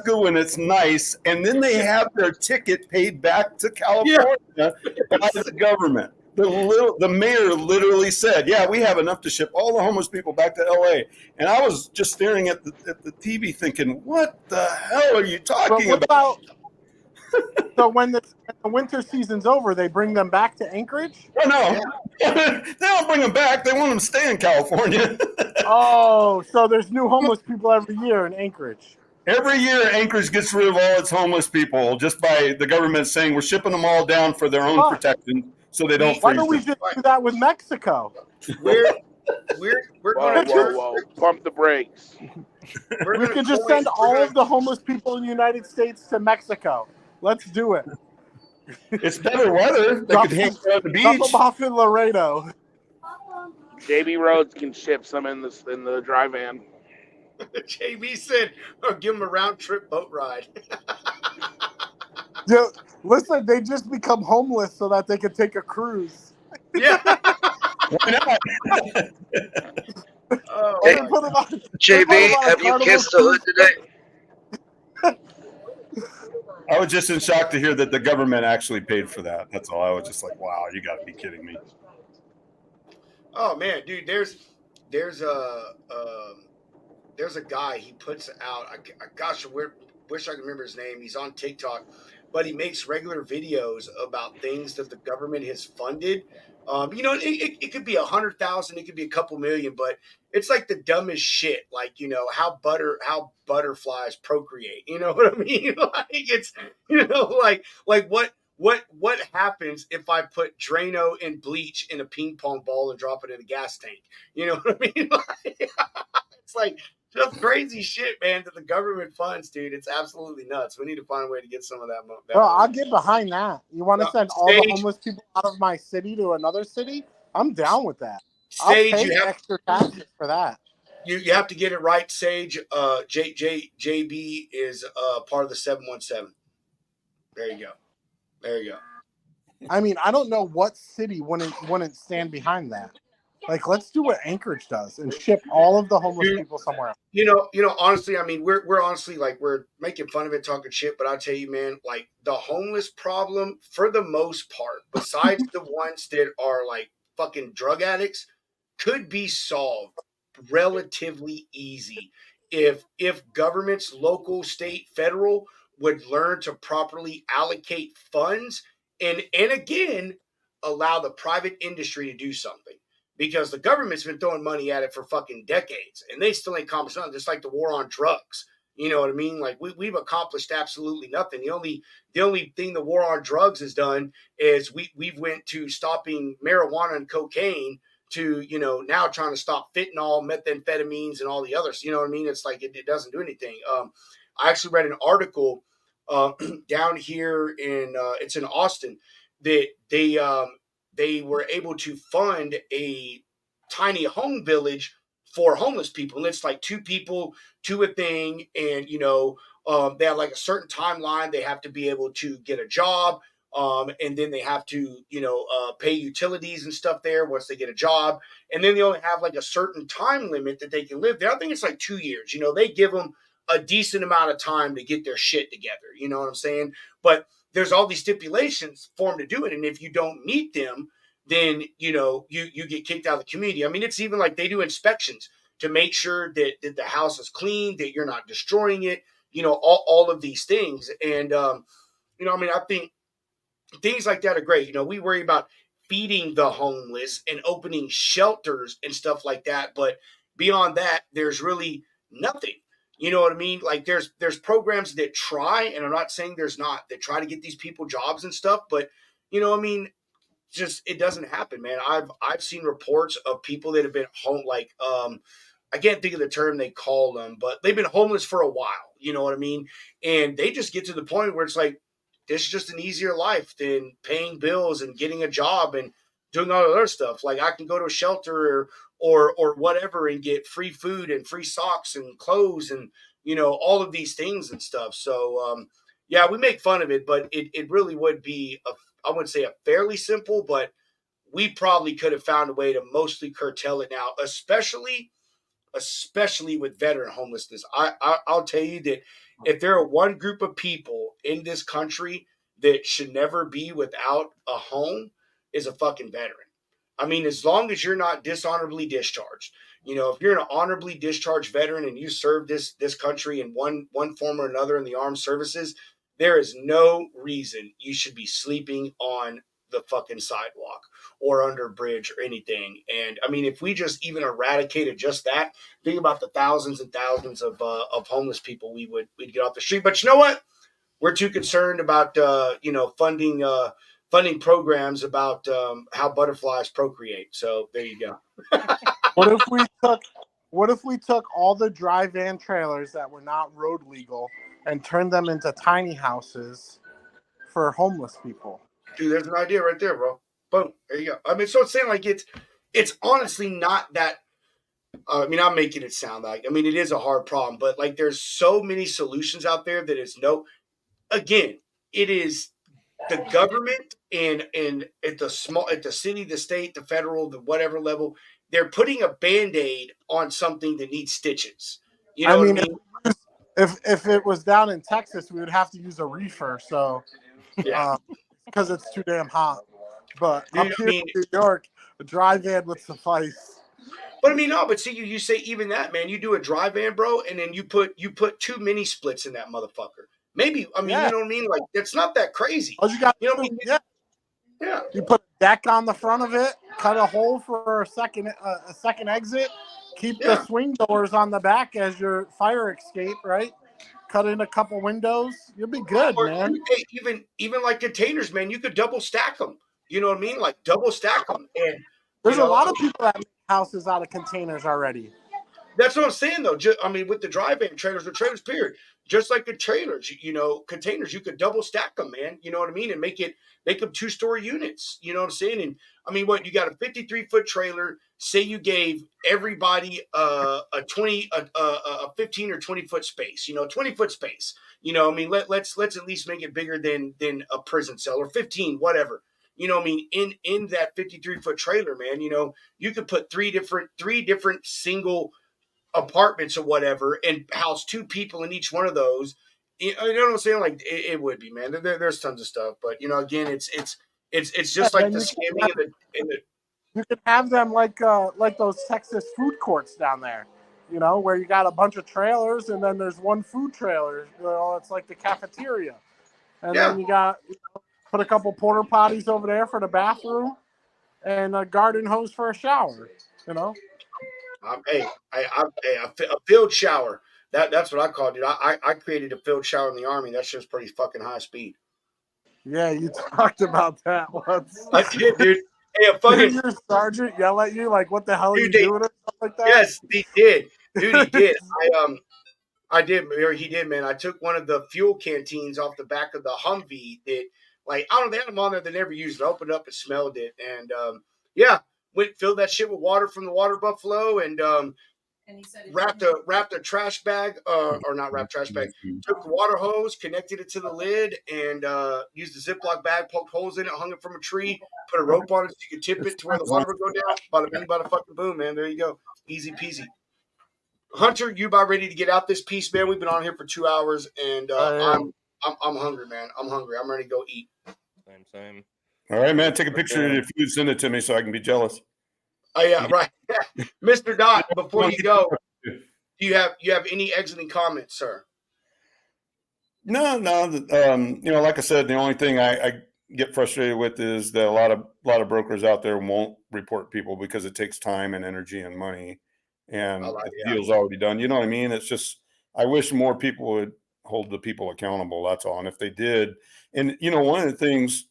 when it's nice, and then they have their ticket paid back to California by the government. The mayor literally said, "Yeah, we have enough to ship all the homeless people back to LA." And I was just staring at the TV, thinking, "What the hell are you talking about?" So when the winter season's over, they bring them back to Anchorage? Oh, no. They don't bring them back. They want them to stay in California. Oh, so there's new homeless people every year in Anchorage. Every year, Anchorage gets rid of all its homeless people just by the government saying we're shipping them all down for their own protection so they don't Why freeze don't we them. just do that with Mexico? We're going Whoa. Pump the brakes. We could just send all of the homeless people in the United States to Mexico. Let's do it. It's better weather. They could hang out on the Drop beach. them off in Laredo. JB Rhodes can ship some in the dry van. JB said, give them a round trip boat ride. Yo, listen, they just become homeless so that they can take a cruise. Yeah. Why not? Oh, Hey, They put 'em on- JB, have you Carnival kissed the hood today? I was just in shock to hear that the government actually paid for that. That's all. I was just like, wow, you got to be kidding me. oh man, dude, there's a guy, he puts out, gosh, wish I could remember his name. He's on TikTok, but he makes regular videos about things that the government has funded. It could be 100,000, it could be a couple million, but it's like the dumbest shit. Like, how butterflies procreate. You know what I mean? Like it's, like what happens if I put Drano and bleach in a ping pong ball and drop it in a gas tank? You know what I mean? It's like just crazy shit, man, that the government funds, dude. It's absolutely nuts. We need to find a way to get some of that. Bro, I'll get behind that. You want to No, send all the Sage. homeless people out of my city to another city? I'm down with that. Sage, I'll pay you have extra taxes for that. you have to get it right, Sage. JB is part of the 717. There you go. I mean, I don't know what city wouldn't stand behind that. Like, let's do what Anchorage does and ship all of the homeless people somewhere else. Honestly, I mean, we're honestly like we're making fun of it, talking shit, but I'll tell you, man, like the homeless problem, for the most part, besides the ones that are like fucking drug addicts, could be solved relatively easy if governments, local, state, federal, would learn to properly allocate funds and again allow the private industry to do something. Because the government's been throwing money at it for fucking decades, and they still ain't accomplished nothing. Just like the war on drugs, you know what I mean? Like we've accomplished absolutely nothing. The only thing the war on drugs has done is we've went to stopping marijuana and cocaine to now trying to stop fentanyl, methamphetamines, and all the others. You know what I mean? It's like it doesn't do anything. I actually read an article down here in it's in Austin that they were able to fund a tiny home village for homeless people. And it's like 2 people to a thing. And, they have like a certain timeline. They have to be able to get a job. And then they have to, pay utilities and stuff there once they get a job. And then they only have like a certain time limit that they can live there. I think it's like 2 years. They give them a decent amount of time to get their shit together. You know what I'm saying? But there's all these stipulations for them to do it. And if you don't meet them, then, you get kicked out of the community. I mean, it's even like they do inspections to make sure that the house is clean, that you're not destroying it, all of these things. And, I think things like that are great. We worry about feeding the homeless and opening shelters and stuff like that. But beyond that, there's really nothing. You know what I mean? Like there's programs that try, and I'm not saying there's not, that try to get these people jobs and stuff, but you know, I mean, just it doesn't happen, man. I've seen reports of people that have been home, like I can't think of the term they call them, but they've been homeless for a while. You know what I mean? And they just get to the point where it's like, this is just an easier life than paying bills and getting a job and doing all the other stuff. Like I can go to a shelter or whatever and get free food and free socks and clothes and, you know, all of these things and stuff. So, yeah, we make fun of it, but it really would be, I wouldn't say a fairly simple, but we probably could have found a way to mostly curtail it now, especially with veteran homelessness. I'll tell you that if there are one group of people in this country that should never be without a home, is a fucking veteran. I mean, as long as you're not dishonorably discharged, you know, if you're an honorably discharged veteran and you served this country in one form or another in the armed services, there is no reason you should be sleeping on the fucking sidewalk or under a bridge or anything. And I mean, if we just even eradicated just that, think about the thousands and thousands of homeless people we'd get off the street. But you know what? We're too concerned about you know, funding programs about how butterflies procreate. So there you go. What if we took all the dry van trailers that were not road legal and turned them into tiny houses for homeless people? Dude, there's an idea right there, bro. Boom. There you go. I mean, so it's saying like it's honestly not that. I mean, I'm making it sound like, I mean, it is a hard problem, but like there's so many solutions out there that is again, it is the government and at the city, the state, the federal, the whatever level, they're putting a Band-Aid on something that needs stitches. You know what I mean? If it was down in Texas, we would have to use a reefer. So, yeah, because it's too damn hot. But Dude, up here in New York, a dry van would suffice. But I mean, no. But see, you say even that, man. You do a dry van, bro, and then you put 2 mini splits in that motherfucker. Maybe, I mean, you know what I mean? Like, it's not that crazy. All you got, you know what I mean? Yeah. You put a deck on the front of it, cut a hole for a second exit, keep the swing doors on the back as your fire escape, right? Cut in a couple windows, you'll be good, man. Hey, even like containers, man, you could double stack them. You know what I mean? Like double stack them. And there's a lot of people that make houses out of containers already. That's what I'm saying, though. I mean, with the dry van trailers or trailers, period. Just like the trailers, you know, containers, you could double stack them, man. You know what I mean? And make them 2-story units. You know what I'm saying? And I mean, what, you got a 53-foot trailer. Say you gave everybody a 15 or 20-foot space. You know, 20-foot space. You know, I mean, let's at least make it bigger than a prison cell, or 15, whatever. You know what I mean? In that 53-foot trailer, man, you know, you could put three different single apartments or whatever and house 2 people in each one of those. You know what I'm saying? Like it would be, man. There's tons of stuff, but you know, again, it's just like the scamming in the. You can have them like those Texas food courts down there, you know, where you got a bunch of trailers and then there's one food trailer. You know, it's like the cafeteria, and then you got put a couple porta potties over there for the bathroom, and a garden hose for a shower. You know. A field shower. That's what I called it. I created a field shower in the Army. That's just pretty fucking high speed. Yeah, you talked about that once. I did, dude. Hey, a fucking did your sergeant yell at you like, "What the hell are you doing?" or something like that? Yes, he did, dude. He did. I did. Or he did, man. I took one of the fuel canteens off the back of the Humvee that, like, I don't know, they had them on there. They never used it. I opened up and smelled it, and filled that shit with water from the water buffalo, and he said wrapped a trash bag, or not wrapped trash bag. Took the water hose, connected it to the lid, and used a Ziploc bag, poked holes in it, hung it from a tree, put a rope on it so you could tip it to where the water would go down. Bada bing, bada fucking boom, man. There you go, easy peasy. Hunter, you about ready to get out this piece, man? We've been on here for 2 hours, and I'm hungry, man. I'm hungry. I'm ready to go eat. Same. All right, man. Take a picture of your food, send it to me so I can be jealous. Oh yeah, right. Mr. Dot, before you go, do you have any exiting comments, sir? No. You know, like I said, the only thing I get frustrated with is that a lot of brokers out there won't report people because it takes time and energy and money, and the deal's already done. You know what I mean? It's just, I wish more people would hold the people accountable. That's all. And if they did, and one of the things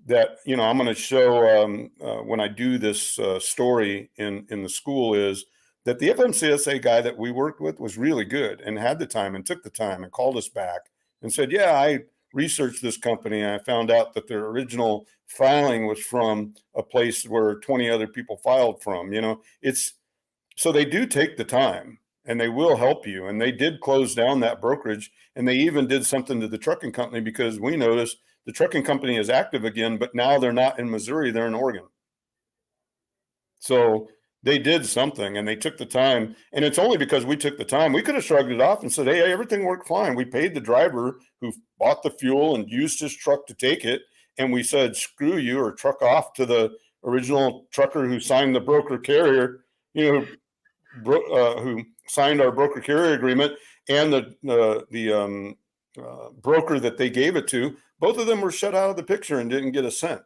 that I'm going to show when I do this story in the school is that the FMCSA guy that we worked with was really good and had the time and took the time and called us back and said, yeah, I researched this company and I found out that their original filing was from a place where 20 other people filed from. So they do take the time and they will help you. And they did close down that brokerage, and they even did something to the trucking company because we noticed the trucking company is active again, but now they're not in Missouri, they're in Oregon. So they did something and they took the time, and it's only because we took the time. We could have shrugged it off and said, hey, everything worked fine. We paid the driver who bought the fuel and used his truck to take it. And we said, screw you, or truck off to the original trucker who signed the broker carrier, who signed our broker carrier agreement, and the broker that they gave it to. Both of them were shut out of the picture and didn't get a cent.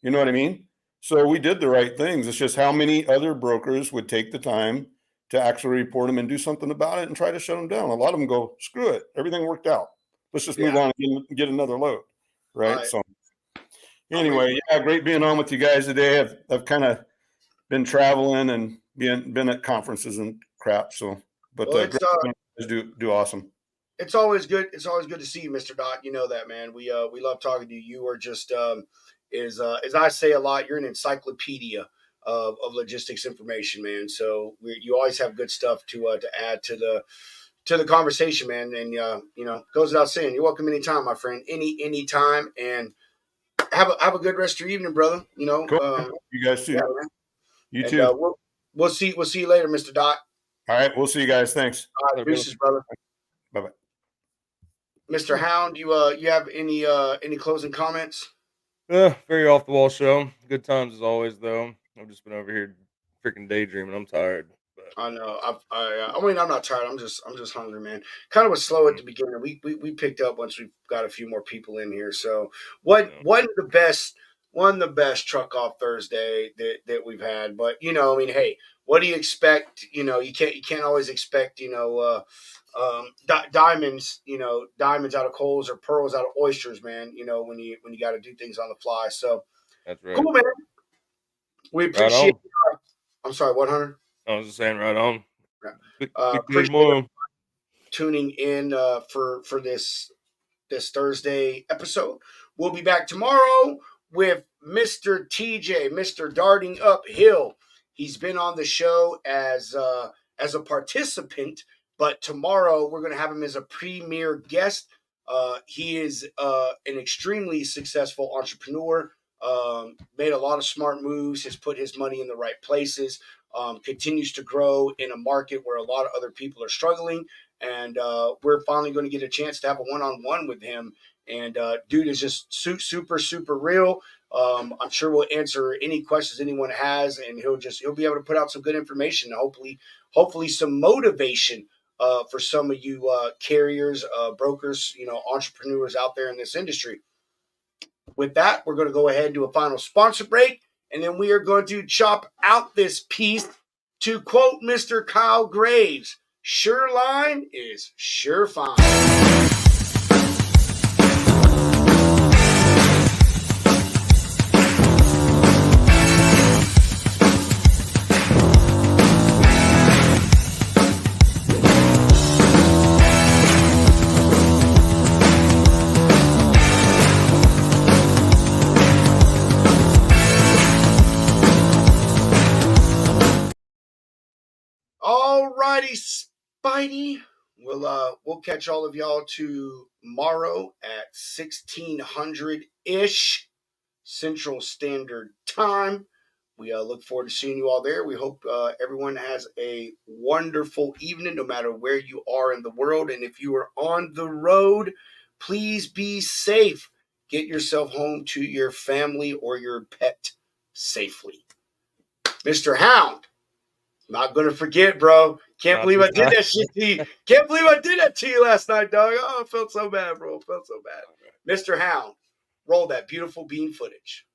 You know what I mean? So we did the right things. It's just how many other brokers would take the time to actually report them and do something about it and try to shut them down. A lot of them go, screw it, everything worked out. Let's just move on and get another load. Right. So anyway, great being on with you guys today. I've kind of been traveling and been at conferences and crap. So, but do awesome. It's always good. It's always good to see you, Mr. Dot. You know that, man. We love talking to you. You are just as I say a lot, you're an encyclopedia of logistics information, man. So you always have good stuff to add to the conversation, man. And goes without saying, you're welcome anytime, my friend. Anytime. And have a good rest of your evening, brother. Cool. You guys too. Yeah, you too. We'll see you later, Mr. Dot. All right, we'll see you guys. Thanks. All right, deuces, brother. Bye bye. Mr. Hound, you have any closing comments? Very off the wall show. Good times as always, though. I've just been over here freaking daydreaming. I'm tired. But. I know. I mean, I'm not tired. I'm just hungry, man. Kind of was slow at the beginning. We picked up once we got a few more people in here. So one of the best truck off Thursday that we've had. But I mean, hey, what do you expect? You can't always expect diamonds out of coals or pearls out of oysters, man. When you got to do things on the fly. So that's right. Cool, man. We appreciate. Right. I'm sorry, what, Hunter? I was just saying, right on. Appreciate tuning in for this Thursday episode. We'll be back tomorrow with Mr. TJ, Mr. Darting Uphill. He's been on the show as a participant, but tomorrow we're going to have him as a premier guest. He is an extremely successful entrepreneur, made a lot of smart moves, has put his money in the right places, continues to grow in a market where a lot of other people are struggling. And we're finally going to get a chance to have a one-on-one with him. And dude is just super, super real. I'm sure we'll answer any questions anyone has, and he'll be able to put out some good information, and hopefully some motivation for some of you carriers, brokers, entrepreneurs out there in this industry. With that, we're going to go ahead and do a final sponsor break, and then we are going to chop out this piece. To quote Mr. Kyle Graves, "Sure line is sure fine." Alrighty, Spidey. We'll catch all of y'all tomorrow at 1600-ish Central Standard Time. We look forward to seeing you all there. We hope everyone has a wonderful evening, no matter where you are in the world. And if you are on the road, please be safe. Get yourself home to your family or your pet safely. Mr. Hound. Not going to forget, bro. Can't believe I did that shit to you. Can't believe I did that to you last night, dog. Oh, I felt so bad, bro. Felt so bad. Mr. Hound, Roll that beautiful bean footage.